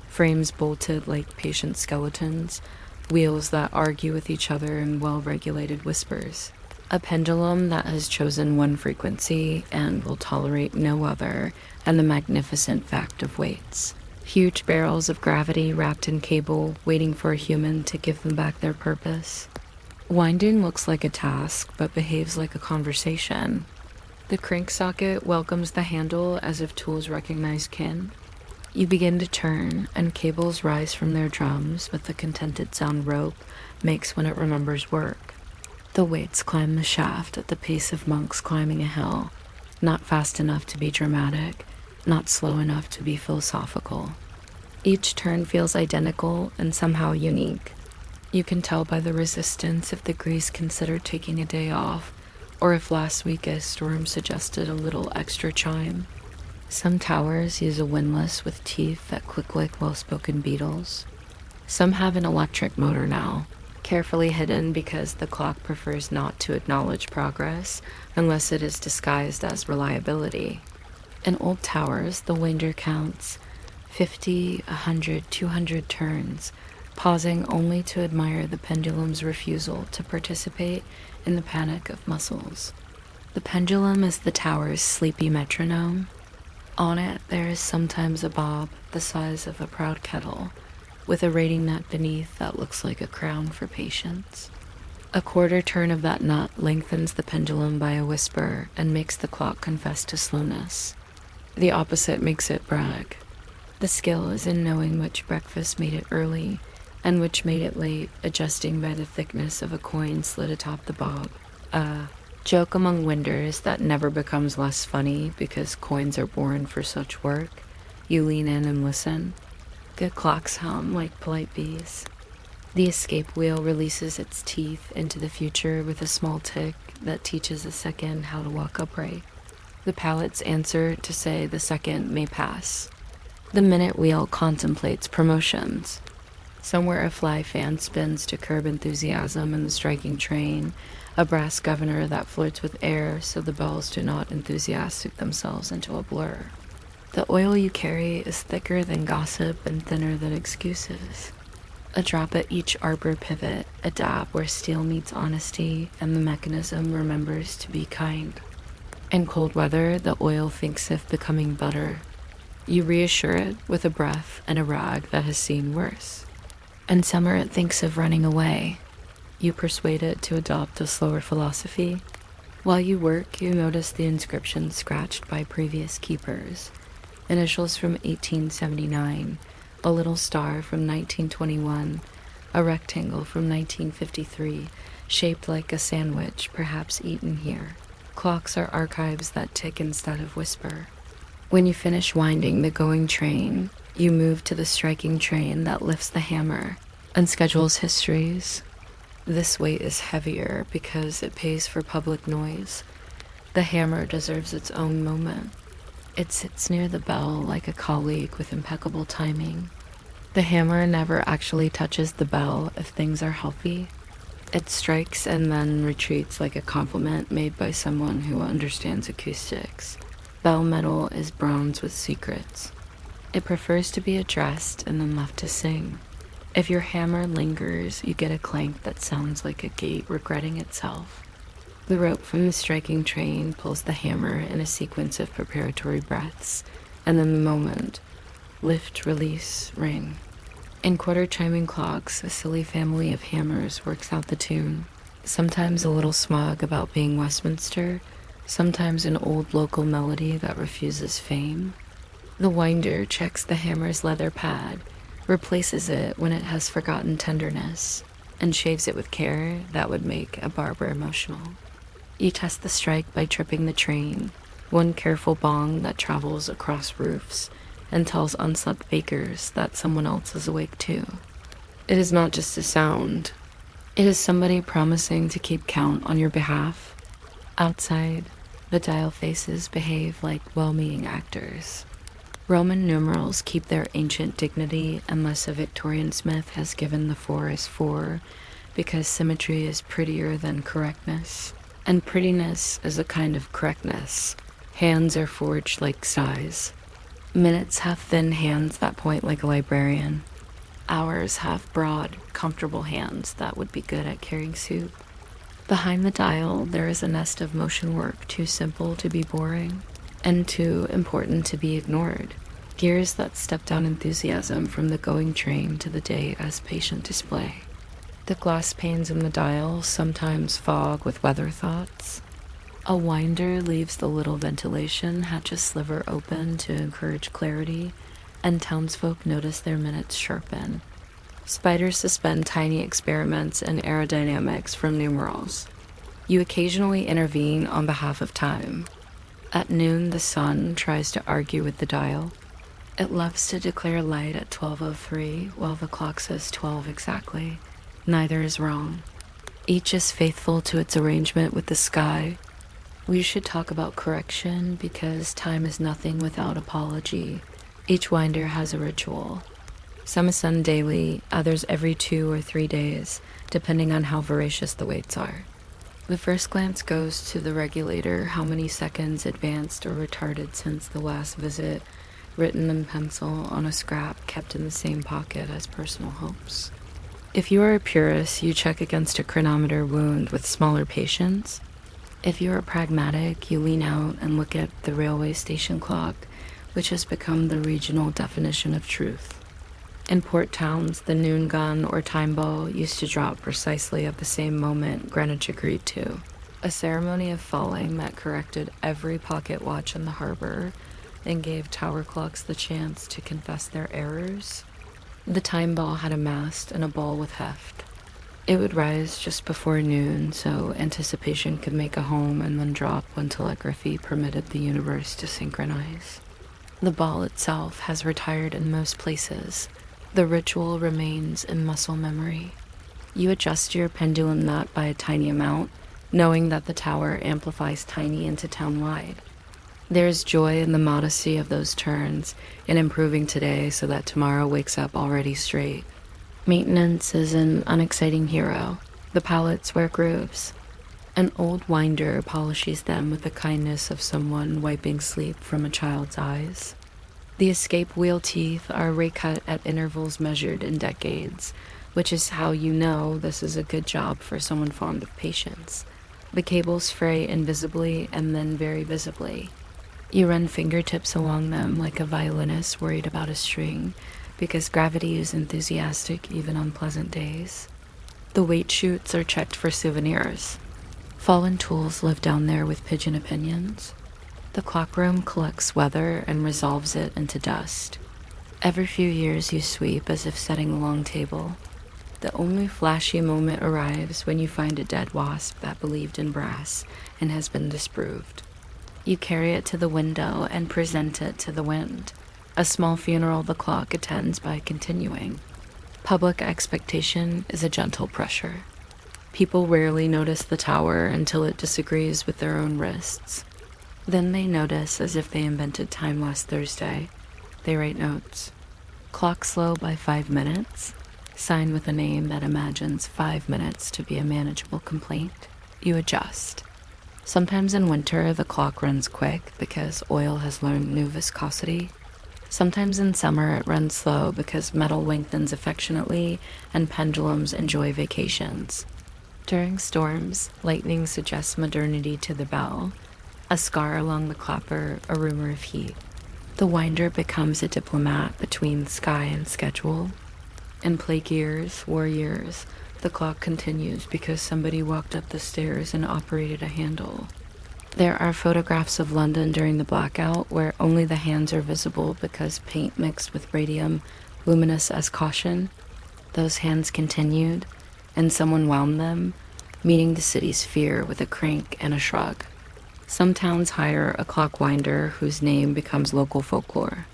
frames bolted like patient skeletons, wheels that argue with each other in well-regulated whispers. A pendulum that has chosen one frequency and will tolerate no other, and the magnificent fact of weights. Huge barrels of gravity wrapped in cable, waiting for a human to give them back their purpose. Winding looks like a task, but behaves like a conversation. The crank socket welcomes the handle as if tools recognize kin. You begin to turn, and cables rise from their drums with the contented sound rope makes when it remembers work. The weights climb the shaft at the pace of monks climbing a hill, not fast enough to be dramatic, not slow enough to be philosophical. Each turn feels identical and somehow unique. You can tell by the resistance if the grease considered taking a day off, or if last week a storm suggested a little extra chime. Some towers use a windlass with teeth that click like well-spoken beetles. Some have an electric motor now, carefully hidden because the clock prefers not to acknowledge progress unless it is disguised as reliability. In old towers, the winder counts 50, 100, 200 turns, pausing only to admire the pendulum's refusal to participate in the panic of muscles. The pendulum is the tower's sleepy metronome. On it, there is sometimes a bob the size of a proud kettle, with a rating nut beneath that looks like a crown for patience. A quarter turn of that nut lengthens the pendulum by a whisper and makes the clock confess to slowness. The opposite makes it brag. The skill is in knowing which breakfast made it early and which made it late, adjusting by the thickness of a coin slid atop the bob. A joke among winders that never becomes less funny because coins are born for such work. You lean in and listen. Good clocks hum like polite bees. The escape wheel releases its teeth into the future with a small tick that teaches a second how to walk upright. The pallets answer to say the second may pass. The minute wheel contemplates promotions. Somewhere a fly fan spins to curb enthusiasm in the striking train, a brass governor that flirts with air so the bells do not enthusiastic themselves into a blur. The oil you carry is thicker than gossip and thinner than excuses. A drop at each arbor pivot, a dab where steel meets honesty, and the mechanism remembers to be kind. In cold weather, the oil thinks of becoming butter. You reassure it with a breath and a rag that has seen worse. In summer, it thinks of running away. You persuade it to adopt a slower philosophy. While you work, you notice the inscription scratched by previous keepers. Initials from 1879, a little star from 1921, a rectangle from 1953, shaped like a sandwich, perhaps eaten here. Clocks are archives that tick instead of whisper. When you finish winding the going train, you move to the striking train that lifts the hammer and schedules histories. This weight is heavier because it pays for public noise. The hammer deserves its own moment. It sits near the bell like a colleague with impeccable timing. The hammer never actually touches the bell if things are healthy. It strikes and then retreats like a compliment made by someone who understands acoustics. Bell metal is bronze with secrets. It prefers to be addressed and then left to sing. If your hammer lingers, you get a clank that sounds like a gate regretting itself. The rope from the striking train pulls the hammer in a sequence of preparatory breaths, and then the moment, lift, release, ring. In quarter-chiming clocks, a silly family of hammers works out the tune, sometimes a little smug about being Westminster, sometimes an old local melody that refuses fame. The winder checks the hammer's leather pad, replaces it when it has forgotten tenderness, and shaves it with care that would make a barber emotional. You test the strike by tripping the train, one careful bong that travels across roofs and tells unslept bakers that someone else is awake too. It is not just a sound. It is somebody promising to keep count on your behalf. Outside, the dial faces behave like well-meaning actors. Roman numerals keep their ancient dignity unless a Victorian smith has given the 4 as 4, because symmetry is prettier than correctness. And prettiness is a kind of correctness. Hands are forged like size. Minutes have thin hands that point like a librarian. Hours have broad, comfortable hands that would be good at carrying soup. Behind the dial, there is a nest of motion work too simple to be boring, and too important to be ignored. Gears that step down enthusiasm from the going train to the day as patient display. The glass panes in the dial sometimes fog with weather thoughts. A winder leaves the little ventilation hatch a sliver open to encourage clarity, and townsfolk notice their minutes sharpen. Spiders suspend tiny experiments in aerodynamics from numerals. You occasionally intervene on behalf of time. At noon, the sun tries to argue with the dial. It loves to declare light at 12:03 while the clock says 12 exactly. Neither is wrong. Each is faithful to its arrangement with the sky. We should talk about correction because time is nothing without apology. Each winder has a ritual. Some is done daily, others every 2 or 3 days, depending on how voracious the weights are. The first glance goes to the regulator, how many seconds advanced or retarded since the last visit, written in pencil on a scrap kept in the same pocket as personal hopes. If you are a purist, you check against a chronometer wound with smaller patients. If you are pragmatic, you lean out and look at the railway station clock, which has become the regional definition of truth. In port towns, the noon gun or time ball used to drop precisely at the same moment Greenwich agreed to, a ceremony of falling that corrected every pocket watch in the harbor and gave tower clocks the chance to confess their errors. The time ball had a mast and a ball with heft. It would rise just before noon, so anticipation could make a home and then drop when telegraphy permitted the universe to synchronize. The ball itself has retired in most places. The ritual remains in muscle memory. You adjust your pendulum nut by a tiny amount, knowing that the tower amplifies tiny into town-wide. There is joy in the modesty of those turns, in improving today so that tomorrow wakes up already straight. Maintenance is an unexciting hero. The pallets wear grooves. An old winder polishes them with the kindness of someone wiping sleep from a child's eyes. The escape wheel teeth are recut at intervals measured in decades, which is how you know this is a good job for someone fond of patience. The cables fray invisibly and then very visibly. You run fingertips along them like a violinist worried about a string, because gravity is enthusiastic even on pleasant days. The weight chutes are checked for souvenirs. Fallen tools live down there with pigeon opinions. The clock room collects weather and resolves it into dust. Every few years you sweep as if setting a long table. The only flashy moment arrives when you find a dead wasp that believed in brass and has been disproved. You carry it to the window and present it to the wind, a small funeral the clock attends by continuing. Public expectation is a gentle pressure. People rarely notice the tower until it disagrees with their own wrists. Then they notice as if they invented time last Thursday. They write notes. Clock slow by 5 minutes. Sign with a name that imagines 5 minutes to be a manageable complaint. You adjust. Sometimes in winter, the clock runs quick because oil has learned new viscosity. Sometimes in summer, it runs slow because metal lengthens affectionately and pendulums enjoy vacations. During storms, lightning suggests modernity to the bell, a scar along the clapper, a rumor of heat. The winder becomes a diplomat between sky and schedule. In plague years, war years, the clock continues because somebody walked up the stairs and operated a handle. There are photographs of London during the blackout where only the hands are visible because paint mixed with radium, luminous as caution. Those hands continued, and someone wound them, meeting the city's fear with a crank and a shrug. Some towns hire a clock winder whose name becomes local folklore.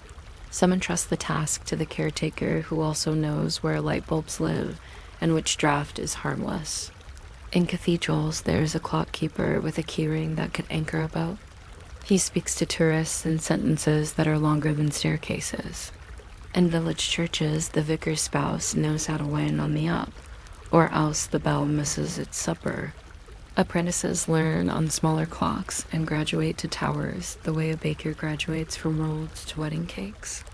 Some entrust the task to the caretaker who also knows where light bulbs live and which draft is harmless. In cathedrals, there is a clock keeper with a keyring that could anchor a boat. He speaks to tourists in sentences that are longer than staircases. In village churches, the vicar's spouse knows how to win on the up, or else the bell misses its supper. Apprentices learn on smaller clocks and graduate to towers the way a baker graduates from rolls to wedding cakes.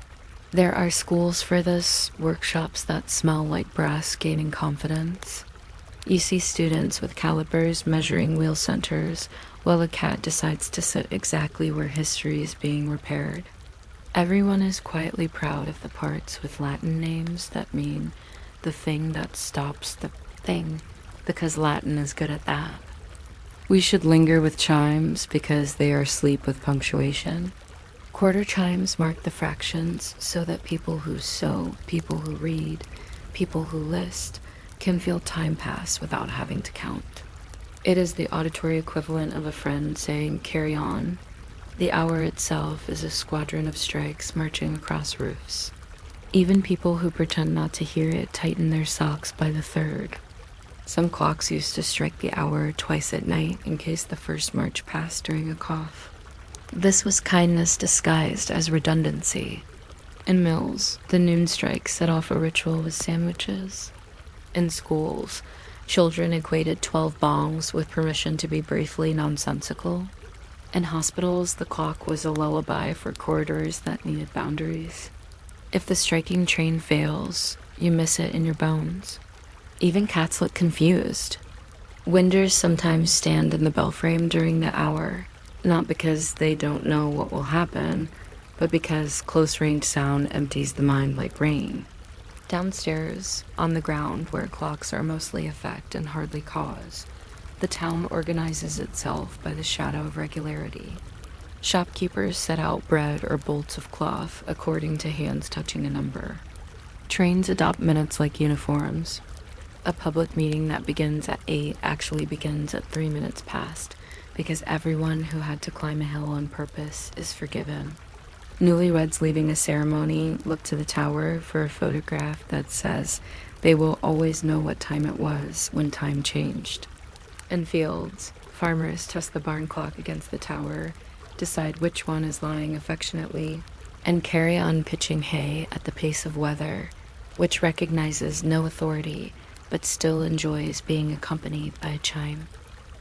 There are schools for this, workshops that smell like brass gaining confidence. You see students with calipers measuring wheel centers while a cat decides to sit exactly where history is being repaired. Everyone is quietly proud of the parts with Latin names that mean the thing that stops the thing, because Latin is good at that. We should linger with chimes because they are asleep with punctuation. Quarter chimes mark the fractions so that people who sew, people who read, people who list can feel time pass without having to count. It is the auditory equivalent of a friend saying, "Carry on." The hour itself is a squadron of strikes marching across roofs. Even people who pretend not to hear it tighten their socks by the third. Some clocks used to strike the hour twice at night in case the first march passed during a cough. This was kindness disguised as redundancy. In mills, the noon strike set off a ritual with sandwiches. In schools, children equated 12 bongs with permission to be briefly nonsensical. In hospitals, the clock was a lullaby for corridors that needed boundaries. If the striking train fails, you miss it in your bones. Even cats look confused. Winders sometimes stand in the belframe during the hour, not because they don't know what will happen, but because close-range sound empties the mind like rain. Downstairs, on the ground where clocks are mostly effect and hardly cause, the town organizes itself by the shadow of regularity. Shopkeepers set out bread or bolts of cloth according to hands touching a number. Trains adopt minutes like uniforms. A public meeting that begins at 8 actually begins at 3 minutes past, because everyone who had to climb a hill on purpose is forgiven. Newlyweds leaving a ceremony look to the tower for a photograph that says they will always know what time it was when time changed. In fields, farmers test the barn clock against the tower, decide which one is lying affectionately, and carry on pitching hay at the pace of weather, which recognizes no authority but still enjoys being accompanied by a chime.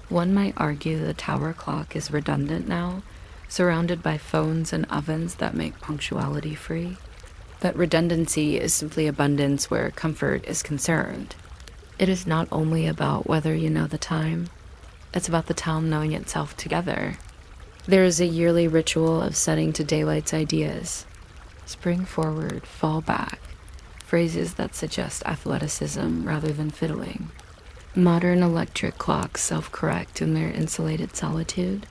One might argue the tower clock is redundant now, surrounded by phones and ovens that make punctuality free. But redundancy is simply abundance where comfort is concerned. It is not only about whether you know the time, it's about the town knowing itself together. There is a yearly ritual of setting to daylight's ideas. Spring forward, fall back, phrases that suggest athleticism rather than fiddling. Modern electric clocks self-correct in their insulated solitude.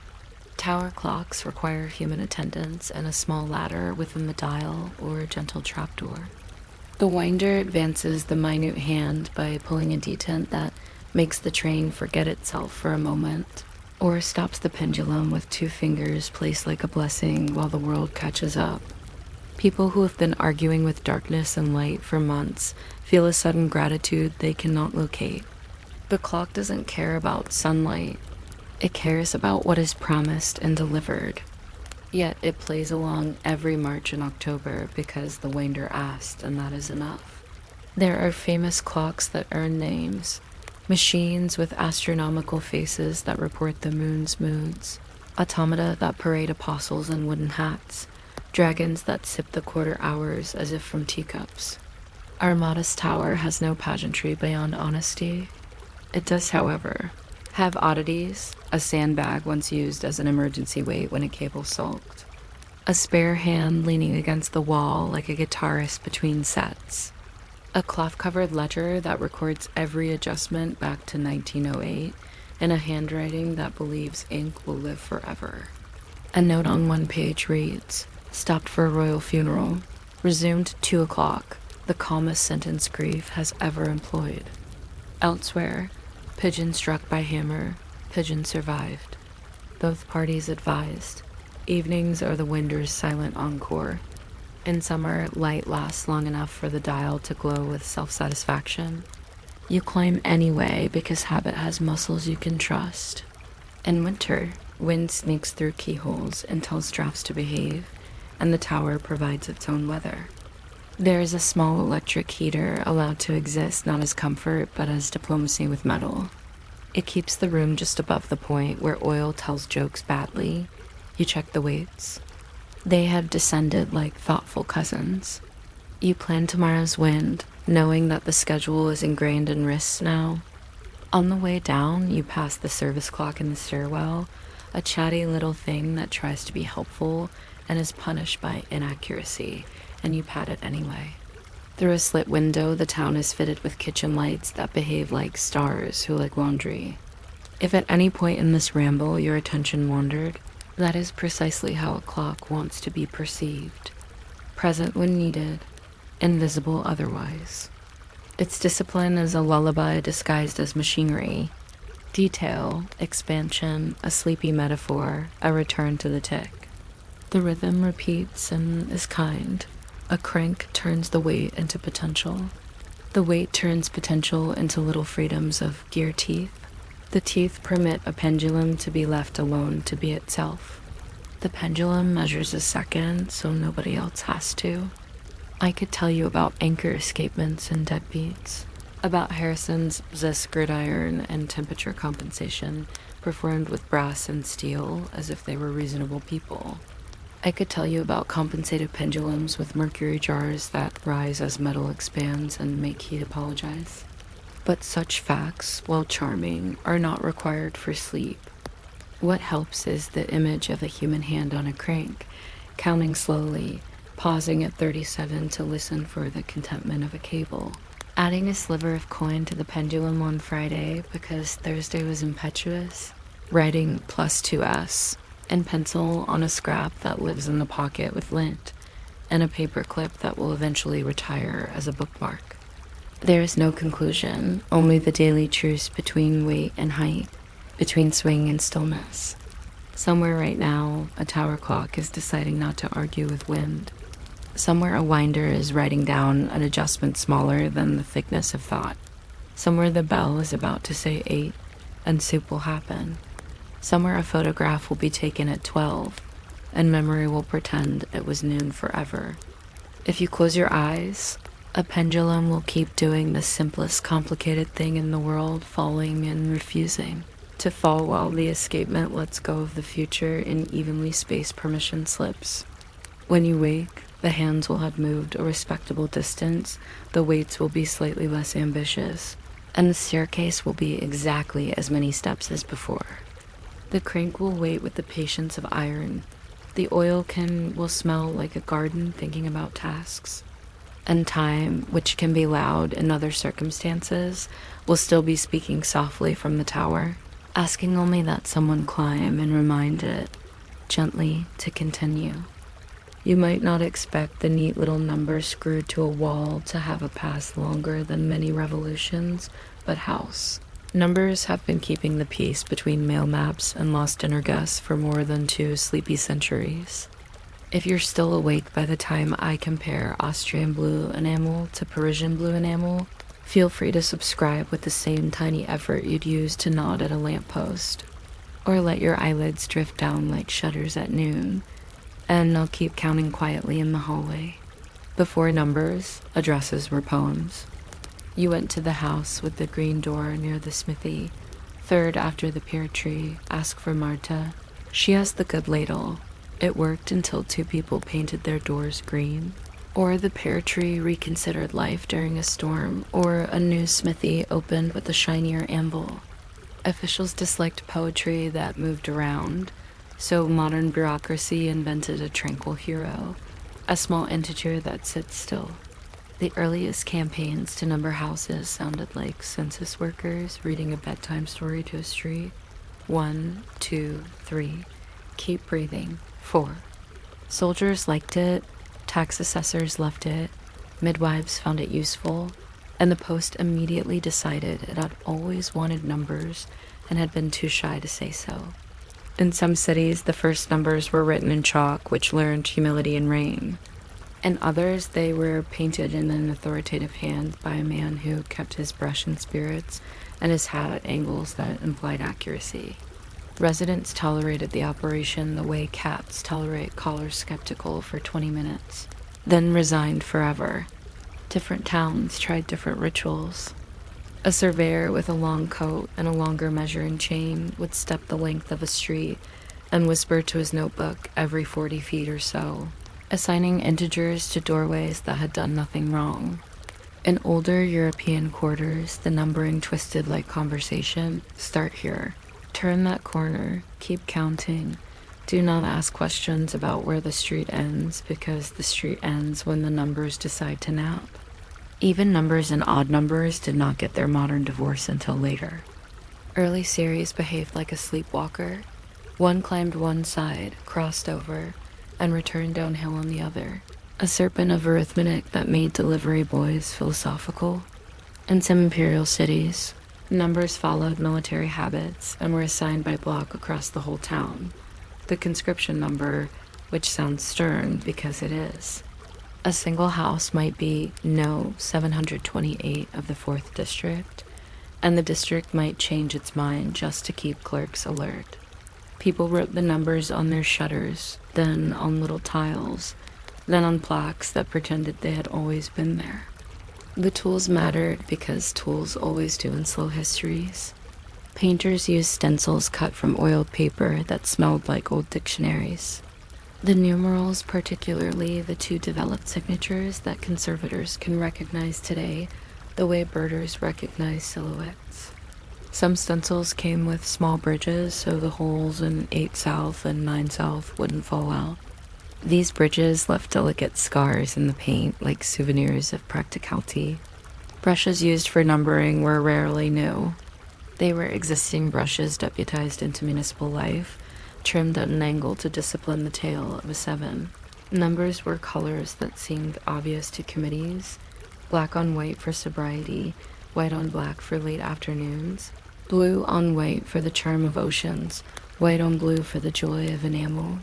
Tower clocks require human attendance and a small ladder within the dial or a gentle trapdoor. The winder advances the minute hand by pulling a detent that makes the train forget itself for a moment, or stops the pendulum with 2 fingers placed like a blessing while the world catches up. People who have been arguing with darkness and light for months feel a sudden gratitude they cannot locate. The clock doesn't care about sunlight. It cares about what is promised and delivered. Yet it plays along every March and October because the winder asked, and that is enough. There are famous clocks that earn names, machines with astronomical faces that report the moon's moods, automata that parade apostles in wooden hats, dragons that sip the quarter hours as if from teacups. Our modest tower has no pageantry beyond honesty. It does, however, have oddities: a sandbag once used as an emergency weight when a cable sulked, a spare hand leaning against the wall like a guitarist between sets, a cloth-covered ledger that records every adjustment back to 1908 in a handwriting that believes ink will live forever. A note on one page reads, "Stopped for a royal funeral. Resumed 2 o'clock. The calmest sentence grief has ever employed." Elsewhere, pigeon struck by hammer, pigeon survived. Both parties advised. Evenings are the winder's silent encore. In summer, light lasts long enough for the dial to glow with self-satisfaction. You climb anyway because habit has muscles you can trust. In winter, wind sneaks through keyholes and tells drafts to behave, and the tower provides its own weather. There is a small electric heater allowed to exist not as comfort but as diplomacy with metal. It keeps the room just above the point where oil tells jokes badly. You check the weights. They have descended like thoughtful cousins. You plan tomorrow's wind, knowing that the schedule is ingrained in wrists now. On the way down, you pass the service clock in the stairwell, a chatty little thing that tries to be helpful and is punished by inaccuracy, and you pat it anyway. Through a slit window, the town is fitted with kitchen lights that behave like stars who like laundry. If at any point in this ramble your attention wandered, that is precisely how a clock wants to be perceived. Present when needed, invisible otherwise. Its discipline is a lullaby disguised as machinery. Detail, expansion, a sleepy metaphor, a return to the tick. The rhythm repeats and is kind. A crank turns the weight into potential. The weight turns potential into little freedoms of gear teeth. The teeth permit a pendulum to be left alone to be itself. The pendulum measures a second, so nobody else has to. I could tell you about anchor escapements and deadbeats, about Harrison's Zisk gridiron and temperature compensation performed with brass and steel as if they were reasonable people. I could tell you about compensated pendulums with mercury jars that rise as metal expands and make heat apologize. But such facts, while charming, are not required for sleep. What helps is the image of a human hand on a crank, counting slowly, pausing at 37 to listen for the contentment of a cable, adding a sliver of coin to the pendulum on Friday because Thursday was impetuous, writing +2s in pencil on a scrap that lives in the pocket with lint, and a paper clip that will eventually retire as a bookmark. There is no conclusion, only the daily truce between weight and height, between swing and stillness. Somewhere right now, a tower clock is deciding not to argue with wind. Somewhere a winder is writing down an adjustment smaller than the thickness of thought. Somewhere the bell is about to say 8, and soup will happen. Somewhere a photograph will be taken at 12, and memory will pretend it was noon forever. If you close your eyes, a pendulum will keep doing the simplest complicated thing in the world, falling and refusing to fall while the escapement lets go of the future in evenly spaced permission slips. When you wake, the hands will have moved a respectable distance, the weights will be slightly less ambitious, and the staircase will be exactly as many steps as before. The crank will wait with the patience of iron. The oil can will smell like a garden thinking about tasks. and time, which can be loud in other circumstances, will still be speaking softly from the tower, asking only that someone climb and remind it, gently, to continue. You might not expect the neat little number screwed to a wall to have a past longer than many revolutions, but house. Numbers have been keeping the peace between mail maps and lost dinner guests for more than 2 sleepy centuries. If you're still awake by the time I compare Austrian blue enamel to Parisian blue enamel, feel free to subscribe with the same tiny effort you'd use to nod at a lamppost. Or let your eyelids drift down like shutters at noon, and I'll keep counting quietly in the hallway. Before numbers, addresses were poems. You went to the house with the green door near the smithy, third after the pear tree, ask for Marta. She has the good ladle. It worked until 2 people painted their doors green. Or the pear tree reconsidered life during a storm, or a new smithy opened with a shinier anvil. Officials disliked poetry that moved around, so modern bureaucracy invented a tranquil hero, a small integer that sits still. The earliest campaigns to number houses sounded like census workers reading a bedtime story to a street. 1, 2, 3. Keep breathing. 4. Soldiers liked it, tax assessors loved it, midwives found it useful, and the Post immediately decided it had always wanted numbers and had been too shy to say so. In some cities, the first numbers were written in chalk, which learned humility and rain. In others, they were painted in an authoritative hand by a man who kept his brush in spirits and his hat at angles that implied accuracy. Residents tolerated the operation the way cats tolerate callers skeptical for 20 minutes, then resigned forever. Different towns tried different rituals. A surveyor with a long coat and a longer measuring chain would step the length of a street and whisper to his notebook every 40 feet or so, assigning integers to doorways that had done nothing wrong. In older European quarters, the numbering twisted like conversation. Start here. Turn that corner. Keep counting. Do not ask questions about where the street ends, because the street ends when the numbers decide to nap. Even numbers and odd numbers did not get their modern divorce until later. Early series behaved like a sleepwalker. One climbed one side, crossed over, and returned downhill on the other, a serpent of arithmetic that made delivery boys philosophical. In some imperial cities, numbers followed military habits and were assigned by block across the whole town. The conscription number, which sounds stern because it is. A single house might be No 728 of the 4th district, and the district might change its mind just to keep clerks alert. People wrote the numbers on their shutters, then on little tiles, then on plaques that pretended they had always been there. The tools mattered because tools always do in slow histories. Painters used stencils cut from oiled paper that smelled like old dictionaries. The numerals, particularly the 2 developed signatures that conservators can recognize today the way birders recognize silhouettes. Some stencils came with small bridges so the holes in 8 South and 9 South wouldn't fall out. These bridges left delicate scars in the paint like souvenirs of practicality. Brushes used for numbering were rarely new. They were existing brushes deputized into municipal life, trimmed at an angle to discipline the tail of a 7. Numbers were colors that seemed obvious to committees: black on white for sobriety, white on black for late afternoons, blue on white for the charm of oceans, white on blue for the joy of enamel.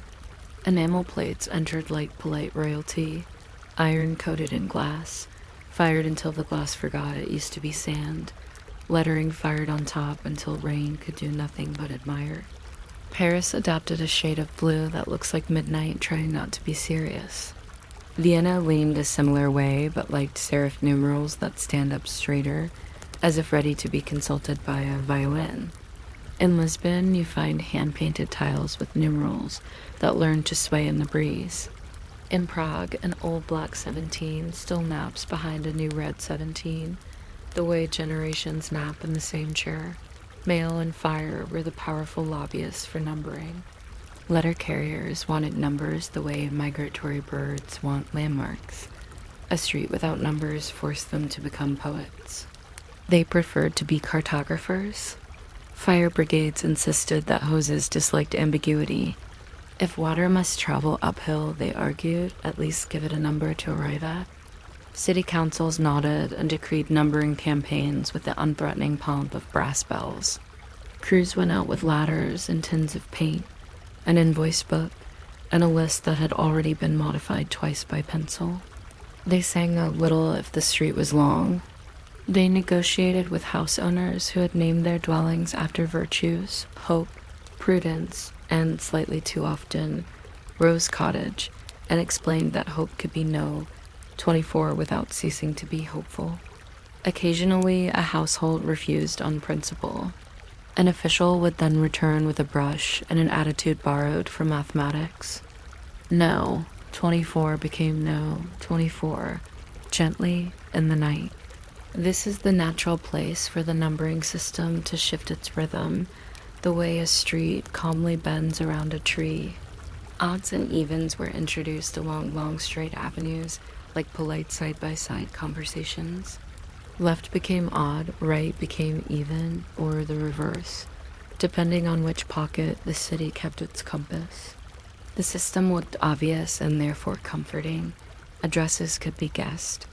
Enamel plates entered like polite royalty, iron coated in glass, fired until the glass forgot it used to be sand, lettering fired on top until rain could do nothing but admire. Paris adopted a shade of blue that looks like midnight trying not to be serious. Vienna leaned a similar way but liked serif numerals that stand up straighter, as if ready to be consulted by a violin. In Lisbon, you find hand-painted tiles with numerals that learn to sway in the breeze. In Prague, an old black 17 still naps behind a new red 17, the way generations nap in the same chair. Mail and fire were the powerful lobbyists for numbering. Letter carriers wanted numbers the way migratory birds want landmarks. A street without numbers forced them to become poets. They preferred to be cartographers. Fire brigades insisted that hoses disliked ambiguity. If water must travel uphill, they argued, at least give it a number to arrive at. City councils nodded and decreed numbering campaigns with the unthreatening pomp of brass bells. Crews went out with ladders and tins of paint, an invoice book, and a list that had already been modified twice by pencil. They sang a little if the street was long. They negotiated with house owners who had named their dwellings after virtues, hope, prudence, and, slightly too often, Rose Cottage, and explained that hope could be no 24 without ceasing to be hopeful. Occasionally, a household refused on principle. An official would then return with a brush and an attitude borrowed from mathematics. No, 24 became no, 24, gently in the night. This is the natural place for the numbering system to shift its rhythm, the way a street calmly bends around a tree. Odds and evens were introduced along long straight avenues, like polite side-by-side conversations. Left became odd, right became even, or the reverse, depending on which pocket the city kept its compass. The system looked obvious and therefore comforting. Addresses could be guessed.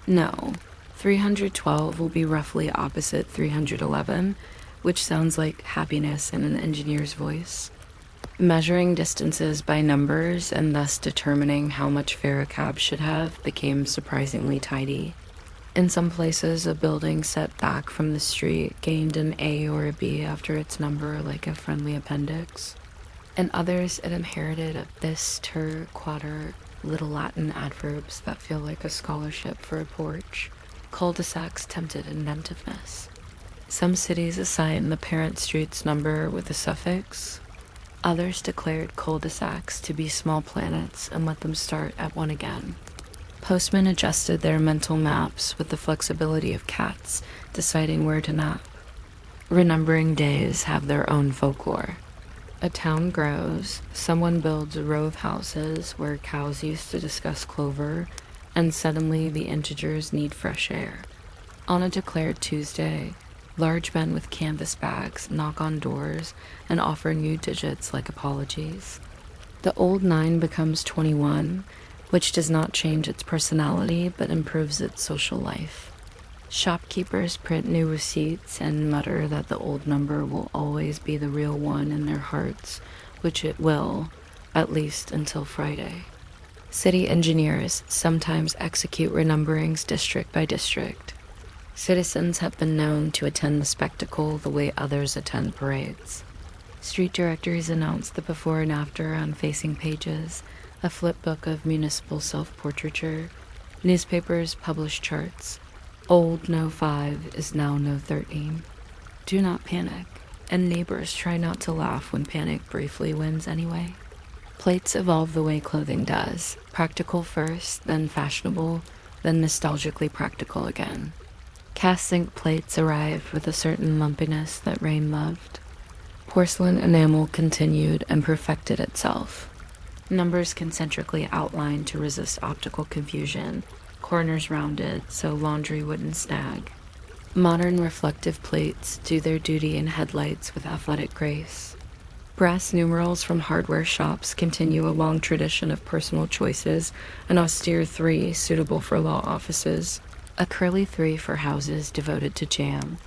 No, 312 will be roughly opposite 311, which sounds like happiness in an engineer's voice. Measuring distances by numbers and thus determining how much fare a cab should have became surprisingly tidy. In some places, a building set back from the street gained an A or a B after its number like a friendly appendix. In others, it inherited a bis, ter, quater, Little Latin adverbs that feel like a scholarship for a porch. Cul-de-sacs tempted inventiveness. Some cities assigned the parent street's number with a suffix. Others declared cul-de-sacs to be small planets and let them start at one again. Postmen adjusted their mental maps with the flexibility of cats deciding where to nap. Renumbering days have their own folklore. A town grows, someone builds a row of houses where cows used to discuss clover, and suddenly the integers need fresh air. On a declared Tuesday, large men with canvas bags knock on doors and offer new digits like apologies. The old 9 becomes 21, which does not change its personality but improves its social life. Shopkeepers print new receipts and mutter that the old number will always be the real one in their hearts, which it will, at least until Friday. City engineers sometimes execute renumberings district by district. Citizens have been known to attend the spectacle the way others attend parades. Street directories announce the before and after on facing pages, a flip book of municipal self-portraiture. Newspapers publish charts. Old No 5 is now No 13. Do not panic, and neighbors try not to laugh when panic briefly wins anyway. Plates evolve the way clothing does, practical first, then fashionable, then nostalgically practical again. Cast zinc plates arrived with a certain lumpiness that Rain loved. Porcelain enamel continued and perfected itself. Numbers concentrically outlined to resist optical confusion, corners rounded so laundry wouldn't snag. Modern reflective plates do their duty in headlights with athletic grace. Brass numerals from hardware shops continue a long tradition of personal choices, an austere 3 suitable for law offices, a curly 3 for houses devoted to jam.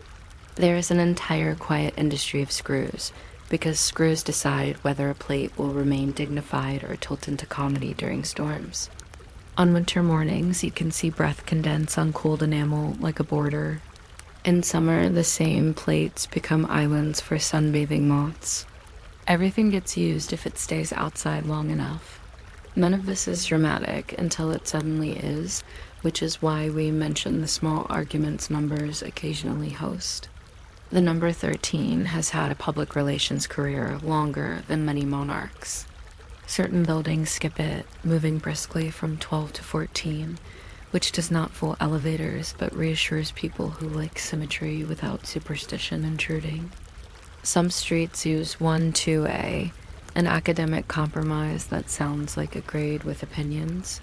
There is an entire quiet industry of screws, because screws decide whether a plate will remain dignified or tilt into comedy during storms. On winter mornings, you can see breath condense on cooled enamel like a border. In summer, the same plates become islands for sunbathing moths. Everything gets used if it stays outside long enough. None of this is dramatic until it suddenly is, which is why we mention the small arguments numbers occasionally host. The number 13 has had a public relations career longer than many monarchs. Certain buildings skip it, moving briskly from 12 to 14, which does not fool elevators but reassures people who like symmetry without superstition intruding. Some streets use 1-2A, an academic compromise that sounds like a grade with opinions.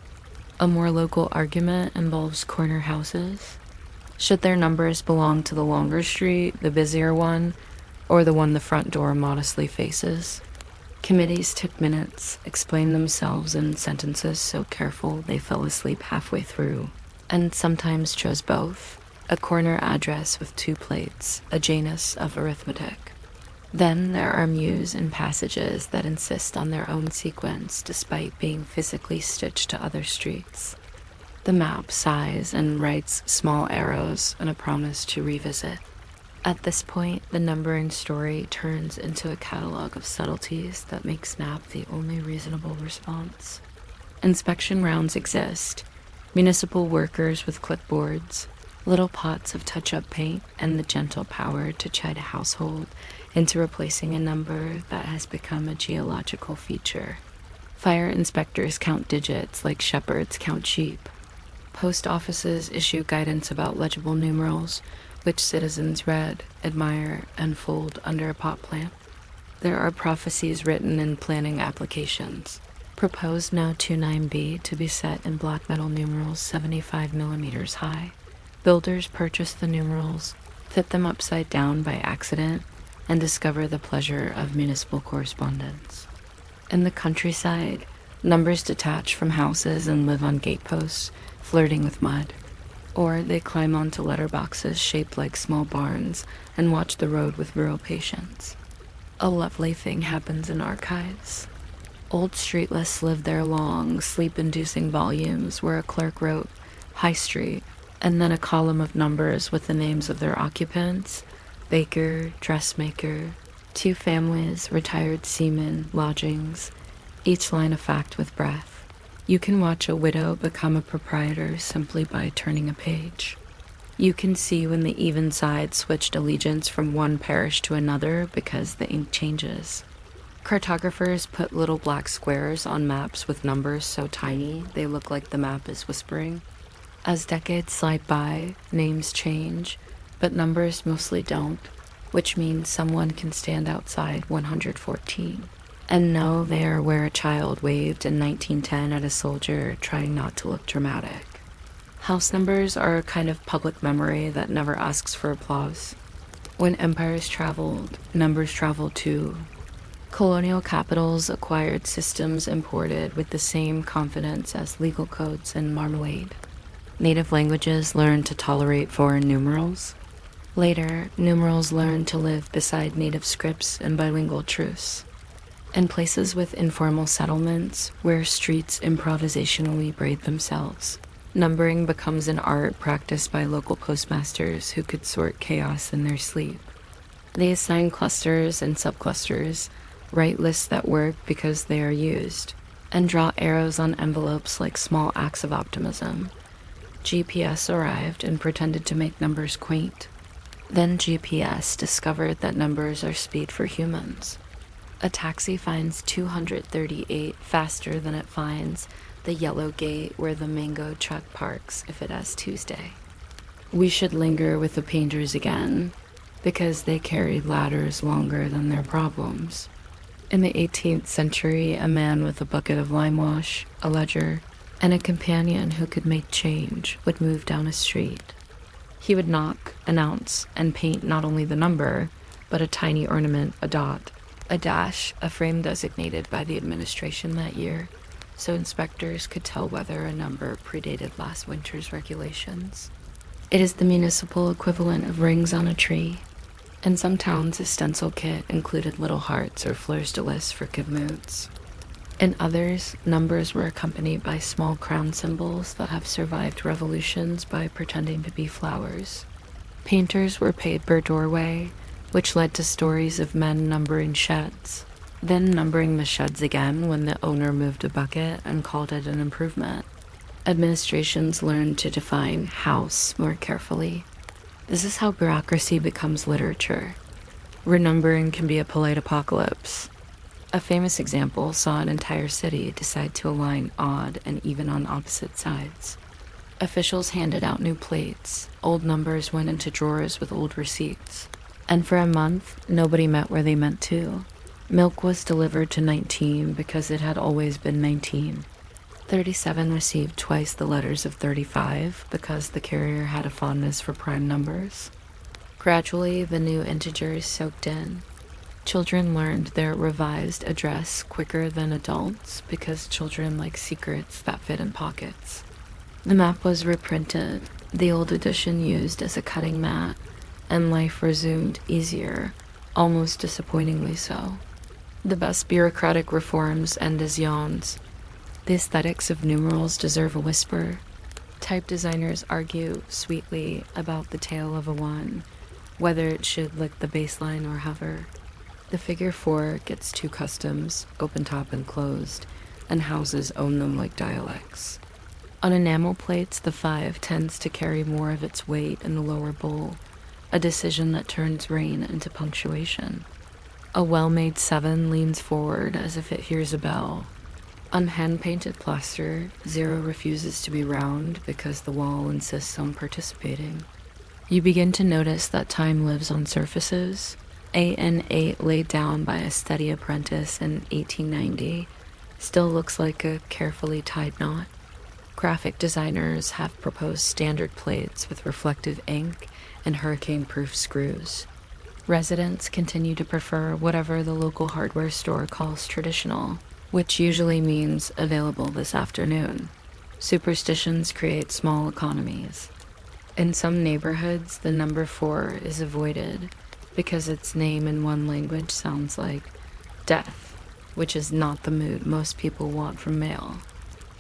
A more local argument involves corner houses. Should their numbers belong to the longer street, the busier one, or the one the front door modestly faces? Committees took minutes, explained themselves in sentences so careful they fell asleep halfway through, and sometimes chose both, a corner address with 2 plates, a Janus of arithmetic. Then there are mews and passages that insist on their own sequence despite being physically stitched to other streets. The map sighs and writes small arrows and a promise to revisit. At this point, the numbering story turns into a catalog of subtleties that make Snap the only reasonable response. Inspection rounds exist, municipal workers with clipboards, little pots of touch-up paint, and the gentle power to chide a household into replacing a number that has become a geological feature. Fire inspectors count digits like shepherds count sheep. Post offices issue guidance about legible numerals, which citizens read, admire, and fold under a pot plant. There are prophecies written in planning applications. Proposed now 29B to be set in black metal numerals 75 millimeters high. Builders purchase the numerals, fit them upside down by accident, and discover the pleasure of municipal correspondence. In the countryside, numbers detach from houses and live on gateposts, flirting with mud. Or they climb onto letterboxes shaped like small barns and watch the road with real patience. A lovely thing happens in archives. Old street lists live there long, sleep-inducing volumes where a clerk wrote High Street, and then a column of numbers with the names of their occupants, baker, dressmaker, 2 families, retired seamen, lodgings, each line a fact with breath. You can watch a widow become a proprietor simply by turning a page. You can see when the even side switched allegiance from one parish to another because the ink changes. Cartographers put little black squares on maps with numbers so tiny they look like the map is whispering. As decades slide by, names change, but numbers mostly don't, which means someone can stand outside 114 and know they are where a child waved in 1910 at a soldier trying not to look dramatic. House numbers are a kind of public memory that never asks for applause. When empires traveled, numbers traveled too. Colonial capitals acquired systems imported with the same confidence as legal codes and marmalade. Native languages learned to tolerate foreign numerals. Later, numerals learned to live beside native scripts and bilingual truths. In places with informal settlements, where streets improvisationally braid themselves, numbering becomes an art practiced by local postmasters who could sort chaos in their sleep. They assign clusters and subclusters, write lists that work because they are used, and draw arrows on envelopes like small acts of optimism. GPS arrived and pretended to make numbers quaint. Then GPS discovered that numbers are speed for humans. A taxi finds 238 faster than it finds the yellow gate where the mango truck parks if it has Tuesday. We should linger with the painters again, because they carried ladders longer than their problems. In the 18th century, a man with a bucket of lime wash, a ledger, and a companion who could make change would move down a street. He would knock, announce, and paint not only the number, but a tiny ornament, a dot, a dash, a frame designated by the administration that year, so inspectors could tell whether a number predated last winter's regulations. It is the municipal equivalent of rings on a tree. In some towns, a stencil kit included little hearts or fleurs de lis for good moods. In others, numbers were accompanied by small crown symbols that have survived revolutions by pretending to be flowers. Painters were paid per doorway, which led to stories of men numbering sheds, then numbering the sheds again when the owner moved a bucket and called it an improvement. Administrations learned to define house more carefully. This is how bureaucracy becomes literature. Renumbering can be a polite apocalypse. A famous example saw an entire city decide to align odd and even on opposite sides. Officials handed out new plates, old numbers went into drawers with old receipts, and for a month, nobody met where they meant to. Milk was delivered to 19 because it had always been 19. 37 received twice the letters of 35 because the carrier had a fondness for prime numbers. Gradually, the new integers soaked in. Children learned their revised address quicker than adults because children like secrets that fit in pockets. The map was reprinted, the old edition used as a cutting mat, and life resumed easier, almost disappointingly so. The best bureaucratic reforms end as yawns. The aesthetics of numerals deserve a whisper. Type designers argue sweetly about the tail of a 1, whether it should lick the baseline or hover. The figure 4 gets 2 customs, open top and closed, and houses own them like dialects. On enamel plates, the 5 tends to carry more of its weight in the lower bowl, a decision that turns rain into punctuation. A well-made 7 leans forward as if it hears a bell. On hand-painted plaster, 0 refuses to be round because the wall insists on participating. You begin to notice that time lives on surfaces. AN8 laid down by a steady apprentice in 1890 still looks like a carefully tied knot. Graphic designers have proposed standard plates with reflective ink and hurricane-proof screws. Residents continue to prefer whatever the local hardware store calls traditional, which usually means available this afternoon. Superstitions create small economies. In some neighborhoods, the number 4 is avoided because its name in one language sounds like death, which is not the mood most people want from mail.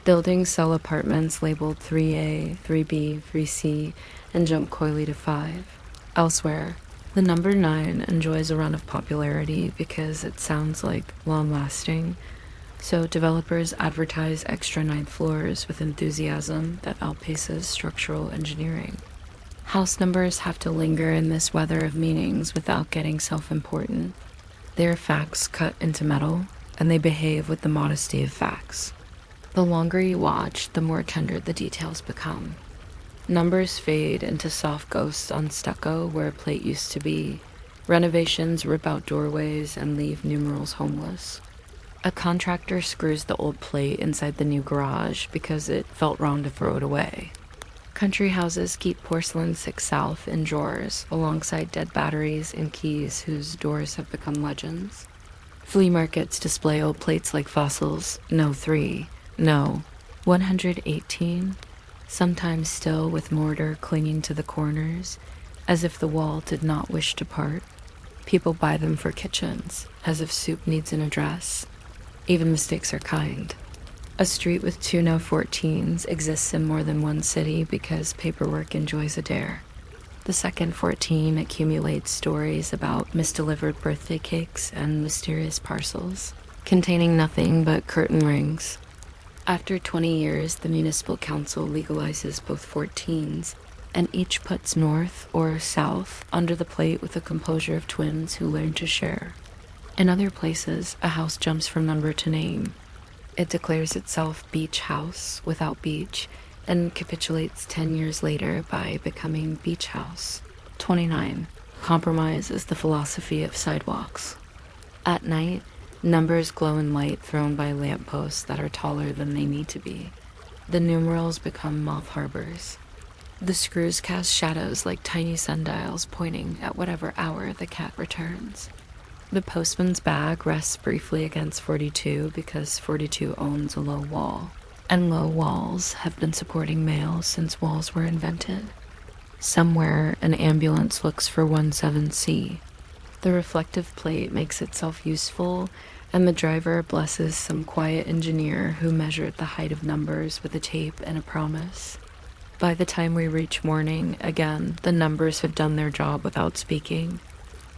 Buildings sell apartments labeled 3A, 3B, 3C, and jump coyly to 5. Elsewhere, the number 9 enjoys a run of popularity because it sounds like long-lasting, so developers advertise extra 9th floors with enthusiasm that outpaces structural engineering. House numbers have to linger in this weather of meanings without getting self-important. They are facts cut into metal, and they behave with the modesty of facts. The longer you watch, the more tender the details become. Numbers fade into soft ghosts on stucco where a plate used to be. Renovations rip out doorways and leave numerals homeless. A contractor screws the old plate inside the new garage because it felt wrong to throw it away. Country houses keep porcelain 6 South in drawers alongside dead batteries and keys whose doors have become legends. Flea markets display old plates like fossils, no 3, no 118, sometimes still with mortar clinging to the corners, as if the wall did not wish to part. People buy them for kitchens, as if soup needs an address. Even mistakes are kind. A street with 2 no 14s exists in more than one city because paperwork enjoys a dare. The second 14 accumulates stories about misdelivered birthday cakes and mysterious parcels, containing nothing but curtain rings. After 20 years, the municipal council legalizes both 14s, and each puts north or south under the plate with the composure of twins who learn to share. In other places, a house jumps from number to name. It declares itself Beach House without beach, and capitulates 10 years later by becoming Beach House. 29. Compromise is the philosophy of sidewalks. At night, numbers glow in light thrown by lampposts that are taller than they need to be. The numerals become moth harbors. The screws cast shadows like tiny sundials pointing at whatever hour the cat returns. The postman's bag rests briefly against 42 because 42 owns a low wall, and low walls have been supporting mail since walls were invented. Somewhere, an ambulance looks for 17C. The reflective plate makes itself useful, and the driver blesses some quiet engineer who measured the height of numbers with a tape and a promise. By the time we reach morning, again, the numbers have done their job without speaking.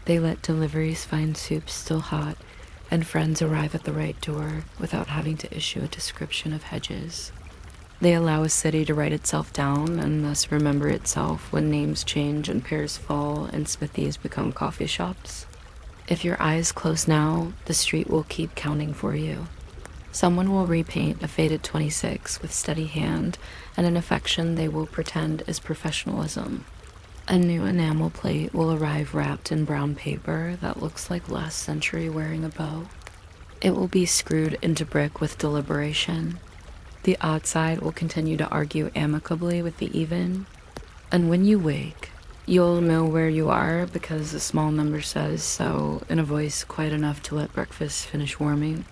They let deliveries find soup still hot, and friends arrive at the right door without having to issue a description of hedges. They allow a city to write itself down and thus remember itself when names change and pairs fall and smithies become coffee shops. If your eyes close now, the street will keep counting for you. Someone will repaint a faded 26 with steady hand and an affection they will pretend is professionalism. A new enamel plate will arrive wrapped in brown paper that looks like last century wearing a bow. It will be screwed into brick with deliberation. The odd side will continue to argue amicably with the even, and when you wake, you'll know where you are because a small number says so in a voice quiet enough to let breakfast finish warming.